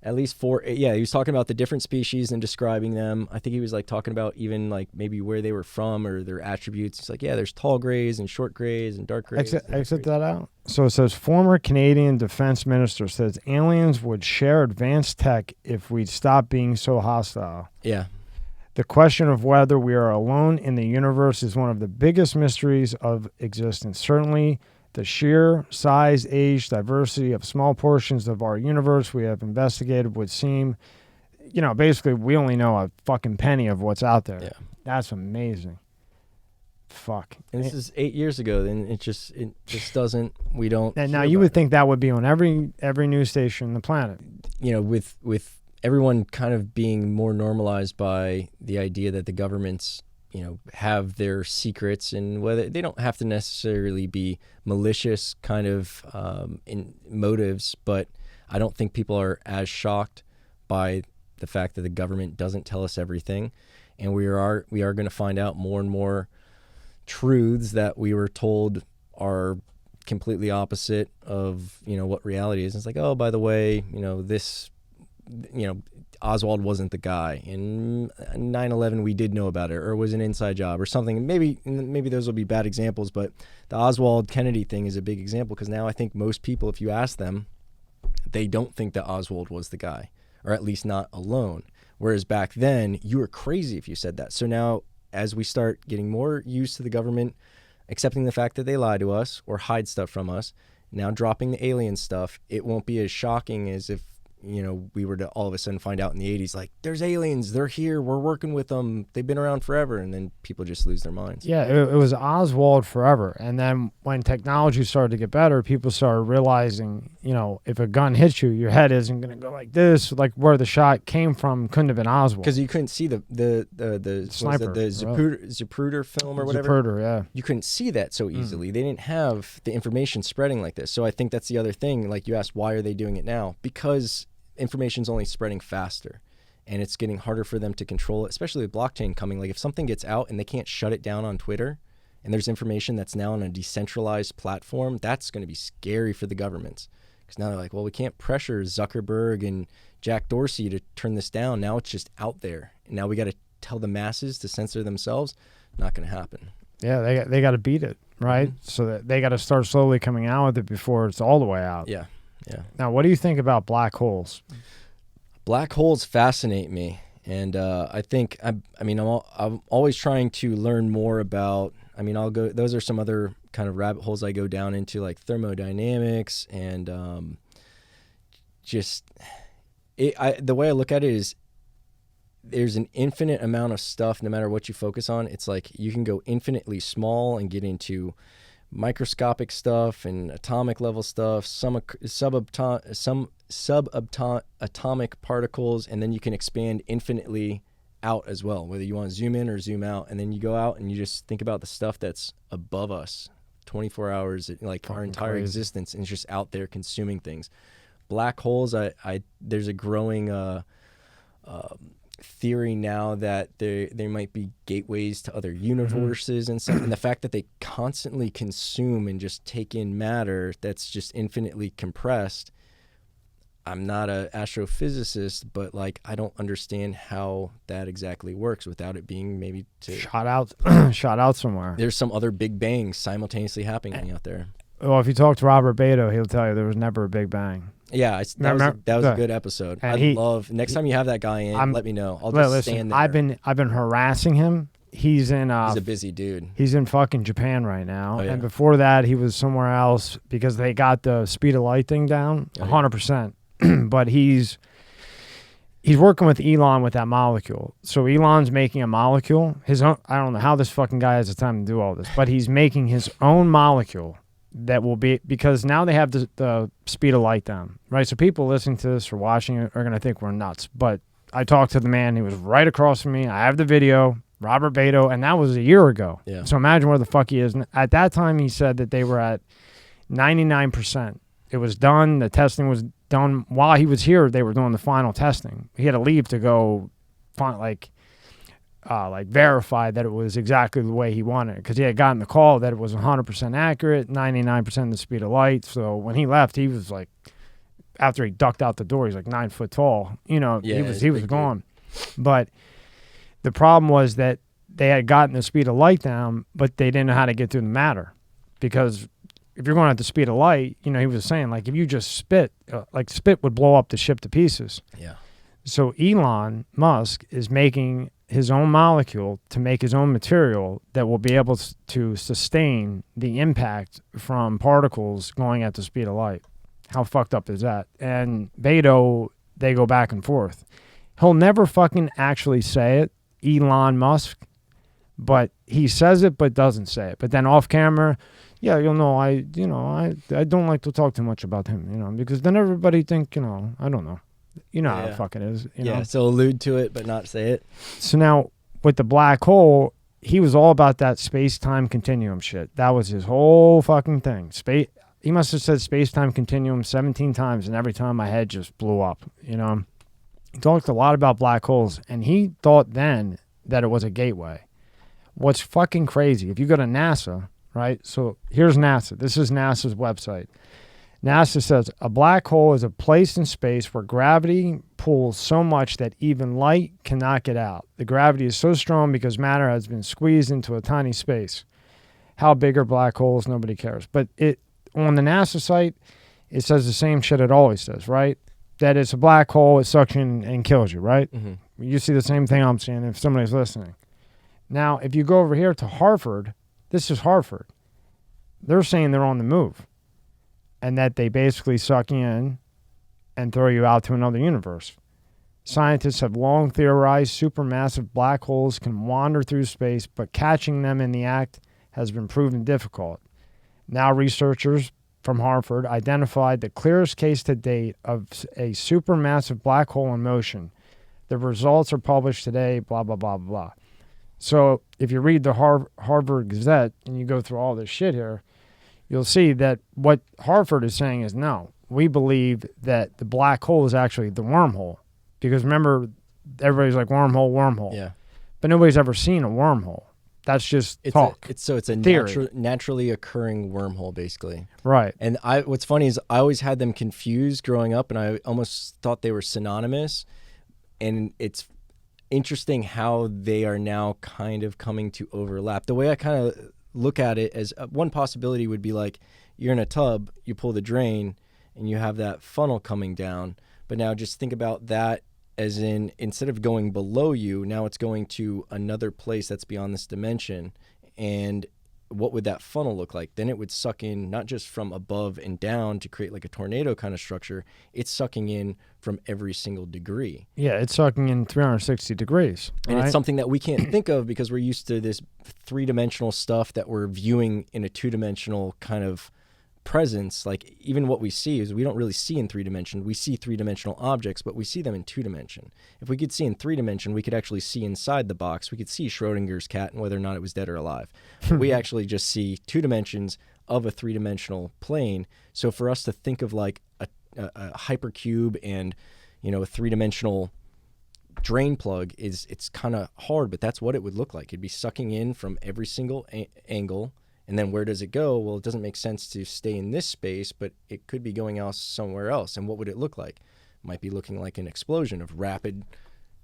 At least 4. Yeah, he was talking about the different species and describing them. I think he was like talking about even like maybe where they were from or their attributes. It's like, yeah, there's tall grays and short grays and dark grays. Exit that out. So it says former Canadian defense minister says aliens would share advanced tech if we'd stop being so hostile. Yeah. The question of whether we are alone in the universe is one of the biggest mysteries of existence. Certainly, the sheer size, age, diversity of small portions of our universe we have investigated would seem, basically we only know a fucking penny of what's out there. Yeah. That's amazing. Fuck. And this is 8 years ago. Then it just doesn't. We don't. And now you would think that would be on every news station on the planet. With everyone kind of being more normalized by the idea that the governments, have their secrets, and whether they don't have to necessarily be malicious kind of in motives, but I don't think people are as shocked by the fact that the government doesn't tell us everything, and we are going to find out more and more truths that we were told are completely opposite of what reality is. It's like, oh, by the way, this, Oswald wasn't the guy. In 9/11, we did know about it, or it was an inside job, or something. Maybe those will be bad examples, but the Oswald Kennedy thing is a big example, because now I think most people, if you ask them, they don't think that Oswald was the guy, or at least not alone. Whereas back then, you were crazy if you said that. So now, as we start getting more used to the government accepting the fact that they lie to us or hide stuff from us, now dropping the alien stuff, it won't be as shocking as if we were to all of a sudden find out in the 80s, like, there's aliens, they're here, we're working with them, they've been around forever, and then people just lose their minds. Yeah, it was Oswald forever. And then when technology started to get better, people started realizing, if a gun hits you, your head isn't going to go like this, like where the shot came from couldn't have been Oswald. Because you couldn't see the sniper, the Zapruder film or whatever. Zapruder, yeah. You couldn't see that so easily. They didn't have the information spreading like this. So I think that's the other thing. Like you asked, why are they doing it now? Because information's only spreading faster, and it's getting harder for them to control it, especially with blockchain coming. Like if something gets out and they can't shut it down on Twitter, and there's information that's now on a decentralized platform, that's going to be scary for the governments, because now they're like, well, we can't pressure Zuckerberg and Jack Dorsey to turn this down. Now it's just out there, and now we got to tell the masses to censor themselves. Not going to happen. Yeah, they got to beat it, right? Mm-hmm. So that they got to start slowly coming out with it before it's all the way out. Yeah. Now, what do you think about black holes? Black holes fascinate me, and I think I'm always trying to learn more about. Those are some other kind of rabbit holes I go down into, like thermodynamics, and the way I look at it is, there's an infinite amount of stuff. No matter what you focus on, it's like you can go infinitely small and get into microscopic stuff and atomic level stuff, some subatomic particles, and then you can expand infinitely out as well, whether you want to zoom in or zoom out, and then you go out and you just think about the stuff that's above us 24 hours, like our entire existence, and it's just out there consuming things. Black holes, there's a growing theory now that there might be gateways to other universes and stuff, and the fact that they constantly consume and just take in matter that's just infinitely compressed. I'm not an astrophysicist, but like I don't understand how that exactly works without it being maybe shot out somewhere. There's some other big bang simultaneously happening out there. Well, if you talk to Robert Beto, he'll tell you there was never a big bang. Yeah, that was a good episode. Next time you have that guy in, let me know. I'll just stand there. I've been harassing him. He's a busy dude. He's in fucking Japan right now. Oh, yeah. And before that, he was somewhere else because they got the speed of light thing down 100%. But he's working with Elon with that molecule. So Elon's making a molecule. His own, I don't know how this fucking guy has the time to do all this, but he's making his own molecule that will be, because now they have the speed of light down, right? So people listening to this or watching it are going to think we're nuts. But I talked to the man. He was right across from me. I have the video, Robert Beto, and that was a year ago. Yeah. So imagine where the fuck he is. At that time, he said that they were at 99%. It was done. The testing was done. While he was here, they were doing the final testing. He had to leave to go verify that it was exactly the way he wanted it, because he had gotten the call that it was 100% accurate, 99% the speed of light. So when he left, he was like, after he ducked out the door, he's like 9 foot tall. You know, Yeah, he was gone. But the problem was that they had gotten the speed of light down, but they didn't know how to get through the matter. Because if you're going at the speed of light, you know, he was saying, like, if you just spit, like spit would blow up the ship to pieces. Yeah. So Elon Musk is making his own molecule to make his own material that will be able to sustain the impact from particles going at the speed of light. How fucked up is that? And Beto, they go back and forth. He'll never fucking actually say it, Elon Musk, but he says it but doesn't say it. But then off camera, yeah, you'll know, I don't like to talk too much about him, you know, because then everybody think, you know, I don't know. You know how the fuck it is. You know? So allude to it but not say it. So now with the black hole, he was all about that space-time continuum shit. That was his whole fucking thing. He must have said space-time continuum 17 times, and every time my head just blew up, you know. He talked a lot about black holes, and he thought then that it was a gateway. What's fucking crazy, if you go to NASA, right? So here's NASA. This is NASA's website. NASA says a black hole is a place in space where gravity pulls so much that even light cannot get out. The gravity is so strong because matter has been squeezed into a tiny space. How big are black holes? Nobody cares. But on the NASA site, it says the same shit it always says, right? That it's a black hole, it sucks you in and kills you, right? Mm-hmm. You see the same thing I'm seeing if somebody's listening. Now, if you go over here to Harvard, this is Harvard. They're saying they're on the move. And that they basically suck you in and throw you out to another universe. Scientists have long theorized supermassive black holes can wander through space, but catching them in the act has been proven difficult. Now researchers from Harvard identified the clearest case to date of a supermassive black hole in motion. The results are published today, blah, blah, blah, blah. So if you read the Harvard Gazette and you go through all this shit here, you'll see that what Harvard is saying is no. We believe that the black hole is actually the wormhole. Because remember, everybody's like wormhole. Yeah. But nobody's ever seen a wormhole. That's just talk. It's a naturally occurring wormhole, basically. Right. And what's funny is I always had them confused growing up, and I almost thought they were synonymous. And it's interesting how they are now kind of coming to overlap. The way I kind of look at it as one possibility would be like you're in a tub, you pull the drain, and you have that funnel coming down. But now just think about that as in instead of going below you, now it's going to another place that's beyond this dimension. And what would that funnel look like? Then it would suck in not just from above and down to create like a tornado kind of structure. It's sucking in from every single degree. Yeah, it's sucking in 360 degrees. And it's something that we can't think of because we're used to this three-dimensional stuff that we're viewing in a two-dimensional kind of presence. Like even what we see is we don't really see in 3 dimension. We see 3-dimensional objects, but we see them in 2 dimension. If we could see in 3 dimension, we could actually see inside the box. We could see Schrodinger's cat and whether or not it was dead or alive. We actually just see 2 dimensions of a 3-dimensional plane. So for us to think of like a hypercube and, you know, a 3-dimensional drain plug it's kind of hard, but that's what it would look like. It'd be sucking in from every single angle. And then where does it go? Well, it doesn't make sense to stay in this space, but it could be going else somewhere else. And what would it look like? It might be looking like an explosion of rapid,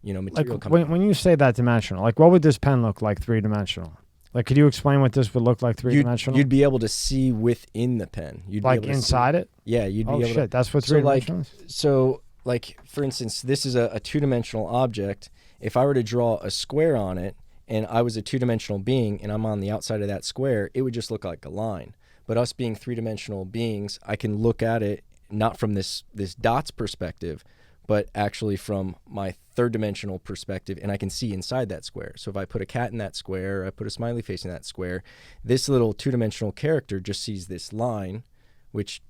you know, material coming. When you say that dimensional, like what would this pen look like 3-dimensional? Like, could you explain what this would look like 3-dimensional? You'd be able to see within the pen. You'd like be able inside to it? Yeah, you'd be able shit, to. That's what 3-dimensional is? So, like, for instance, this is a 2-dimensional object. If I were to draw a square on it, and I was a 2-dimensional being and I'm on the outside of that square, it would just look like a line. But us being 3-dimensional beings, I can look at it not from this dots perspective, but actually from my 3rd-dimensional perspective, and I can see inside that square. So if I put a cat in that square, I put a smiley face in that square, this little 2-dimensional character just sees this line, which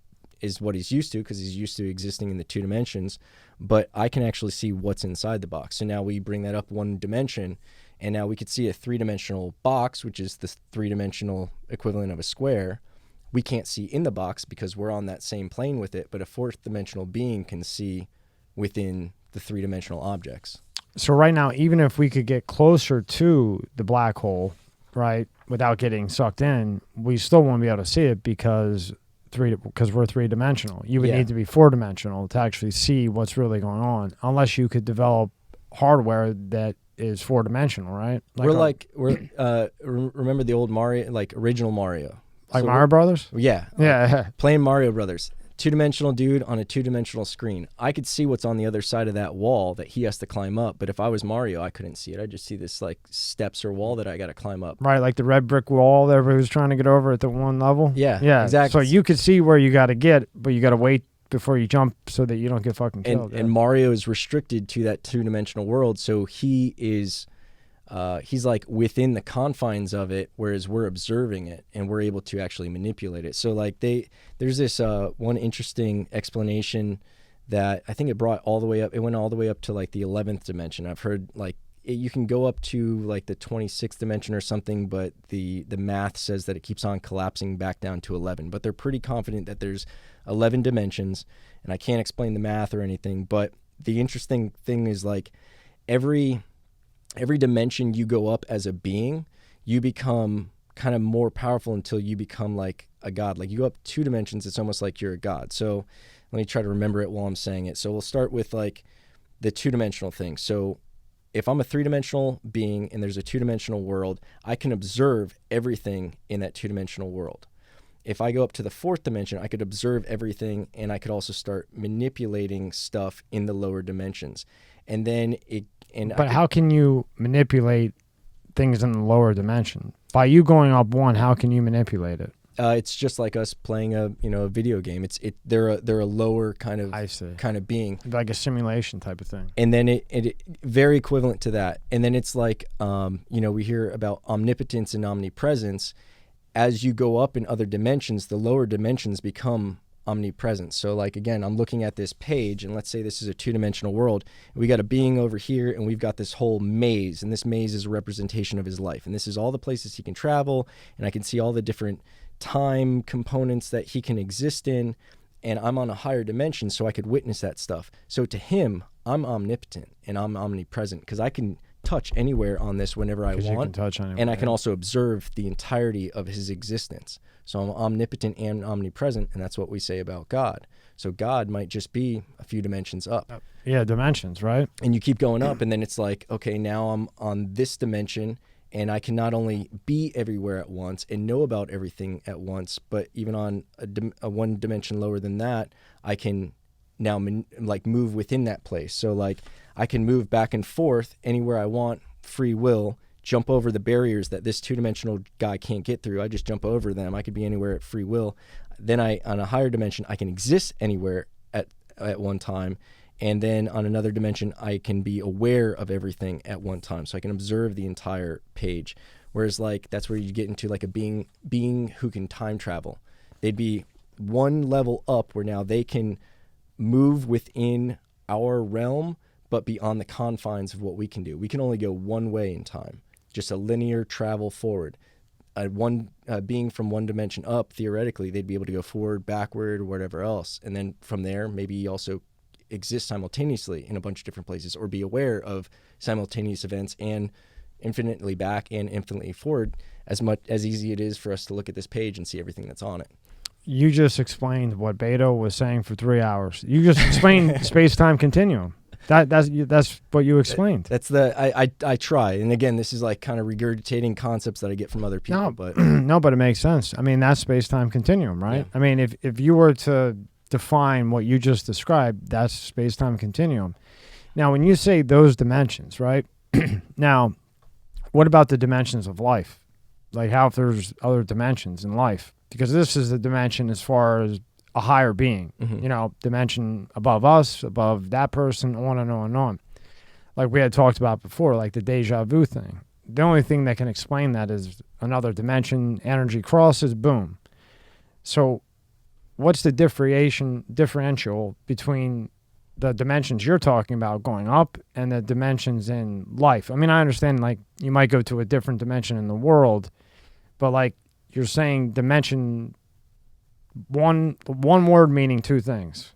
is what he's used to because he's used to existing in the 2 dimensions, but I can actually see what's inside the box. So now we bring that up 1 dimension, and now we could see a 3-dimensional box, which is the 3-dimensional equivalent of a square. We can't see in the box because we're on that same plane with it, but a 4th-dimensional being can see within the 3-dimensional objects. So right now, even if we could get closer to the black hole, right, without getting sucked in, we still won't be able to see it because because we're three-dimensional. You would Yeah. need to be four-dimensional to actually see what's really going on, unless you could develop hardware that is four-dimensional, right? Remember the old Mario, like original Mario, like Mario Brothers. Yeah, Yeah, playing Mario Brothers. Two-dimensional dude on a two-dimensional screen. I could see what's on the other side of that wall that he has to climb up. But if I was Mario, I couldn't see it. I just see this like steps or wall that I got to climb up. right. Like the red brick wall that everybody was trying to get over at the one level. Yeah, exactly. So you could see where you got to get, but you got to wait before you jump so that you don't get fucking killed. And Mario is restricted to that two-dimensional world, so he is he's like within the confines of it, whereas we're observing it and we're able to actually manipulate it. So like there's this one interesting explanation that I think it went all the way up to like the 11th dimension. I've heard like you can go up to like the 26th dimension or something, but the math says that it keeps on collapsing back down to 11. But they're pretty confident that there's 11 dimensions, and I can't explain the math or anything. But the interesting thing is like every dimension you go up as a being, you become kind of more powerful until you become like a god. Like you go up 2 dimensions, it's almost like you're a god. So let me try to remember it while I'm saying it. So we'll start with like the 2-dimensional thing. So if I'm a 3-dimensional being and there's a 2-dimensional world, I can observe everything in that 2-dimensional world. If I go up to the 4th dimension, I could observe everything, and I could also start manipulating stuff in the lower dimensions. And then But how can you manipulate things in the lower dimension? By you going up one, how can you manipulate it? It's just like us playing a video game. They're a lower kind of being, like a simulation type of thing. and then it very equivalent to that. And then it's like we hear about omnipotence and omnipresence. As you go up in other dimensions, the lower dimensions become omnipresent. So like again, I'm looking at this page, and let's say this is a 2-dimensional world. We got a being over here, and we've got this whole maze, and this maze is a representation of his life, and this is all the places he can travel, and I can see all the different time components that he can exist in, and I'm on a higher dimension, so I could witness that stuff. So to him, I'm omnipotent and I'm omnipresent because I can touch anywhere on this whenever I want, you can touch anywhere, and I can also observe the entirety of his existence. So I'm omnipotent and omnipresent, and that's what we say about God. So God might just be a few dimensions up. Yeah, dimensions, right? And you keep going up, and then it's like, okay, now I'm on this dimension, and I can not only be everywhere at once and know about everything at once, but even on a one dimension lower than that, I can now move within that place. So like I can move back and forth anywhere I want, free will, jump over the barriers that this 2-dimensional guy can't get through. I just jump over them. I could be anywhere at free will. Then on a higher dimension, I can exist anywhere at one time. And then on another dimension, I can be aware of everything at one time. So I can observe the entire page. Whereas like that's where you get into like a being who can time travel. They'd be one level up where now they can move within our realm, but beyond the confines of what we can do. We can only go one way in time, just a linear travel forward. Being from one dimension up, theoretically, they'd be able to go forward, backward, or whatever else. And then from there, maybe also exist simultaneously in a bunch of different places, or be aware of simultaneous events and infinitely back and infinitely forward, as easy it is for us to look at this page and see everything that's on it. You just explained what Beto was saying for 3 hours. You just explained space-time continuum. That's what you explained. That's I try, and again, this is like kind of regurgitating concepts that I get from other people. But but it makes sense. I mean, that's space-time continuum, right? Yeah. I mean, if you were to define what you just described, that's space-time continuum. Now, when you say those dimensions, right? Now, what about the dimensions of life? Like how if there's other dimensions in life? Because this is the dimension as far as a higher being, dimension above us, above that person, on and on and on. Like we had talked about before, like the deja vu thing. The only thing that can explain that is another dimension, energy crosses, boom. So what's the differential between the dimensions you're talking about going up and the dimensions in life? I mean, I understand like you might go to a different dimension in the world, but like you're saying dimension, one word meaning two things.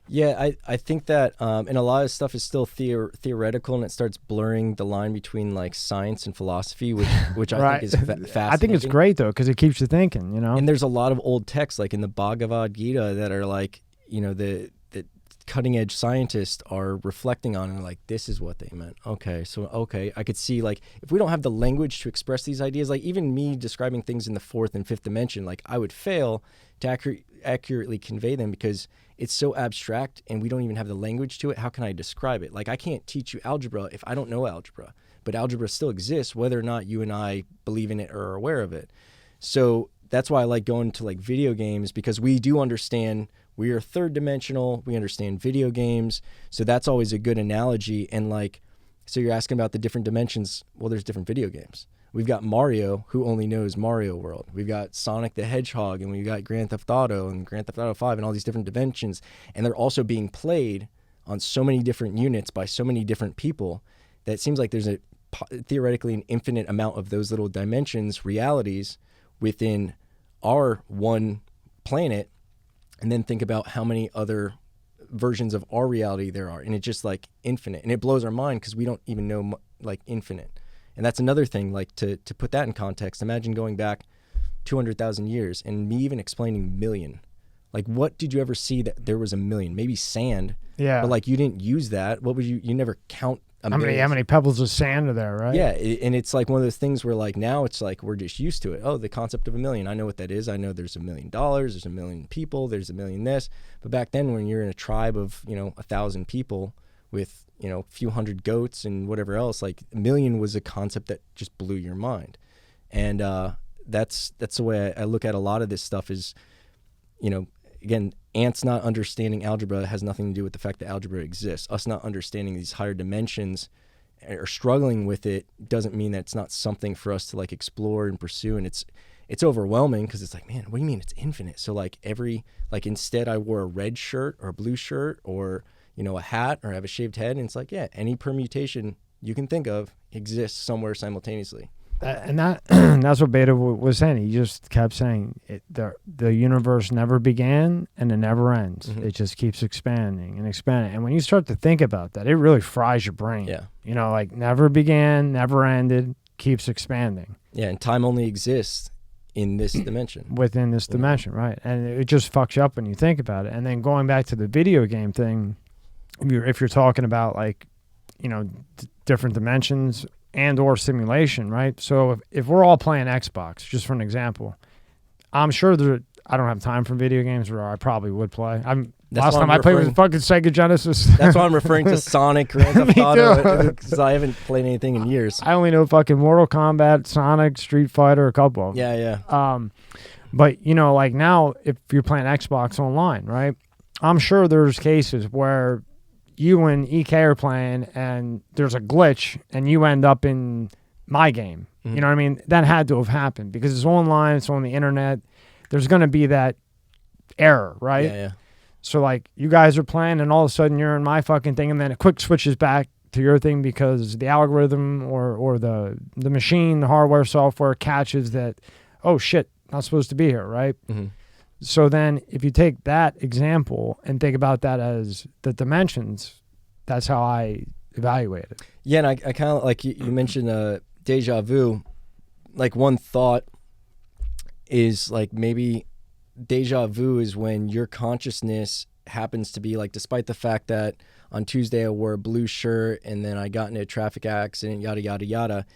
Yeah, I think that, and a lot of stuff is still theoretical, and it starts blurring the line between like science and philosophy, which I Right. think is fascinating. I think it's great though because it keeps you thinking. You know. And there's a lot of old texts, like in the Bhagavad Gita, that are like, the cutting edge scientists are reflecting on, and like, this is what they meant. Okay, I could see, like, if we don't have the language to express these ideas, like even me describing things in the fourth and fifth dimension, like I would fail to accurately convey them because it's so abstract and we don't even have the language to it. How can I describe it? Like, I can't teach you algebra if I don't know algebra, but algebra still exists whether or not you and I believe in it or are aware of it. So that's why I like going to like video games, because we do understand we are third dimensional. We understand video games. So that's always a good analogy. And like, so you're asking about the different dimensions. Well, there's different video games. We've got Mario, who only knows Mario World. We've got Sonic the Hedgehog, and we've got Grand Theft Auto and Grand Theft Auto 5 and all these different dimensions. And they're also being played on so many different units by so many different people that it seems like there's theoretically an infinite amount of those little dimensions, realities within our one planet. And then think about how many other versions of our reality there are. And it's just like infinite. And it blows our mind because we don't even know like infinite. And that's another thing, like to put that in context. Imagine going back 200,000 years and me even explaining million. Like, what did you ever see that there was a million? Maybe sand. Yeah. But like, you didn't use that. What would you never count a million. How many pebbles of sand are there, right? Yeah, and it's like one of those things where like now it's like we're just used to it. Oh, the concept of a million. I know what that is. I know there's $1 million. There's 1 million people. There's 1 million this. But back then, when you're in a tribe of 1,000 people with a few hundred goats and whatever else, like a million was a concept that just blew your mind. And that's the way I look at a lot of this stuff. Is again, ants not understanding algebra has nothing to do with the fact that algebra exists. Us not understanding these higher dimensions or struggling with it doesn't mean that it's not something for us to like explore and pursue. And it's overwhelming because it's like, man, what do you mean it's infinite? So like instead I wore a red shirt or a blue shirt or a hat or have a shaved head, and it's like, yeah, any permutation you can think of exists somewhere simultaneously. And that's what Beta was saying. He just kept saying the universe never began and it never ends. Mm-hmm. It just keeps expanding and expanding. And when you start to think about that, it really fries your brain. Yeah. Like never began, never ended, keeps expanding. Yeah, and time only exists in this dimension. Within this dimension, right. And it just fucks you up when you think about it. And then going back to the video game thing, if you're talking about like, different dimensions and or simulation, right? So if we're all playing Xbox, just for an example, I'm sure I don't have time for video games, or I probably would play. Last time I played was fucking Sega Genesis. That's why I'm referring to Sonic, Grand Theft Auto, because I haven't played anything in years. I only know fucking Mortal Kombat, Sonic, Street Fighter, a couple of them. Yeah. But like now, if you're playing Xbox online, right? I'm sure there's cases where you and EK are playing and there's a glitch and you end up in my game. Mm-hmm. You know what I mean? That had to have happened because it's online, it's on the internet. There's going to be that error, right? Yeah. So like you guys are playing and all of a sudden you're in my fucking thing and then it quick switches back to your thing because the algorithm or the machine, the hardware, software catches that, oh shit, not supposed to be here, right? Mm-hmm. So then if you take that example and think about that as the dimensions, that's how I evaluate it. Yeah, and I kind of, like you mentioned deja vu. Like one thought is like maybe deja vu is when your consciousness happens to be like, despite the fact that on Tuesday I wore a blue shirt and then I got into a traffic accident, yada, yada, yada.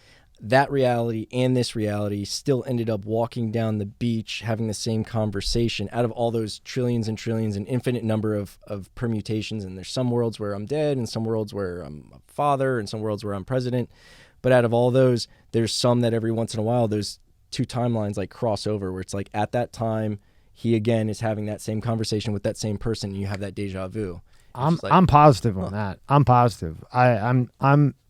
That reality and this reality still ended up walking down the beach having the same conversation out of all those trillions and trillions and infinite number of permutations. And there's some worlds where I'm dead and some worlds where I'm a father and some worlds where I'm president. But out of all those, there's some that every once in a while, those two timelines like cross over where it's like at that time, he again is having that same conversation with that same person and you have that deja vu. I'm positive on that. I'm positive. I'm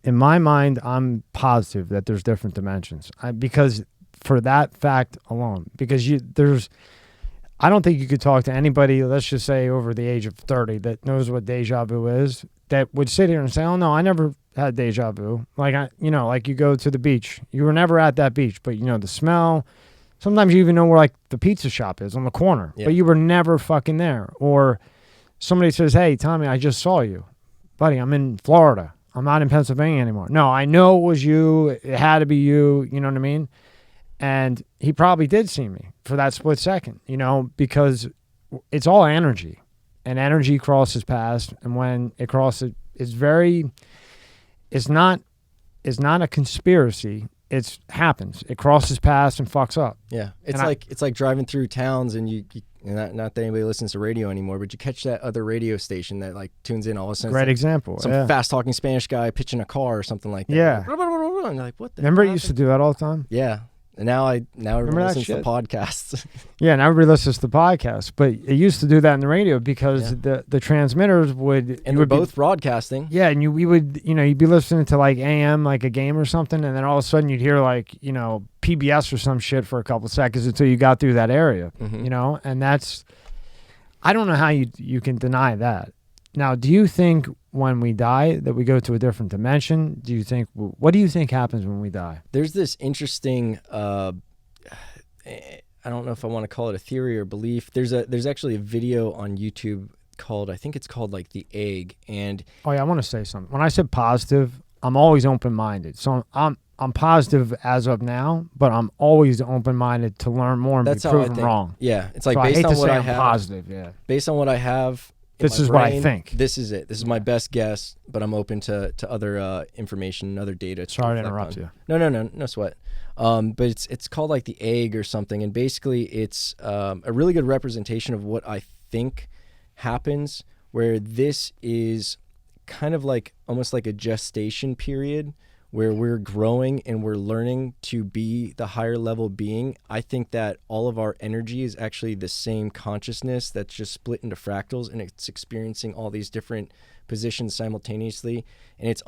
in my mind, I'm positive that there's different dimensions. Because for that fact alone, because I don't think you could talk to anybody, let's just say over the age of 30, that knows what deja vu is, that would sit here and say, "Oh no, I never had deja vu." Like like you go to the beach, you were never at that beach, but the smell. Sometimes you even know where like the pizza shop is on the corner, but you were never fucking there. Or somebody says, hey, Tommy, I just saw you. Buddy, I'm in Florida. I'm not in Pennsylvania anymore. No, I know it was you. It had to be you. You know what I mean? And he probably did see me for that split second, you know, because it's all energy. And energy crosses paths. And when it crosses, it's not a conspiracy. It happens. It crosses paths and fucks up. Yeah, it's like driving through towns and you not that anybody listens to radio anymore, but you catch that other radio station that like tunes in all of a sudden. Great example. Some fast talking Spanish guy pitching a car or something like that. Yeah. Like, blah, blah, blah, blah, blah. And you're like, what the? Remember, hell it used to do that all the time. Yeah. And now everyone listens to shit? podcasts. Yeah, and everybody listens to podcasts, but it used to do that in the radio because the transmitters would and they're both broadcasting. Yeah, and you'd be listening to like AM, like a game or something, and then all of a sudden you'd hear like, you know, PBS or some shit for a couple seconds until you got through that area, you know, and that's, I don't know how you can deny that. Now, do you think when we die that we go to a different dimension? What do you think happens when we die? There's this interesting, I don't know if I want to call it a theory or belief. There's actually a video on YouTube I think it's called like The Egg. And oh yeah, I want to say something. When I said positive, I'm always open-minded. So I'm positive as of now, but I'm always open-minded to learn more and be proven wrong. Yeah, it's like so based on what I have. Positive, yeah. Based on what I have. This is what I think. This is it. This is my best guess, but I'm open to other information, other data. Sorry to interrupt you. No sweat. But it's called like The Egg or something, and basically it's a really good representation of what I think happens, where this is kind of like almost like a gestation period where we're growing and we're learning to be the higher level being. I think that all of our energy is actually the same consciousness that's just split into fractals, and it's experiencing all these different positions simultaneously, and it's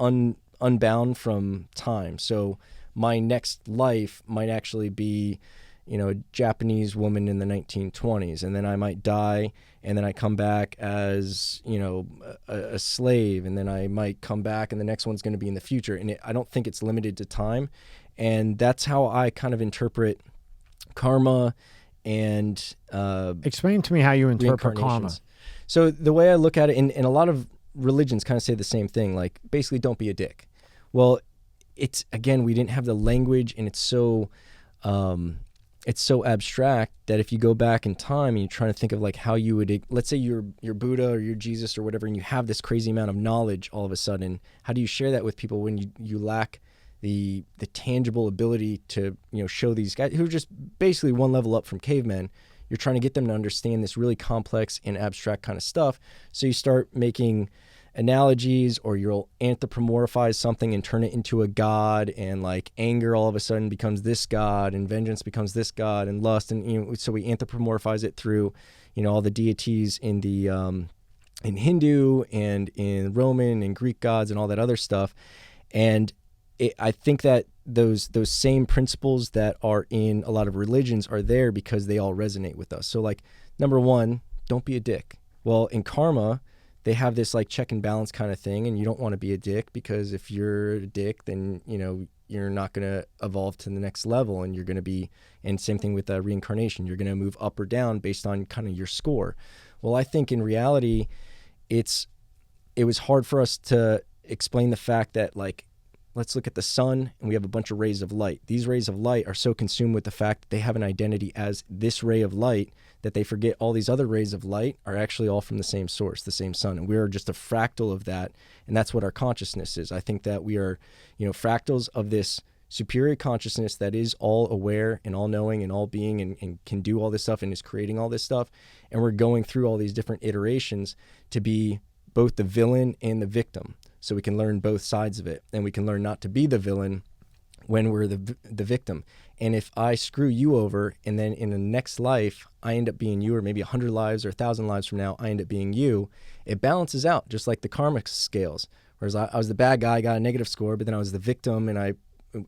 unbound from time. So my next life might actually be, you know, a Japanese woman in the 1920s, and then I might die, and then I come back as, you know, a slave, and then I might come back, and the next one's going to be in the future. And I don't think it's limited to time, and that's how I kind of interpret karma. And explain to me how you interpret karma. So the way I look at it, and a lot of religions kind of say the same thing, like basically don't be a dick. Well, it's, again, we didn't have the language, and it's so abstract that if you go back in time and you're trying to think of like how you would, let's say you're Buddha or you're Jesus or whatever, and you have this crazy amount of knowledge all of a sudden, how do you share that with people when you lack the tangible ability to, you know, show these guys who are just basically one level up from cavemen? You're trying to get them to understand this really complex and abstract kind of stuff. So you start making analogies, or you'll anthropomorphize something and turn it into a god, and like anger all of a sudden becomes this god, and vengeance becomes this god, and lust, and, you know, so we anthropomorphize it through, you know, all the deities in the in Hindu and in Roman and Greek gods and all that other stuff. And I think that those same principles that are in a lot of religions are there because they all resonate with us. So like, number one, don't be a dick. Well, in karma, they have this like check and balance kind of thing, and you don't want to be a dick, because if you're a dick, then, you know, you're not going to evolve to the next level, and you're going to be, and same thing with reincarnation, you're going to move up or down based on kind of your score. Well, I think in reality, it was hard for us to explain the fact that, like, let's look at the sun, and we have a bunch of rays of light. These rays of light are so consumed with the fact that they have an identity as this ray of light that they forget all these other rays of light are actually all from the same source, the same sun. And we are just a fractal of that. And that's what our consciousness is. I think that we are, you know, fractals of this superior consciousness that is all aware and all knowing and all being, and can do all this stuff and is creating all this stuff. And we're going through all these different iterations to be both the villain and the victim. So we can learn both sides of it, and we can learn not to be the villain when we're the victim. And if I screw you over, and then in the next life I end up being you, or maybe 100 lives or 1,000 lives from now I end up being you, it balances out just like the karmic scales. Whereas I was the bad guy, got a negative score, but then I was the victim, and I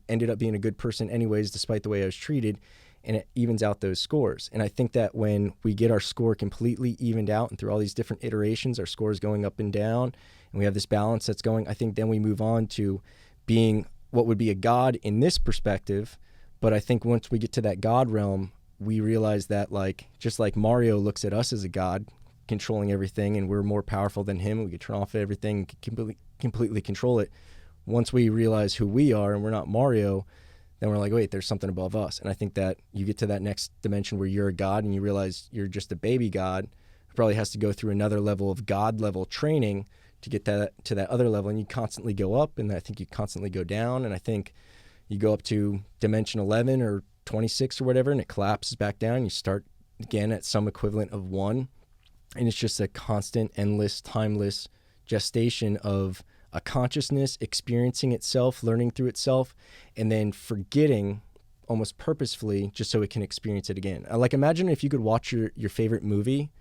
ended up being a good person anyways despite the way I was treated, and it evens out those scores. And I think that when we get our score completely evened out, and through all these different iterations our score is going up and down, and we have this balance that's going, I think then we move on to being what would be a god in this perspective. But I think once we get to that god realm, we realize that, like, just like Mario looks at us as a god, controlling everything and we're more powerful than him. We could turn off everything, completely control it. Once we realize who we are and we're not Mario, then we're like, wait, there's something above us. And I think that you get to that next dimension where you're a god and you realize you're just a baby god who probably has to go through another level of god level training to get that to that other level. And you constantly go up, and I think you constantly go down. And I think you go up to dimension 11 or 26 or whatever, and it collapses back down. You start again at some equivalent of 1. And it's just a constant, endless, timeless gestation of a consciousness experiencing itself, learning through itself, and then forgetting almost purposefully just so it can experience it again. Like, imagine if you could watch your favorite movie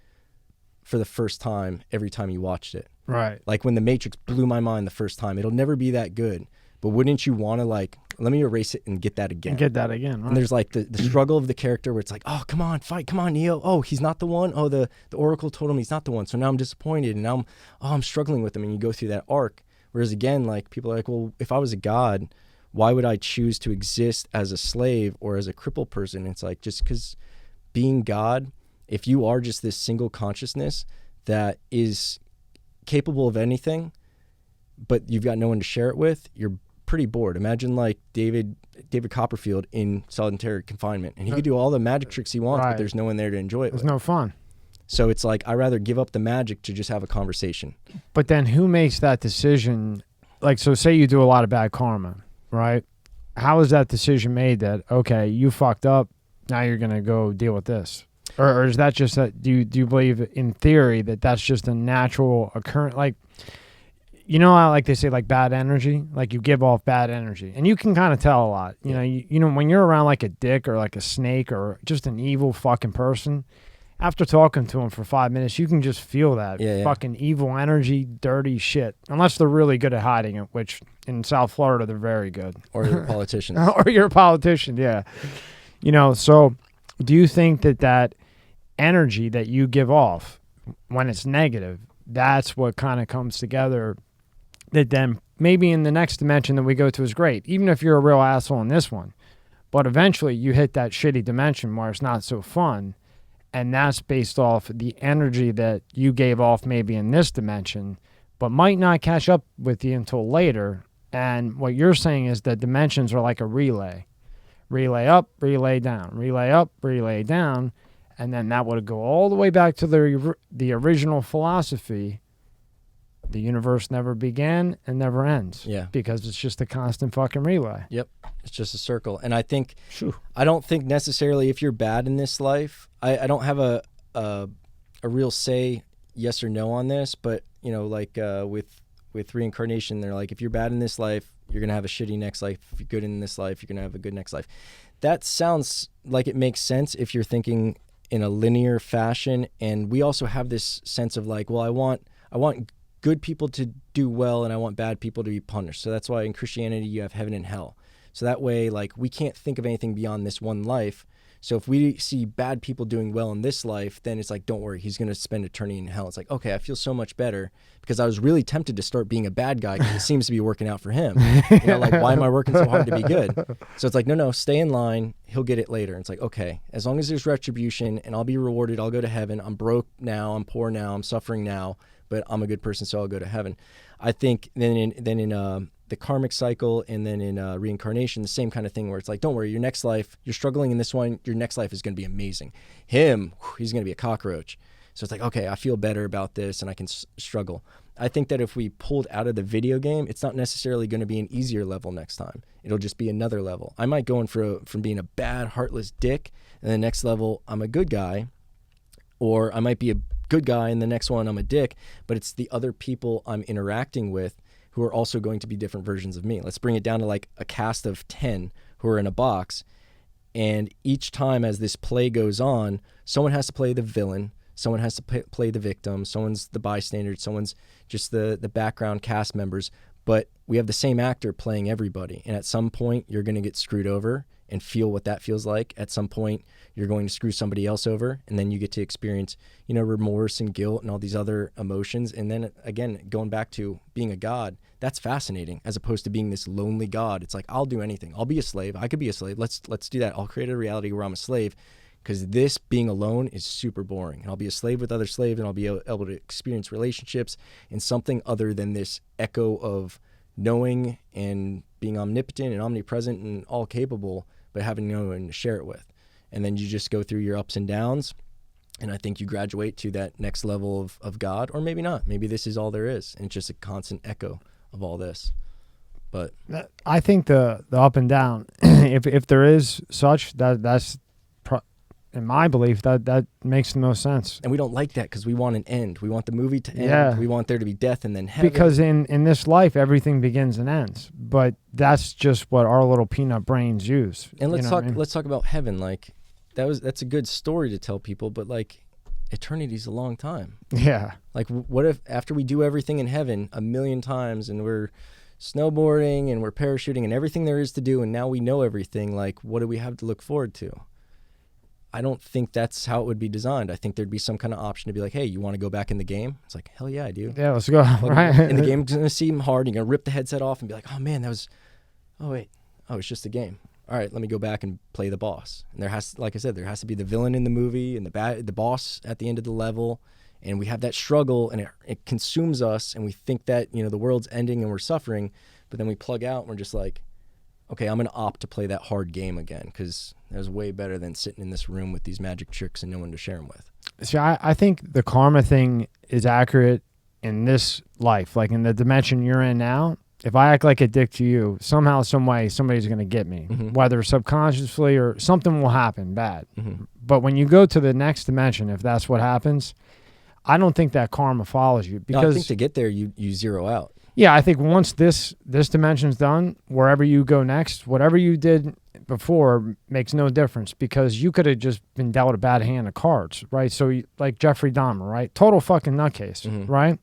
for the first time every time you watched it. Right. Like when The Matrix blew my mind the first time. It'll never be that good. But wouldn't you want to, like, let me erase it and get that again? Right. And there's like the struggle of the character where it's like, oh, come on, fight, come on, Neo. Oh, he's not the one. Oh, the Oracle told him he's not the one. So now I'm disappointed, and now I'm struggling with him. And you go through that arc. Whereas again, like, people are like, well, if I was a god, why would I choose to exist as a slave or as a crippled person? It's like, just because being God, if you are just this single consciousness that is capable of anything, but you've got no one to share it with, you're pretty bored. Imagine like David Copperfield in solitary confinement, and he could do all the magic tricks he wants, but there's no one there to enjoy it There's with. no fun. So it's like, I'd rather give up the magic to just have a conversation. But then who makes that decision? Like, so say you do a lot of bad karma, right? How is that decision made that, okay, you fucked up, now you're going to go deal with this? Or is that just that, do you believe in theory that that's just a natural occurrence? Like, you know how, like, they say, like, bad energy? Like, you give off bad energy. And you can kind of tell a lot. You know, you know, when you're around, like, a dick or, like, a snake or just an evil fucking person, after talking to him for 5 minutes, you can just feel that fucking evil energy, dirty shit. Unless they're really good at hiding it, which in South Florida, they're very good. Or you're a politician. Or you're a politician, yeah. You know, so do you think that energy that you give off when it's negative, that's what kind of comes together that then maybe in the next dimension that we go to is great, even if you're a real asshole in this one. But eventually you hit that shitty dimension where it's not so fun. And that's based off the energy that you gave off maybe in this dimension, but might not catch up with you until later. And what you're saying is that dimensions are like a relay. Relay up, relay down, relay up, relay down. And then that would go all the way back to the original philosophy. The universe never began and never ends. Yeah. Because it's just a constant fucking relay. Yep. It's just a circle. And I think, I don't think necessarily if you're bad in this life, I don't have a real say yes or no on this, but, you know, like with reincarnation, they're like, if you're bad in this life, you're going to have a shitty next life. If you're good in this life, you're going to have a good next life. That sounds like it makes sense if you're thinking in a linear fashion. And we also have this sense of like, well, I want good people to do well and I want bad people to be punished. So that's why in Christianity you have heaven and hell. So that way, like, we can't think of anything beyond this one life. So if we see bad people doing well in this life, then it's like, don't worry, he's going to spend eternity in hell. It's like, okay, I feel so much better because I was really tempted to start being a bad guy because it seems to be working out for him. You know, like, why am I working so hard to be good? So it's like, no, stay in line. He'll get it later. And it's like, okay, as long as there's retribution and I'll be rewarded, I'll go to heaven. I'm broke now. I'm poor now. I'm suffering now, but I'm a good person, so I'll go to heaven. I think then in the karmic cycle and then in reincarnation, the same kind of thing where it's like, don't worry, your next life, you're struggling in this one, your next life is going to be amazing. He's going to be a cockroach. So it's like, okay, I feel better about this and I can struggle. I think that if we pulled out of the video game, it's not necessarily going to be an easier level next time. It'll just be another level. I might go in from being a bad, heartless dick, and the next level, I'm a good guy. Or I might be a good guy and the next one I'm a dick, but it's the other people I'm interacting with who are also going to be different versions of me. Let's bring it down to like a cast of 10 who are in a box. And each time as this play goes on, someone has to play the villain, someone has to play the victim, someone's the bystander, someone's just the background cast members. But we have the same actor playing everybody. And at some point, you're going to get screwed over and feel what that feels like. At some point, you're going to screw somebody else over, and then you get to experience, you know, remorse and guilt and all these other emotions. And then again, going back to being a god, that's fascinating as opposed to being this lonely god. It's like, I'll do anything. I'll be a slave. I could be a slave. Let's do that. I'll create a reality where I'm a slave. because this being alone is super boring. And I'll be a slave with other slaves, and I'll be able to experience relationships in something other than this echo of knowing and being omnipotent and omnipresent and all capable, but having no one to share it with. And then you just go through your ups and downs. And I think you graduate to that next level of God, or maybe not. Maybe this is all there is, and it's just a constant echo of all this. But I think the up and down, if there is such, that's in my belief that makes the most sense. And we don't like that because we want an end. We want the movie to end. Yeah. We want there to be death and then heaven. Because in this life, everything begins and ends. But that's just what our little peanut brains use. And let's You know talk. what I mean? Let's talk about heaven. Like that's a good story to tell people, but like eternity's a long time. Yeah. Like what if after we do everything in heaven 1,000,000 times and we're snowboarding and we're parachuting and everything there is to do, and now we know everything, like what do we have to look forward to? I don't think that's how it would be designed. I think there'd be some kind of option to be like, hey, you want to go back in the game? It's like, hell yeah, I do. Yeah, let's go. Like, Right. and the game's going to seem hard. You're going to rip the headset off and be like, oh man, it's just a game. All right, let me go back and play the boss. And there has, like I said, there has to be the villain in the movie and the boss at the end of the level. And we have that struggle, and it consumes us, and we think that, the world's ending and we're suffering, but then we plug out and we're just like, okay, I'm going to opt to play that hard game again because that was way better than sitting in this room with these magic tricks and no one to share them with. See, I think the karma thing is accurate in this life, like in the dimension you're in now. If I act like a dick to you, somehow, some way, somebody's going to get me, whether subconsciously or something will happen bad. But when you go to the next dimension, if that's what happens, I don't think that karma follows you. Because I think to get there, you zero out. Yeah, I think once this dimension's done, wherever you go next, whatever you did before makes no difference, because you could have just been dealt a bad hand of cards, right? So like Jeffrey Dahmer, right? Total fucking nutcase, right?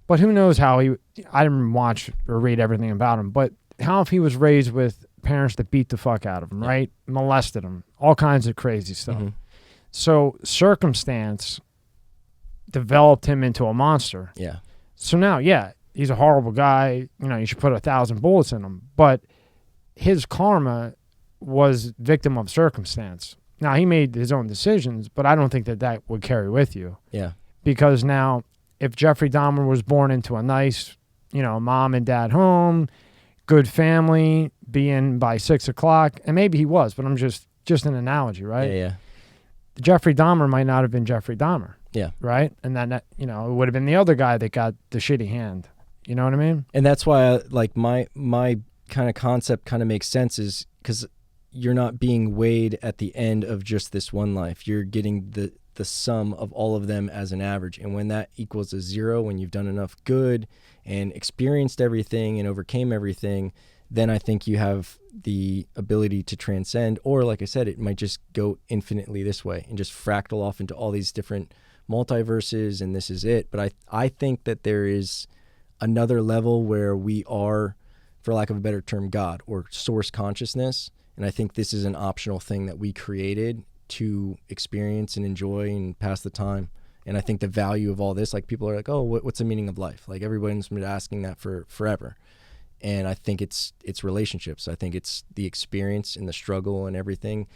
But who knows how I didn't watch or read everything about him, but how if he was raised with parents that beat the fuck out of him, right? Molested him, all kinds of crazy stuff. So circumstance developed him into a monster. Yeah. So now, he's a horrible guy. You should put 1,000 bullets in him. But his karma was victim of circumstance. Now, he made his own decisions, but I don't think that would carry with you. Yeah. Because now, if Jeffrey Dahmer was born into a nice, mom and dad home, good family, be in by 6 o'clock, and maybe he was, but I'm just an analogy, right? Yeah. Jeffrey Dahmer might not have been Jeffrey Dahmer. Yeah. Right? And then, it would have been the other guy that got the shitty hand. You know what I mean? And that's why my kind of concept kind of makes sense, is because you're not being weighed at the end of just this one life. You're getting the sum of all of them as an average. And when that equals a zero, when you've done enough good and experienced everything and overcame everything, then I think you have the ability to transcend. Or like I said, it might just go infinitely this way and just fractal off into all these different multiverses, and this is it. But I think that there is another level where we are, for lack of a better term, God or source consciousness. And I think this is an optional thing that we created to experience and enjoy and pass the time. And I think the value of all this, like people are like, oh, what's the meaning of life? Like everybody's been asking that for forever. And I think it's relationships. I think it's the experience and the struggle and everything.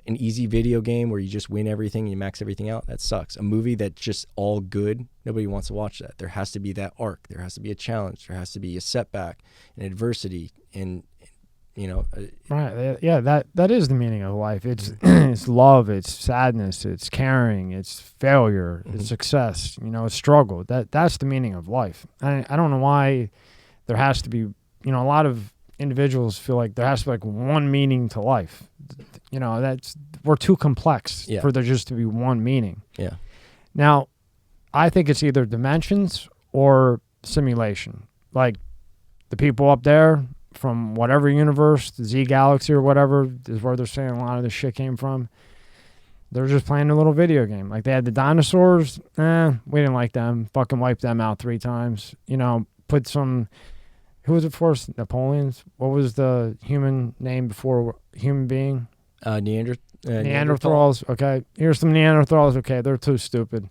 An easy video game where you just win everything and you max everything out, that sucks. A movie that's just all good, nobody wants to watch that. There has to be that arc. There has to be a challenge. There has to be a setback and adversity, and right. Yeah, that is the meaning of life. It's it's love, it's sadness, it's caring, it's failure, it's success, it's struggle. That's the meaning of life. I don't know why there has to be, a lot of individuals feel like there has to be like one meaning to life. We're too complex for there just to be one meaning. Yeah. Now, I think it's either dimensions or simulation. Like the people up there from whatever universe, the Z galaxy or whatever is where they're saying a lot of this shit came from. They're just playing a little video game. Like they had the dinosaurs. We didn't like them. Fucking wiped them out 3 times. Put some... Who was it for? Napoleon's? What was the human name before human being? Neanderthals. Okay. Here's some Neanderthals. Okay, they're too stupid.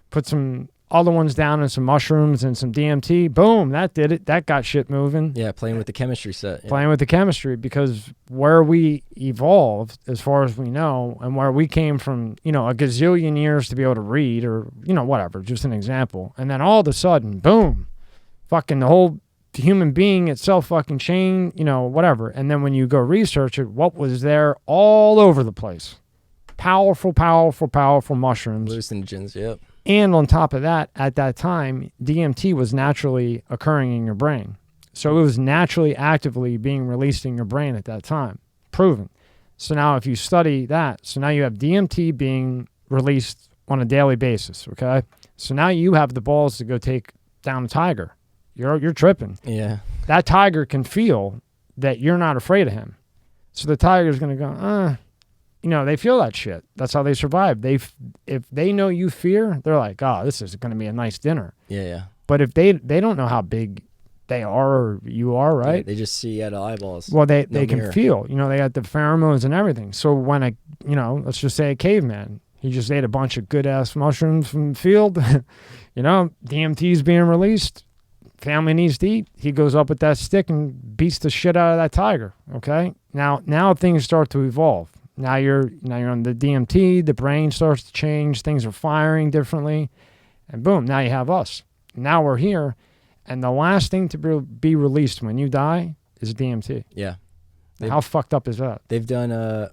Put some other ones down in some mushrooms and some DMT. Boom, that did it. That got shit moving. Yeah, playing with the chemistry set. Yeah. Playing with the chemistry, because where we evolved, as far as we know, and where we came from, a gazillion years to be able to read, or, whatever, just an example. And then all of a sudden, boom, fucking the whole human being itself fucking changed, whatever. And then when you go research it, what was there all over the place? Powerful mushrooms. Hallucinogens, yep. And on top of that, at that time, DMT was naturally occurring in your brain. So it was naturally actively being released in your brain at that time. Proven. So now if you study that, so now you have DMT being released on a daily basis, okay? So now you have the balls to go take down a tiger. You're tripping. Yeah. That tiger can feel that you're not afraid of him. So the tiger's going to go, they feel that shit. That's how they survive. If they know you fear, they're like, oh, this is going to be a nice dinner. Yeah. But if they don't know how big they are or you are, right? Yeah, they just see out of eyeballs. Well, they can feel. They got the pheromones and everything. So when let's just say a caveman, he just ate a bunch of good-ass mushrooms from the field. DMT's being released. Family needs to eat. He goes up with that stick and beats the shit out of that tiger, okay? Now things start to evolve. Now you're on the DMT, the brain starts to change, things are firing differently, and boom, now you have us. Now we're here, and the last thing to be released when you die is DMT. Yeah. How fucked up is that? They've done,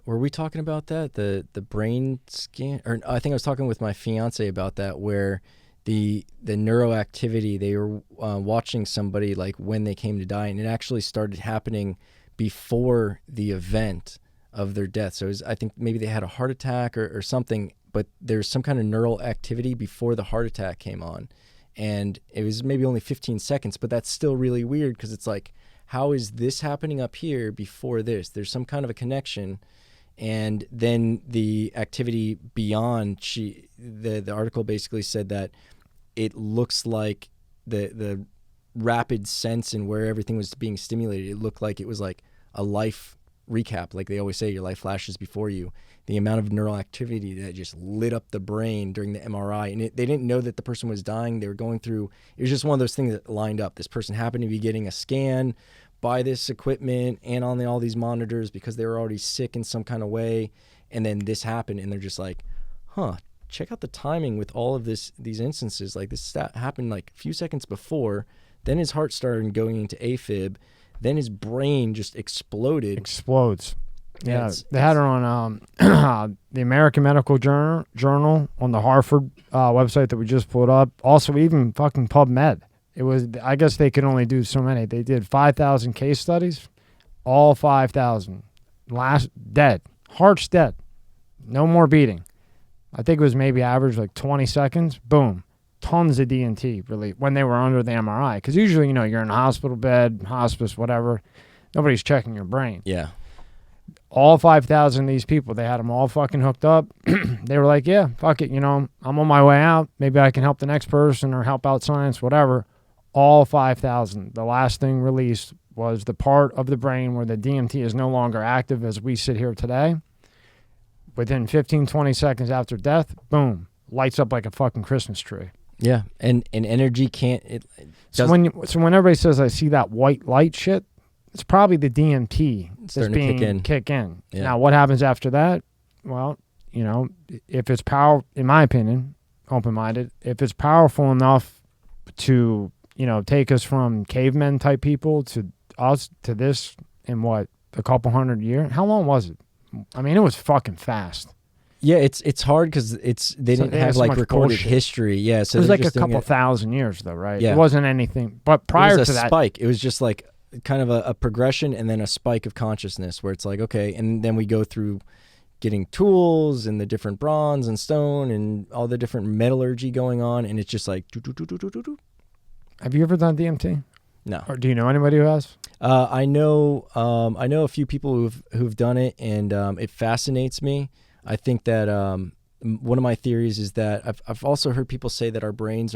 were we talking about that? The brain scan? Or I think I was talking with my fiance about that, where the neuroactivity, they were watching somebody like when they came to die, and it actually started happening before the event of their death. So I think maybe they had a heart attack or something, but there's some kind of neural activity before the heart attack came on. And it was maybe only 15 seconds, but that's still really weird, because it's like, how is this happening up here before this? There's some kind of a connection. And then the activity beyond, the article basically said that it looks like the rapid sense in where everything was being stimulated, it looked like it was like a life recap. Like they always say, your life flashes before you. The amount of neural activity that just lit up the brain during the MRI. And they didn't know that the person was dying. They were going through, it was just one of those things that lined up. This person happened to be getting a scan by this equipment and on all these monitors because they were already sick in some kind of way. And then this happened, and they're just like, check out the timing with all of these instances. Like this happened like a few seconds before, then his heart started going into AFib, then his brain just explodes. Yeah, they had it on the American Medical Journal on the Harvard website that we just pulled up. Also, even fucking PubMed. It was, I guess they could only do so many. They did 5,000 case studies, all 5,000. Last dead, heart's dead, no more beating. I think it was maybe average like 20 seconds. Boom, tons of DMT relief when they were under the MRI. Because usually, you're in a hospital bed, hospice, whatever. Nobody's checking your brain. Yeah. All 5,000 of these people, they had them all fucking hooked up. They were like, yeah, fuck it, I'm on my way out. Maybe I can help the next person or help out science, whatever. All 5,000. The last thing released was the part of the brain where the DMT is no longer active as we sit here today. Within 15, 20 seconds after death, boom, lights up like a fucking Christmas tree. Yeah, and energy can't... So when everybody says I see that white light shit, it's probably the DMT that's being kick in. Yeah. Now, what happens after that? Well, if it's in my opinion, open-minded, if it's powerful enough to, take us from cavemen type people to us to this in what, a couple 100 years? How long was it? I mean, it was fucking fast. Yeah, it's hard because they didn't have like recorded bullshit. History. Yeah, so it was like a couple thousand years though, right? Yeah. It wasn't anything. But prior to that, spike. It was just like kind of a progression and then a spike of consciousness where it's like, okay, and then we go through getting tools and the different bronze and stone and all the different metallurgy going on, and it's just like do. Have you ever done DMT? No. Or do you know anybody who has? I know a few people who've done it, and it fascinates me. I think that one of my theories is that I've also heard people say that our brains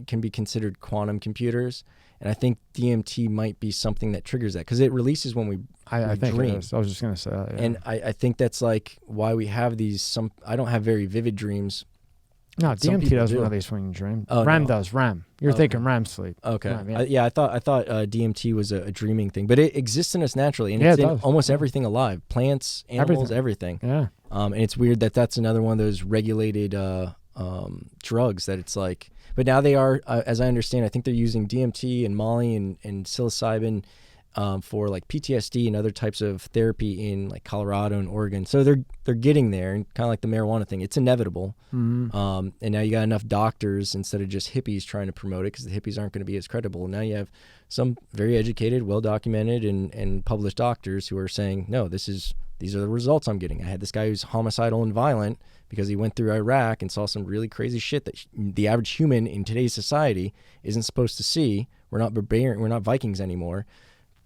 can be considered quantum computers, and I think DMT might be something that triggers that because it releases when we I think dream. It is. I was just gonna say that. Yeah. And I think that's like why we have these. I don't have very vivid dreams, No, Some DMT people does do. release when you dream. Oh, REM no. does. REM. You're Okay. thinking REM sleep. Okay. REM, yeah. I thought DMT was a dreaming thing, but it exists in us naturally, and Yeah, it's it in does. almost Yeah. everything alive, plants, animals, everything. Yeah. And it's weird that that's another one of those regulated drugs that it's like. But now they are, as I understand, I think they're using DMT and Molly and psilocybin for like PTSD and other types of therapy in like Colorado and Oregon. So they're getting there, and kind of like the marijuana thing, it's inevitable. Mm-hmm. And now you got enough doctors instead of just hippies trying to promote it, because the hippies aren't going to be as credible. Now you have some very educated, well documented, and published doctors who are saying, no, these are the results I'm getting. I had this guy who's homicidal and violent because he went through Iraq and saw some really crazy shit that the average human in today's society isn't supposed to see. We're not barbarian. We're not Vikings anymore.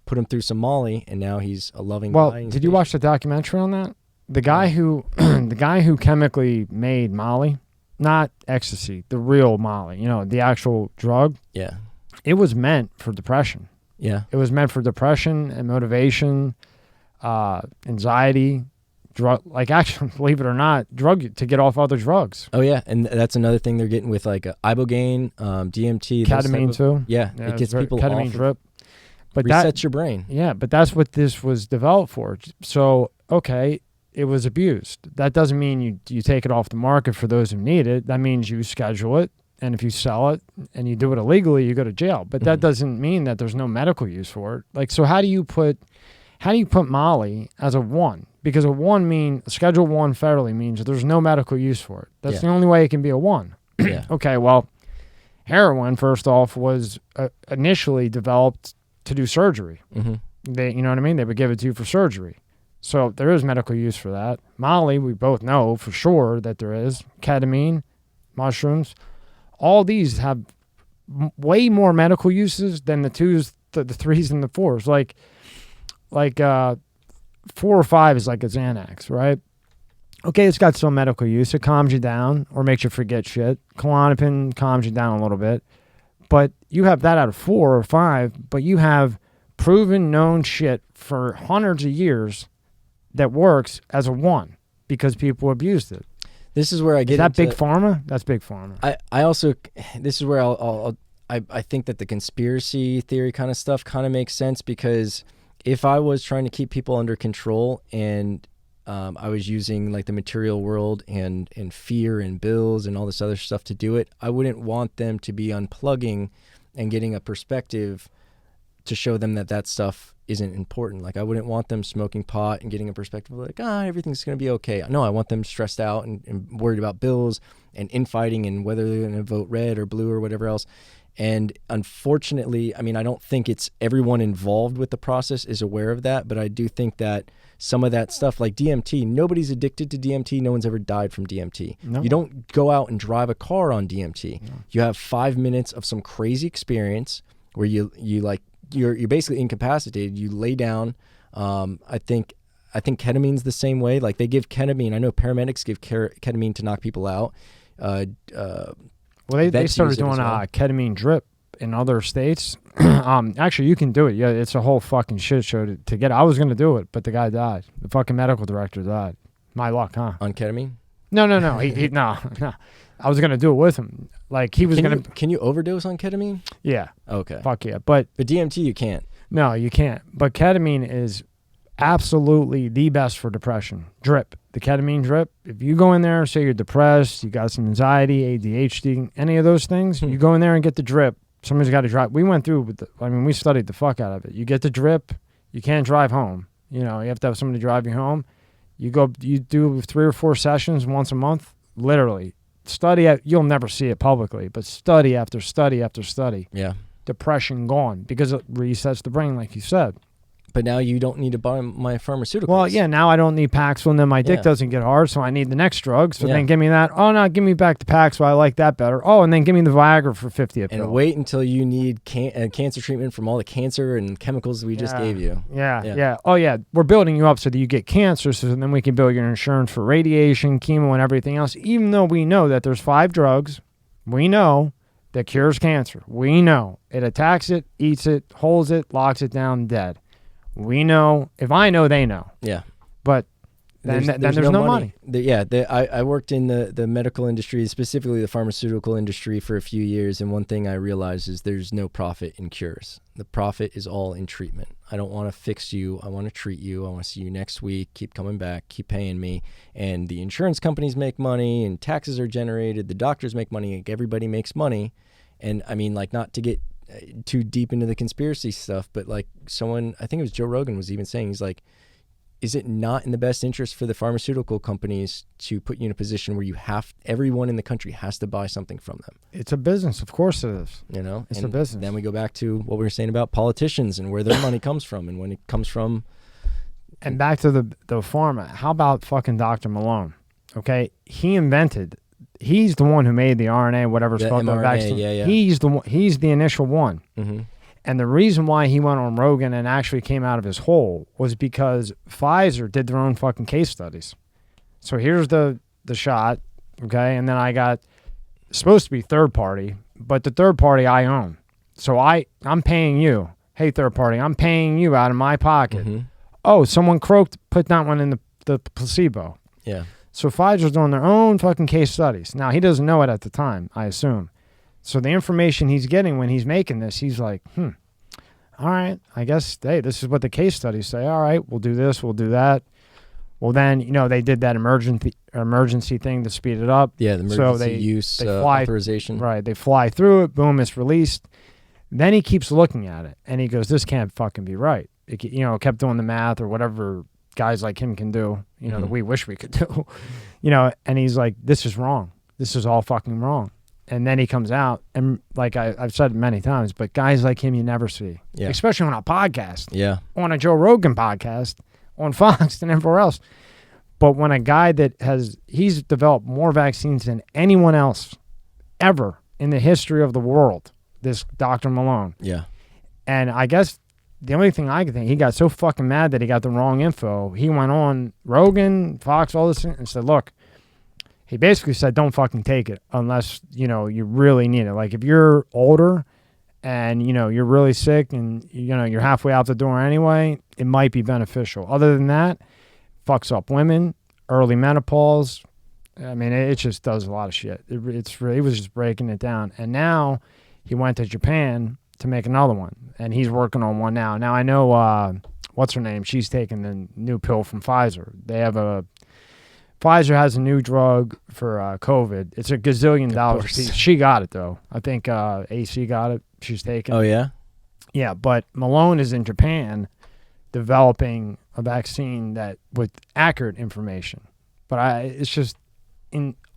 Put him through some Molly, and now he's a loving guy. Well, did you watch the documentary on that? The guy who chemically made Molly, not ecstasy, the real Molly, the actual drug, Yeah. it was meant for depression. Yeah. It was meant for depression and motivation, anxiety, drug, like actually, believe it or not, drug to get off other drugs. Oh yeah, and that's another thing they're getting with like ibogaine, DMT, those Ketamine type of- too. Yeah, Yeah, it gets very- people ketamine off. drip. But Resets your brain. Yeah, but that's what this was developed for. So, okay, it was abused. That doesn't mean you take it off the market for those who need it. That means you schedule it, and if you sell it and you do it illegally, you go to jail. But that doesn't mean that there's no medical use for it. Like, so how do you put Molly as a 1? Because a Schedule 1 federally means there's no medical use for it. That's the only way it can be a 1. Yeah. Okay, well, heroin, first off, was initially developed to do surgery. Mm-hmm. They, you know what I mean? They would give it to you for surgery. So there is medical use for that. Molly, we both know for sure that there is. Ketamine, mushrooms, all these have way more medical uses than the 2s, the 3s, and the 4s. Like 4 or 5 is like a Xanax, right? Okay, it's got some medical use. It calms you down or makes you forget shit. Klonopin calms you down a little bit. But you have that out of 4 or 5, but you have proven known shit for hundreds of years that works as a 1 because people abused it. This is where I get Is that into, big pharma? That's big pharma. I also, this is where I think that the conspiracy theory kind of stuff kind of makes sense, because if I was trying to keep people under control and I was using like the material world and fear and bills and all this other stuff to do it, I wouldn't want them to be unplugging and getting a perspective to show them that stuff isn't important. Like, I wouldn't want them smoking pot and getting a perspective of like, everything's going to be okay. No, I want them stressed out and worried about bills and infighting and whether they're going to vote red or blue or whatever else. And unfortunately, I mean, I don't think it's everyone involved with the process is aware of that, but I do think that some of that stuff, like DMT, nobody's addicted to DMT. No one's ever died from DMT. No. You don't go out and drive a car on DMT. No. You have 5 minutes of some crazy experience where you're basically incapacitated. You lay down. I think ketamine's the same way. Like, they give ketamine. I know paramedics give ketamine to knock people out. Well, they vets started use it as doing well. ketamine drip in other states. Actually, you can do it. Yeah, it's a whole fucking shit show to get it. I was going to do it, but the guy died. The fucking medical director died. My luck, huh? On ketamine? No. No. I was going to do it with him. Like, he was going to... Can you overdose on ketamine? Yeah. Okay. Fuck yeah. But But DMT, you can't. no, you can't. But ketamine is absolutely the best for depression. Drip. The ketamine drip. If you go in there, say you're depressed, you got some anxiety, ADHD, any of those things, you go in there and get the drip. Somebody's got to drive. We went through we studied the fuck out of it. You get the drip. You can't drive home. You have to have somebody drive you home. You do 3 or 4 sessions once a month. Literally. You'll never see it publicly, but study after study after study. Yeah. Depression gone because it resets the brain, like you said. But now you don't need to buy my pharmaceuticals. Well, yeah, now I don't need Paxil, and then my dick Yeah. doesn't get hard, so I need the next drug. So Yeah. then give me that. Oh, no, give me back the Paxil. I like that better. Oh, and then give me the Viagra for 50 a pill. And wait until you need cancer treatment from all the cancer and chemicals we just gave you. Yeah. Oh, yeah. We're building you up so that you get cancer, so then we can build your insurance for radiation, chemo, and everything else, even though we know that there's 5 drugs. We know that cures cancer. We know. It attacks it, eats it, holds it, locks it down, dead. We know. If I know, they know. Yeah. But then there's no money. I worked in the medical industry, specifically the pharmaceutical industry, for a few years, and one thing I realized is there's no profit in cures. The profit is all in treatment. I don't want to fix you. I want to treat you. I want to see you next week. Keep coming back. Keep paying me. And the insurance companies make money, and taxes are generated. The doctors make money. Like, everybody makes money. And I mean, like, not to get too deep into the conspiracy stuff, but like someone, I think it was Joe Rogan, was even saying, he's like, is it not in the best interest for the pharmaceutical companies to put you in a position where everyone in the country has to buy something from them? It's a business. Of course it is. You know, it's a business. Then we go back to what we were saying about politicians and where their money comes from, and when it comes from. And back to the pharma. How about fucking Dr. Malone? Okay. He's the one who made the RNA, whatever's called the vaccine. Yeah. He's the initial one. Mm-hmm. And the reason why he went on Rogan and actually came out of his hole was because Pfizer did their own fucking case studies. So here's the shot, okay? And then I got supposed to be third party, but the third party I own. So I'm paying you. Hey, third party, I'm paying you out of my pocket. Mm-hmm. Oh, someone croaked, put that one in the placebo. Yeah. So Pfizer's doing their own fucking case studies. Now, he doesn't know it at the time, I assume. So the information he's getting when he's making this, he's like, all right, I guess, hey, this is what the case studies say. All right, we'll do this, we'll do that. Well, then, they did that emergency thing to speed it up. Yeah, the emergency use authorization. Right, they fly through it, boom, it's released. Then he keeps looking at it, and he goes, this can't fucking be right. It, kept doing the math or whatever guys like him can do, that we wish we could do, and he's like, this is wrong. This is all fucking wrong. And then he comes out, and like I've said many times, but guys like him you never see, especially on a podcast, on a Joe Rogan podcast, on Fox and everywhere else. But when a guy he's developed more vaccines than anyone else ever in the history of the world, this Dr. Malone. Yeah. And I guess the only thing I could think, he got so fucking mad that he got the wrong info. He went on Rogan, Fox, all this, and said, look, he basically said, don't fucking take it unless, you really need it. Like, if you're older and, you're really sick and, you're halfway out the door anyway, it might be beneficial. Other than that, fucks up women, early menopause. I mean, it just does a lot of shit. He was just breaking it down. And now he went to Japan to make another one, and he's working on one now. Now, I know, what's her name? She's taking the new pill from Pfizer. Pfizer has a new drug for COVID. It's a gazillion dollars. She got it, though. I think AC got it. She's taking it. Oh, yeah? Yeah, but Malone is in Japan developing a vaccine that with accurate information. But it's just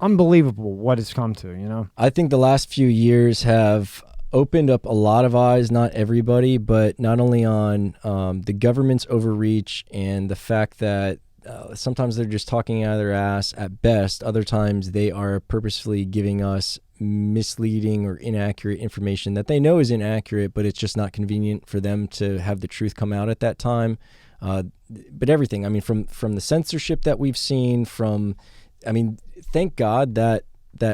unbelievable what it's come to, I think the last few years have opened up a lot of eyes, not everybody, but not only on the government's overreach and the fact that sometimes they're just talking out of their ass at best. Other times they are purposefully giving us misleading or inaccurate information that they know is inaccurate, but it's just not convenient for them to have the truth come out at that time. But everything, from the censorship that we've seen, thank God that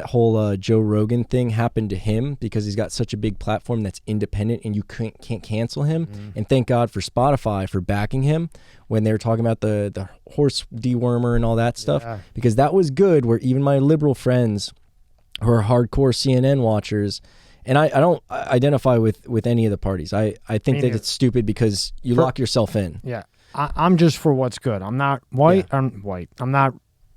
whole Joe Rogan thing happened to him, because he's got such a big platform that's independent and you can't cancel him. And thank God for Spotify for backing him when they were talking about the horse dewormer and all that stuff, because that was good, where even my liberal friends who are hardcore CNN watchers, and I don't identify with any of the parties. I think that it's stupid because you lock yourself in. Yeah. I'm just for what's good. I'm not white. Yeah. I'm white. I'm not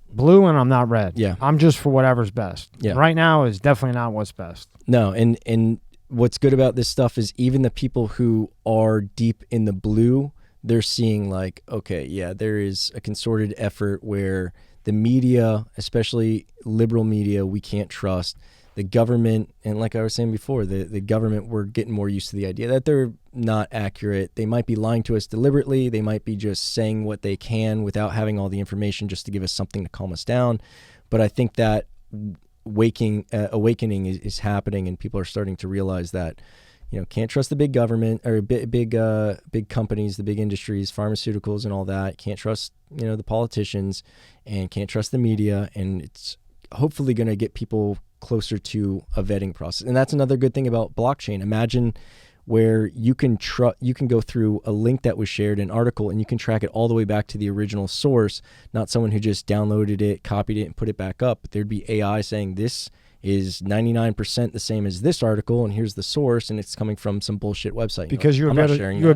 blue, and I'm not red. Yeah. I'm just for whatever's best. Yeah. Right now is definitely not what's best. No, and what's good about this stuff is even the people who are deep in the blue, they're seeing like, okay, yeah, there is a concerted effort where the media, especially liberal media, we can't trust. The government, and like I was saying before, the government, we're getting more used to the idea that they're not accurate. They might be lying to us deliberately. They might be just saying what they can without having all the information just to give us something to calm us down. But I think that awakening is happening, and people are starting to realize that, can't trust the big government or big companies, the big industries, pharmaceuticals and all that. Can't trust, the politicians, and can't trust the media. And it's hopefully going to get people closer to a vetting process. And that's another good thing about blockchain. Imagine where you can go through a link that was shared, an article, and you can track it all the way back to the original source, not someone who just downloaded it, copied it, and put it back up. But there'd be AI saying this is 99% the same as this article, and here's the source, and it's coming from some bullshit website. Because you would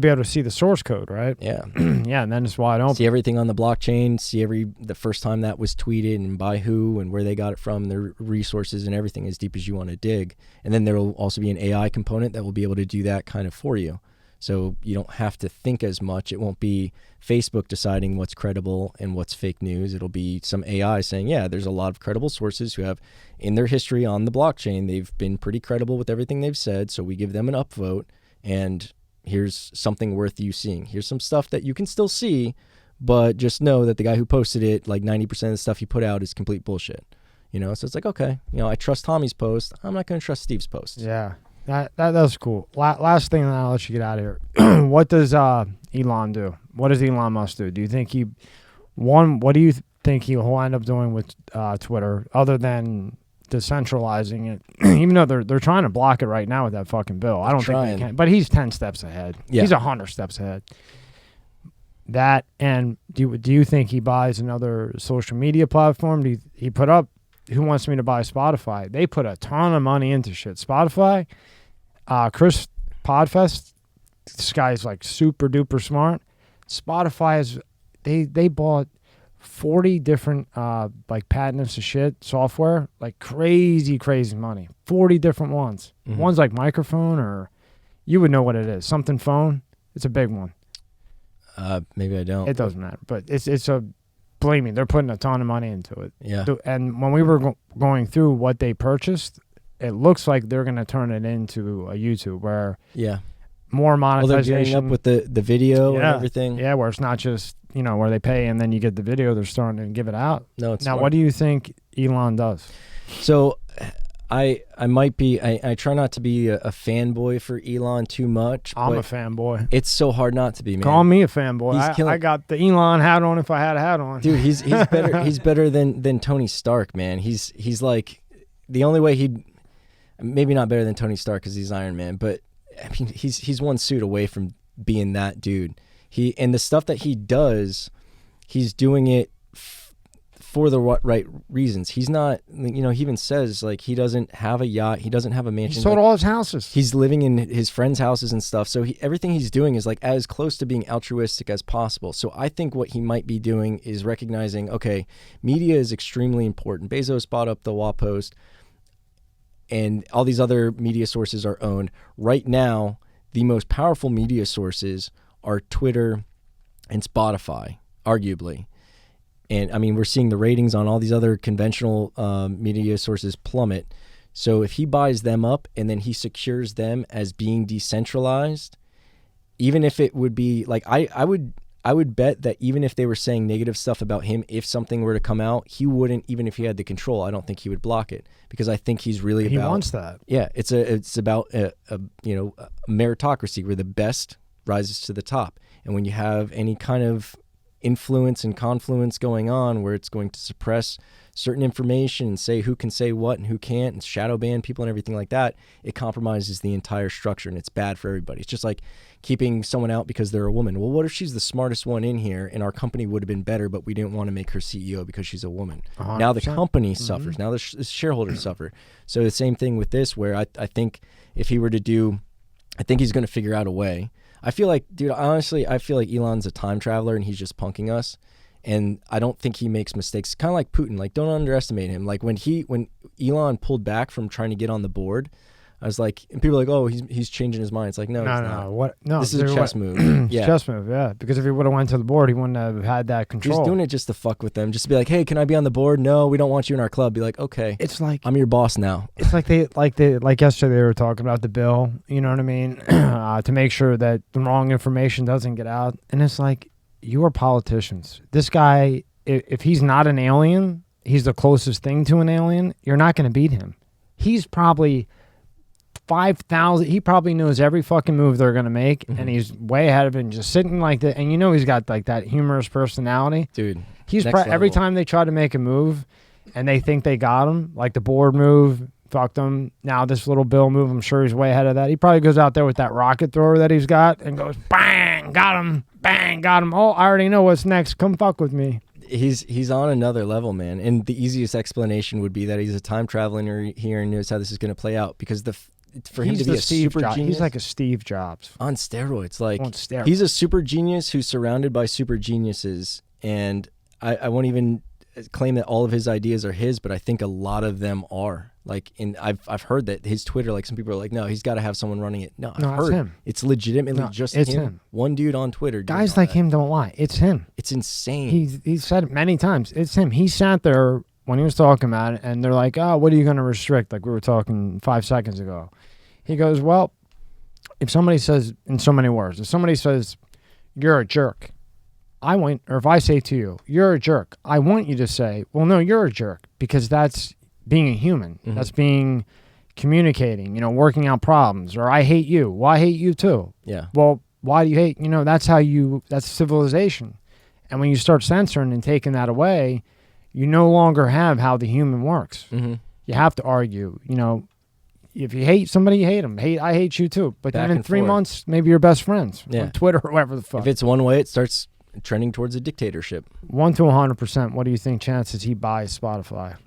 be able to see the source code, right? Yeah. Yeah, and then it's wide open. See everything on the blockchain, see the first time that was tweeted and by who and where they got it from, their resources and everything as deep as you want to dig. And then there will also be an AI component that will be able to do that kind of for you. So you don't have to think as much. It won't be Facebook deciding what's credible and what's fake news. It'll be some AI saying, yeah, there's a lot of credible sources who have in their history on the blockchain, they've been pretty credible with everything they've said. So we give them an upvote, and here's something worth you seeing. Here's some stuff that you can still see, but just know that the guy who posted it, like 90% of the stuff he put out is complete bullshit. So it's like, okay, I trust Tommy's post. I'm not going to trust Steve's post. Yeah. That's cool. Last thing, and then I'll let you get out of here. What does Elon do? What does Elon Musk do? Do you think what do you think he'll end up doing with Twitter, other than decentralizing it? Even though they're trying to block it right now with that fucking bill. I don't think they can. But he's 10 steps ahead. Yeah. He's 100 steps ahead. That, and do you think he buys another social media platform? He put up, who wants me to buy Spotify? They put a ton of money into shit. Spotify, Chris Podfest, this guy's like super duper smart. Spotify is, they bought 40 different like patents of shit, software, like crazy money. 40 different ones. Mm-hmm. One's like microphone, or you would know what it is. Something phone. It's a big one. Maybe I don't. It doesn't matter. But it's a, believe me, they're putting a ton of money into it. Yeah. And when we were going through what they purchased, it looks like they're going to turn it into a YouTube where more monetization. Well, they're getting up with the video and everything. Yeah, where it's not just, where they pay and then you get the video. They're starting to give it out. No, it's now, smart. what do you think Elon does? So I might be, I try not to be a fanboy for Elon too much. I'm a fanboy. It's so hard not to be, man. Call me a fanboy. I got the Elon hat on if I had a hat on. Dude, he's better. He's better than Tony Stark, man. He's like, the only way maybe not better than Tony Stark because he's Iron Man, but I mean, he's one suit away from being that dude. And the stuff that he does, he's doing it for the right reasons. He's not, he even says, like, he doesn't have a yacht. He doesn't have a mansion. He sold all his houses. He's living in his friends' houses and stuff. So everything he's doing is like as close to being altruistic as possible. So I think what he might be doing is recognizing, okay, media is extremely important. Bezos bought up the WAPost, and all these other media sources are owned. Right now, the most powerful media sources are Twitter and Spotify, arguably. And I mean, we're seeing the ratings on all these other conventional media sources plummet. So if he buys them up and then he secures them as being decentralized, even if it would be like, I would bet that even if they were saying negative stuff about him, if something were to come out, he wouldn't, even if he had the control, I don't think he would block it, because I think he's really he wants that. Yeah, it's about a meritocracy where the best rises to the top. And when you have any kind of influence and confluence going on where it's going to suppress certain information and say who can say what and who can't and shadow ban people and everything like that, it compromises the entire structure and it's bad for everybody. It's just like keeping someone out because they're a woman. Well, what if she's the smartest one in here and our company would have been better, but we didn't want to make her CEO because she's a woman? 100%. Now the company suffers. Now the shareholders suffer. So the same thing with this, where I think if he were to do, I think he's going to figure out a way. I feel like, dude, honestly, I feel like Elon's a time traveler and he's just punking us. And I don't think he makes mistakes. Kind of like Putin. Like, don't underestimate him. Like when Elon pulled back from trying to get on the board, I was like, and people are like, oh, he's changing his mind. It's like, no, he's not. What? No, this is a chess move. Yeah, chess move. Yeah, because if he would have went to the board, he wouldn't have had that control. He's doing it just to fuck with them, just to be like, hey, can I be on the board? No, we don't want you in our club. Be like, okay, it's like I'm your boss now. It's like like yesterday they were talking about the bill. You know what I mean? To make sure that the wrong information doesn't get out. And it's like, you are politicians. This guy, if he's not an alien, he's the closest thing to an alien. You're not going to beat him. He's probably 5,000. He probably knows every fucking move they're going to make, and he's way ahead of it and just sitting like that. And he's got like that humorous personality. Dude, he's every time they try to make a move and they think they got him, like the board move, fucked him. Now this little bill move, I'm sure he's way ahead of that. He probably goes out there with that rocket thrower that he's got and goes, bang, got him, bang, got him. Oh, I already know what's next. Come fuck with me. He's on another level, man. And the easiest explanation would be that he's a time traveler here and knows how this is going to play out. Because for him to be a super genius, he's like a Steve Jobs on steroids. Like on steroids. He's a super genius who's surrounded by super geniuses. And I won't even claim that all of his ideas are his, but I think a lot of them are. Like, I've heard that his Twitter, like some people are like, no, he's got to have someone running it. No, I've heard it's him. It's legitimately just him. One dude on Twitter. Guys like him don't lie. It's him. It's insane. He's said it many times. It's him. He sat there when he was talking about it, and they're like, oh, what are you going to restrict? Like we were talking 5 seconds ago. He goes, well, if somebody says, in so many words, if somebody says, you're a jerk, or if I say to you, you're a jerk, I want you to say, well, no, you're a jerk, because that's being a human. Mm-hmm. That's being communicating, working out problems. Or I hate you. Well, I hate you too. Yeah. Well, why do you hate? That's that's civilization. And when you start censoring and taking that away, you no longer have how the human works. Mm-hmm. You have to argue. If you hate somebody, you hate them. I hate you too. But then in 3 months, maybe you're best friends on Twitter or whatever the fuck. If it's one way, it starts trending towards a dictatorship. 1 to 100%. What do you think chances he buys Spotify?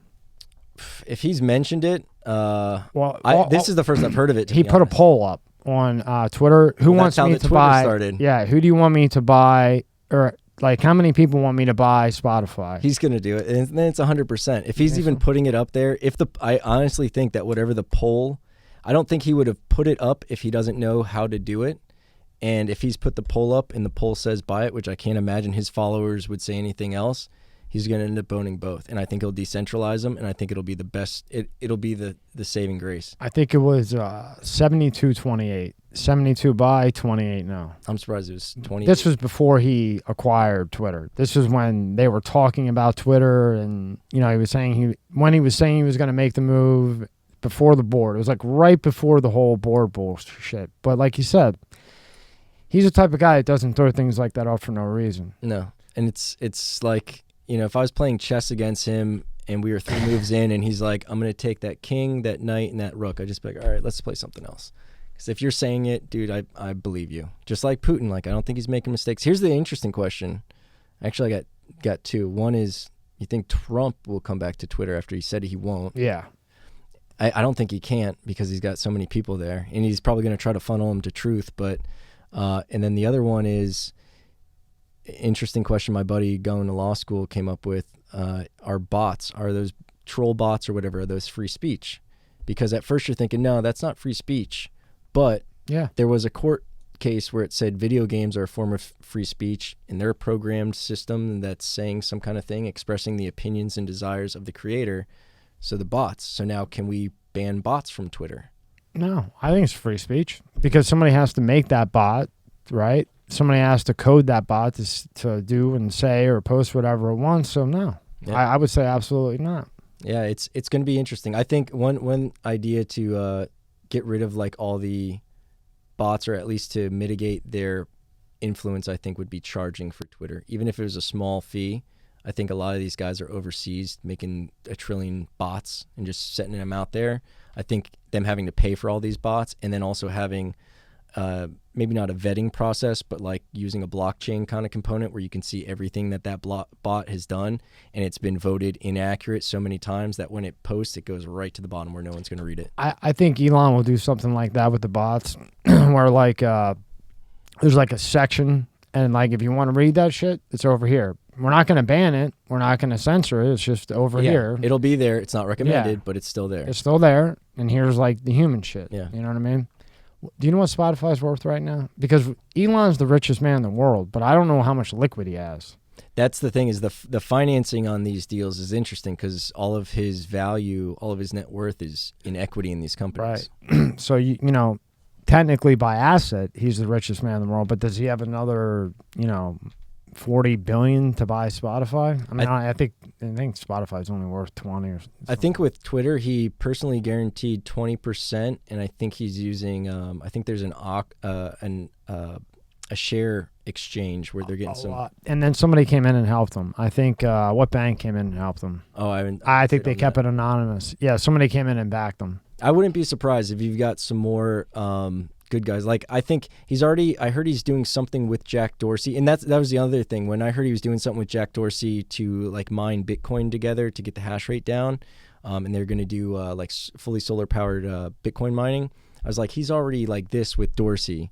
If he's mentioned it, this is the first I've heard of it. He put a poll up on Twitter. Who wants me to buy? Started. Yeah, who do you want me to buy? Or like, how many people want me to buy Spotify? He's gonna do it, and then it's 100%. If he's even putting it up there, I honestly think that whatever the poll, I don't think he would have put it up if he doesn't know how to do it. And if he's put the poll up and the poll says buy it, which I can't imagine his followers would say anything else, he's going to end up owning both. And I think he'll decentralize them, and I think it'll be the best. It'll be the saving grace. I think it was 72-28. 72 buy, 28 no. I'm surprised it was 20. This was before he acquired Twitter. This was when they were talking about Twitter, and he was saying he was going to make the move before the board. It was like right before the whole board bullshit. But like you said, he's the type of guy that doesn't throw things like that off for no reason. No. And it's like, if I was playing chess against him and we were 3 moves in and he's like, I'm going to take that king, that knight, and that rook, I'd just be like, all right, let's play something else. Because if you're saying it, dude, I believe you. Just like Putin, like I don't think he's making mistakes. Here's the interesting question. Actually, I got 2. One is, you think Trump will come back to Twitter after he said he won't? Yeah. I don't think he can't because he's got so many people there. And he's probably going to try to funnel them to truth. But and then the other one is, interesting question my buddy going to law school came up with, are those troll bots or whatever, are those free speech? Because at first you're thinking, no, that's not free speech. But there was a court case where it said video games are a form of free speech, and they're a programmed system that's saying some kind of thing, expressing the opinions and desires of the creator. So the bots. So now can we ban bots from Twitter? No, I think it's free speech because somebody has to make that bot, right? Somebody has to code that bot to do and say or post whatever it wants. So no, I would say absolutely not. Yeah, it's going to be interesting. I think one idea to get rid of like all the bots, or at least to mitigate their influence, I think would be charging for Twitter. Even if it was a small fee, I think a lot of these guys are overseas making 1 trillion bots and just setting them out there. I think them having to pay for all these bots and then also having maybe not a vetting process, but like using a blockchain kind of component where you can see everything that bot has done, and it's been voted inaccurate so many times that when it posts, it goes right to the bottom where no one's going to read it. I think Elon will do something like that with the bots where like there's like a section, and like if you want to read that shit, it's over here. We're not going to ban it. We're not going to censor it. It's just over here. It'll be there. It's not recommended, but it's still there. It's still there, and here's like the human shit. Yeah. You know what I mean? Do you know what Spotify's worth right now? Because Elon's the richest man in the world, but I don't know how much liquid he has. That's the thing, is the financing on these deals is interesting because all of his value, all of his net worth is in equity in these companies. Right. So, you know, technically by asset, he's the richest man in the world, but does he have another, $40 billion to buy Spotify? I mean, I think Spotify's only worth 20 or something. I think with Twitter, he personally guaranteed 20%, and I think he's using. I think there's an a share exchange where they're getting A some. lot. And then somebody came in and helped them. I think what bank came in and helped them? Oh, I think they kept it anonymous. Yeah, somebody came in and backed them. I wouldn't be surprised if you've got some more good guys. Like, I think I heard he's doing something with Jack Dorsey, and that was the other thing. When I heard he was doing something with Jack Dorsey to like mine Bitcoin together to get the hash rate down, and they're going to do like fully solar powered Bitcoin mining. I was like, he's already like this with Dorsey.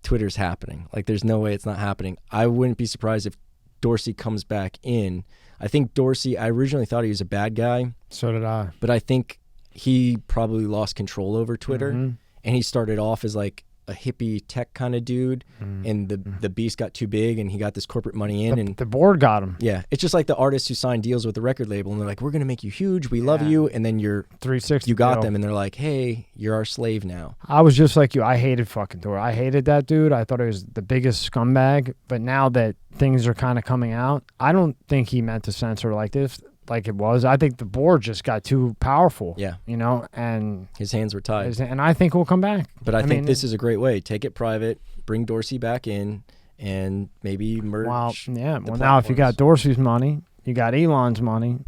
Twitter's happening. Like, there's no way it's not happening. I wouldn't be surprised if Dorsey comes back in. I think Dorsey, I originally thought he was a bad guy. So did I. But I think he probably lost control over Twitter. And he started off as like a hippie tech kind of dude. And the beast got too big and he got this corporate money in. And the board got him. Yeah. It's just like the artists who sign deals with the record label and they're like, we're going to make you huge. We love you. And then you're 360. You got them and they're like, hey, you're our slave now. I was just like you. I hated fucking Thor. I hated that dude. I thought he was the biggest scumbag. But now that things are kind of coming out, I don't think he meant to censor like this, like it was. I think the board just got too powerful. Yeah. You know, and his hands were tied. And I think we'll come back. But I think this is a great way. Take it private, bring Dorsey back in, and maybe merge. Well, yeah. Well, platforms. now if you got Dorsey's money, you got Elon's money,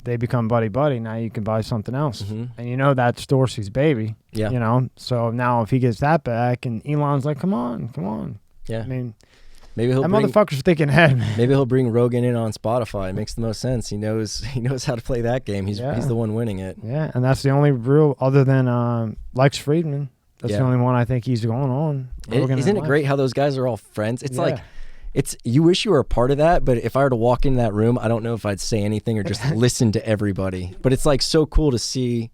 they become buddy-buddy. Now you can buy something else. And you know that's Dorsey's baby. Yeah. You know, so now if he gets that back and Elon's like, come on. Yeah. I mean, maybe he'll that bring, motherfucker's thinking ahead, man. Maybe he'll bring Rogan in on Spotify. It makes the most sense. He knows how to play that game. He's the one winning it. Yeah, and that's the only real, other than Lex Friedman, that's the only one I think he's going on. Isn't it great how those guys are all friends? It's like, you wish you were a part of that, but if I were to walk in that room, I don't know if I'd say anything or just listen to everybody. But it's like so cool to see.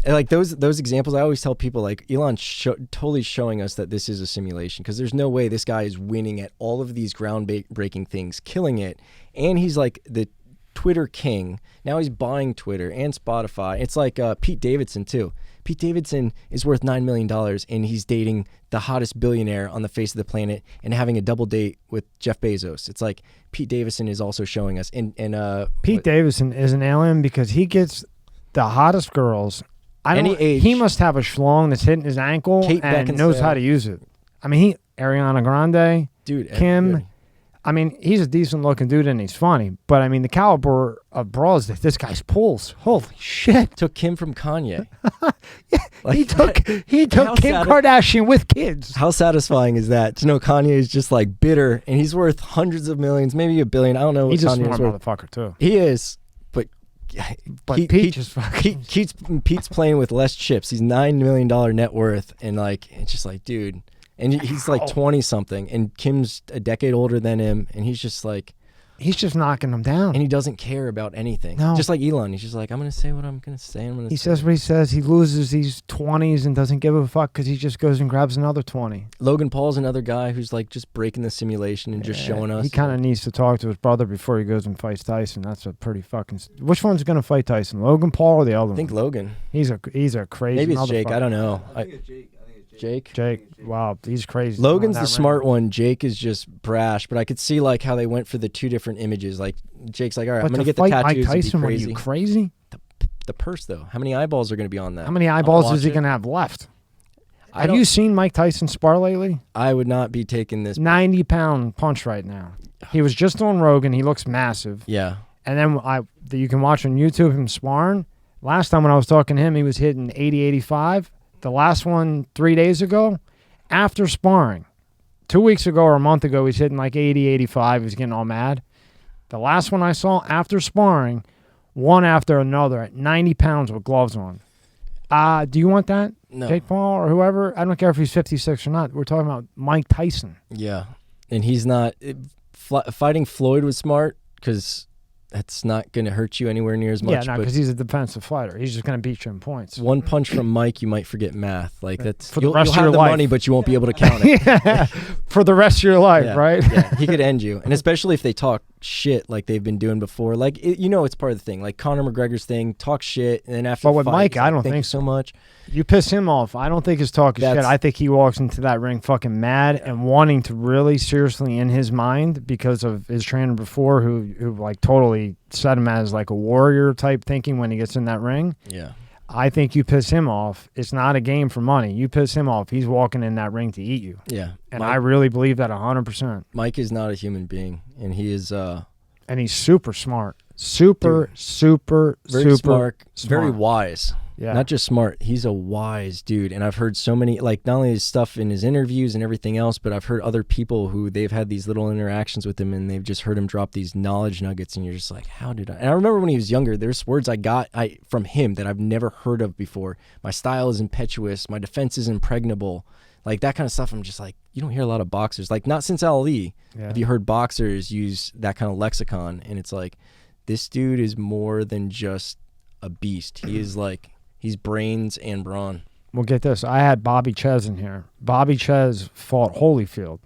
Like those examples, I always tell people, like, Elon's totally showing us that this is a simulation, because there's no way this guy is winning at all of these groundbreaking things, killing it, and he's like the Twitter king. Now he's buying Twitter and Spotify. It's like Pete Davidson too. Pete Davidson is worth $9 million, and he's dating the hottest billionaire on the face of the planet and having a double date with Jeff Bezos. It's like Pete Davidson is also showing us. Pete Davidson is an alien because he gets the hottest girls. He must have a schlong that's hitting his ankle and knows how to use it. I mean, Ariana Grande, dude, Kim. everybody. I mean, he's a decent looking dude and he's funny. But I mean, the caliber of bras that this guy's pulls, holy shit! Took Kim from Kanye. Like, he took Kim Kardashian with kids. How satisfying is that to know Kanye is just like bitter and he's worth hundreds of millions, maybe $1 billion. I don't know. He's a Kanye's smart worth. motherfucker too. He is, but Pete's playing with less chips. He's $9 million net worth, and like it's just like, dude. And he's like 20 something, and Kim's a decade older than him, and he's just knocking him down. And he doesn't care about anything. No. Just like Elon, he's just like, I'm gonna say what I'm gonna say. He says what he says. He loses these 20s and doesn't give a fuck because he just goes and grabs another 20. Logan Paul's another guy who's like just breaking the simulation and just showing us. He kind of needs to talk to his brother before he goes and fights Tyson. That's a pretty fucking. Which one's gonna fight Tyson? Logan Paul or the other one? I think Logan. He's a crazy. Maybe it's Jake. I don't know. I think it's Jake. Jake. Wow, he's crazy. Logan's the smart one. Jake is just brash. But I could see like how they went for the two different images. Like Jake's like, all right, I'm gonna get the tattoos. Mike Tyson, be were crazy. you crazy? The purse though. How many eyeballs are gonna be on that? How many eyeballs is he gonna have left? Have you seen Mike Tyson spar lately? I would not be taking this 90-pound punch right now. He was just on Rogan. He looks massive. Yeah. And then you can watch on YouTube him sparring. Last time when I was talking to him, he was hitting 80, 85. The last one 3 days ago, after sparring, 2 weeks ago or a month ago, he's hitting like 80, 85. He was getting all mad. The last one I saw after sparring, one after another at 90 pounds with gloves on. Do you want that? No. Jake Paul or whoever? I don't care if he's 56 or not. We're talking about Mike Tyson. Yeah. And he's not... fighting Floyd was smart because that's not going to hurt you anywhere near as much. Yeah, no, because he's a defensive fighter. He's just going to beat you in points. One punch from Mike, you might forget math. Like that's for the rest you'll of your have the life. money, but you won't be able to count it. Yeah, for the rest of your life, right? Yeah, he could end you, and especially if they talk shit like they've been doing before. Like it's part of the thing. Like Conor McGregor's thing, talk shit, and then after. But with fight, Mike, I don't thank think you so much. You piss him off. I don't think his talk is shit. I think he walks into that ring fucking mad and wanting to really seriously in his mind because of his trainer before, who like totally set him as like a warrior type thinking when he gets in that ring. Yeah. I think you piss him off. It's not a game for money. You piss him off, he's walking in that ring to eat you. Yeah. And I really believe that 100%. Mike is not a human being, and he is and he's super smart. Super very smart, very wise. Yeah. Not just smart, he's a wise dude. And I've heard so many, like, not only his stuff in his interviews and everything else, but I've heard other people who they've had these little interactions with him and they've just heard him drop these knowledge nuggets, and you're just like, how did I? And I remember when he was younger, there's words I got from him that I've never heard of before. My style is impetuous, my defense is impregnable, like that kind of stuff. I'm just like, you don't hear a lot of boxers, like not since Ali have you heard boxers use that kind of lexicon. And it's like, this dude is more than just a beast. He is like, he's brains and brawn. Well, get this. I had Bobby Ches in here. Bobby Ches fought Holyfield.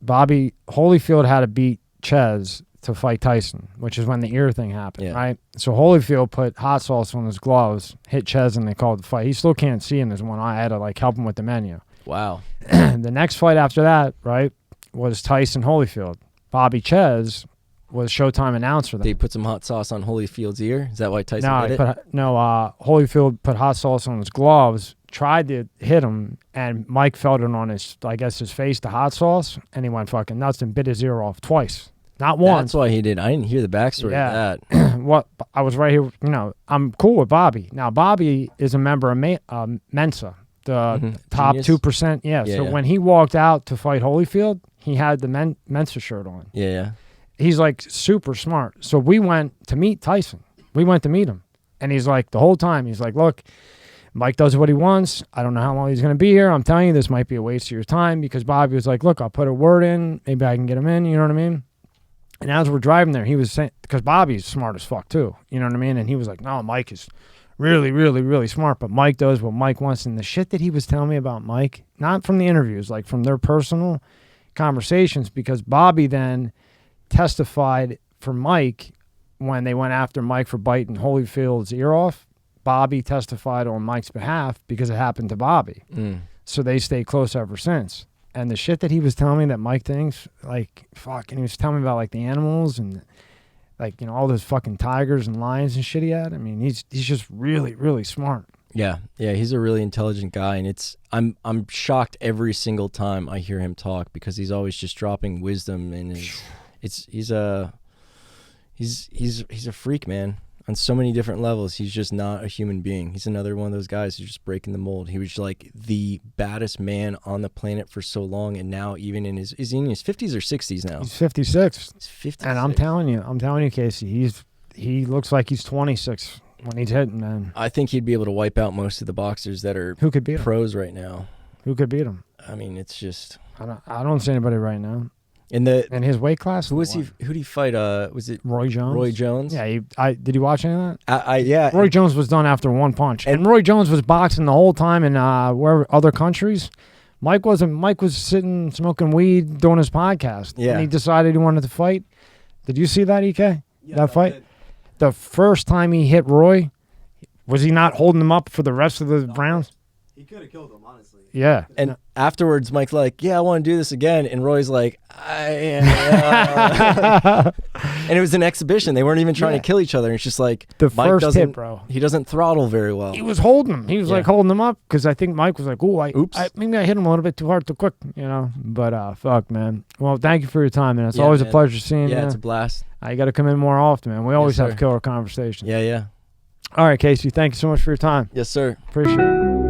Holyfield had to beat Ches to fight Tyson, which is when the ear thing happened, right? So Holyfield put hot sauce on his gloves, hit Ches, and they called the fight. He still can't see in his one eye. I had to like help him with the menu. Wow. The next fight after that, right, was Tyson Holyfield. Bobby Ches was Showtime announcer. Did he put some hot sauce on Holyfield's ear? Is that why Tyson did it? Holyfield put hot sauce on his gloves, tried to hit him, and Mike felt it on his face, the hot sauce, and he went fucking nuts and bit his ear off twice. Not once. That's why he did. I didn't hear the backstory of that. What I was right here, I'm cool with Bobby. Now, Bobby is a member of Mensa, the top Genius. 2%. Yeah, so when he walked out to fight Holyfield, he had the Mensa shirt on. Yeah. He's like super smart. So we went to meet Tyson. We went to meet him. And he's like, the whole time, he's like, look, Mike does what he wants. I don't know how long he's going to be here. I'm telling you, this might be a waste of your time, because Bobby was like, look, I'll put a word in. Maybe I can get him in. You know what I mean? And as we're driving there, he was saying, because Bobby's smart as fuck too. You know what I mean? And he was like, no, Mike is really, really, really smart. But Mike does what Mike wants. And the shit that he was telling me about Mike, not from the interviews, like from their personal conversations, because Bobby then testified for Mike when they went after Mike for biting Holyfield's ear off. Bobby testified on Mike's behalf because it happened to Bobby. So they stayed close ever since. And the shit that he was telling me that Mike thinks, like, fuck, and he was telling me about like the animals and like, all those fucking tigers and lions and shit he had. I mean, he's just really, really smart. Yeah, he's a really intelligent guy, and I'm shocked every single time I hear him talk, because he's always just dropping wisdom, and he's a freak, man, on so many different levels. He's just not a human being. He's another one of those guys who's just breaking the mold. He was like the baddest man on the planet for so long, and now even in is he in his 50s or 60s now? He's 56. He's 56. And I'm telling you, Casey, he looks like he's 26 when he's hitting, man. I think he'd be able to wipe out most of the boxers that are who could beat pros right now. Who could beat him? I mean, it's just I don't see anybody right now. In his weight class? Who was he? Who did he fight? Was it Roy Jones? Roy Jones? Yeah. Did you watch any of that? Yeah. Roy Jones was done after one punch, and Roy Jones was boxing the whole time in other countries. Mike wasn't. Mike was sitting smoking weed doing his podcast. Yeah. And he decided he wanted to fight. Did you see that, EK? Yeah, that fight? The first time he hit Roy, was he not holding him up for the rest of the rounds? He could have killed him, honestly. Yeah. And afterwards, Mike's like, yeah, I want to do this again. And Roy's like, and it was an exhibition. They weren't even trying to kill each other. It's just like, the Mike first hit, bro. He doesn't throttle very well. He was holding him. He was like holding him up, because I think Mike was like, oops. Maybe I hit him a little bit too hard too quick, But fuck, man. Well, thank you for your time, man. It's always a pleasure seeing you. Yeah, it's a blast. You got to come in more often, man. We always have killer conversations. Yeah. All right, Casey. Thank you so much for your time. Yes, sir. Appreciate it.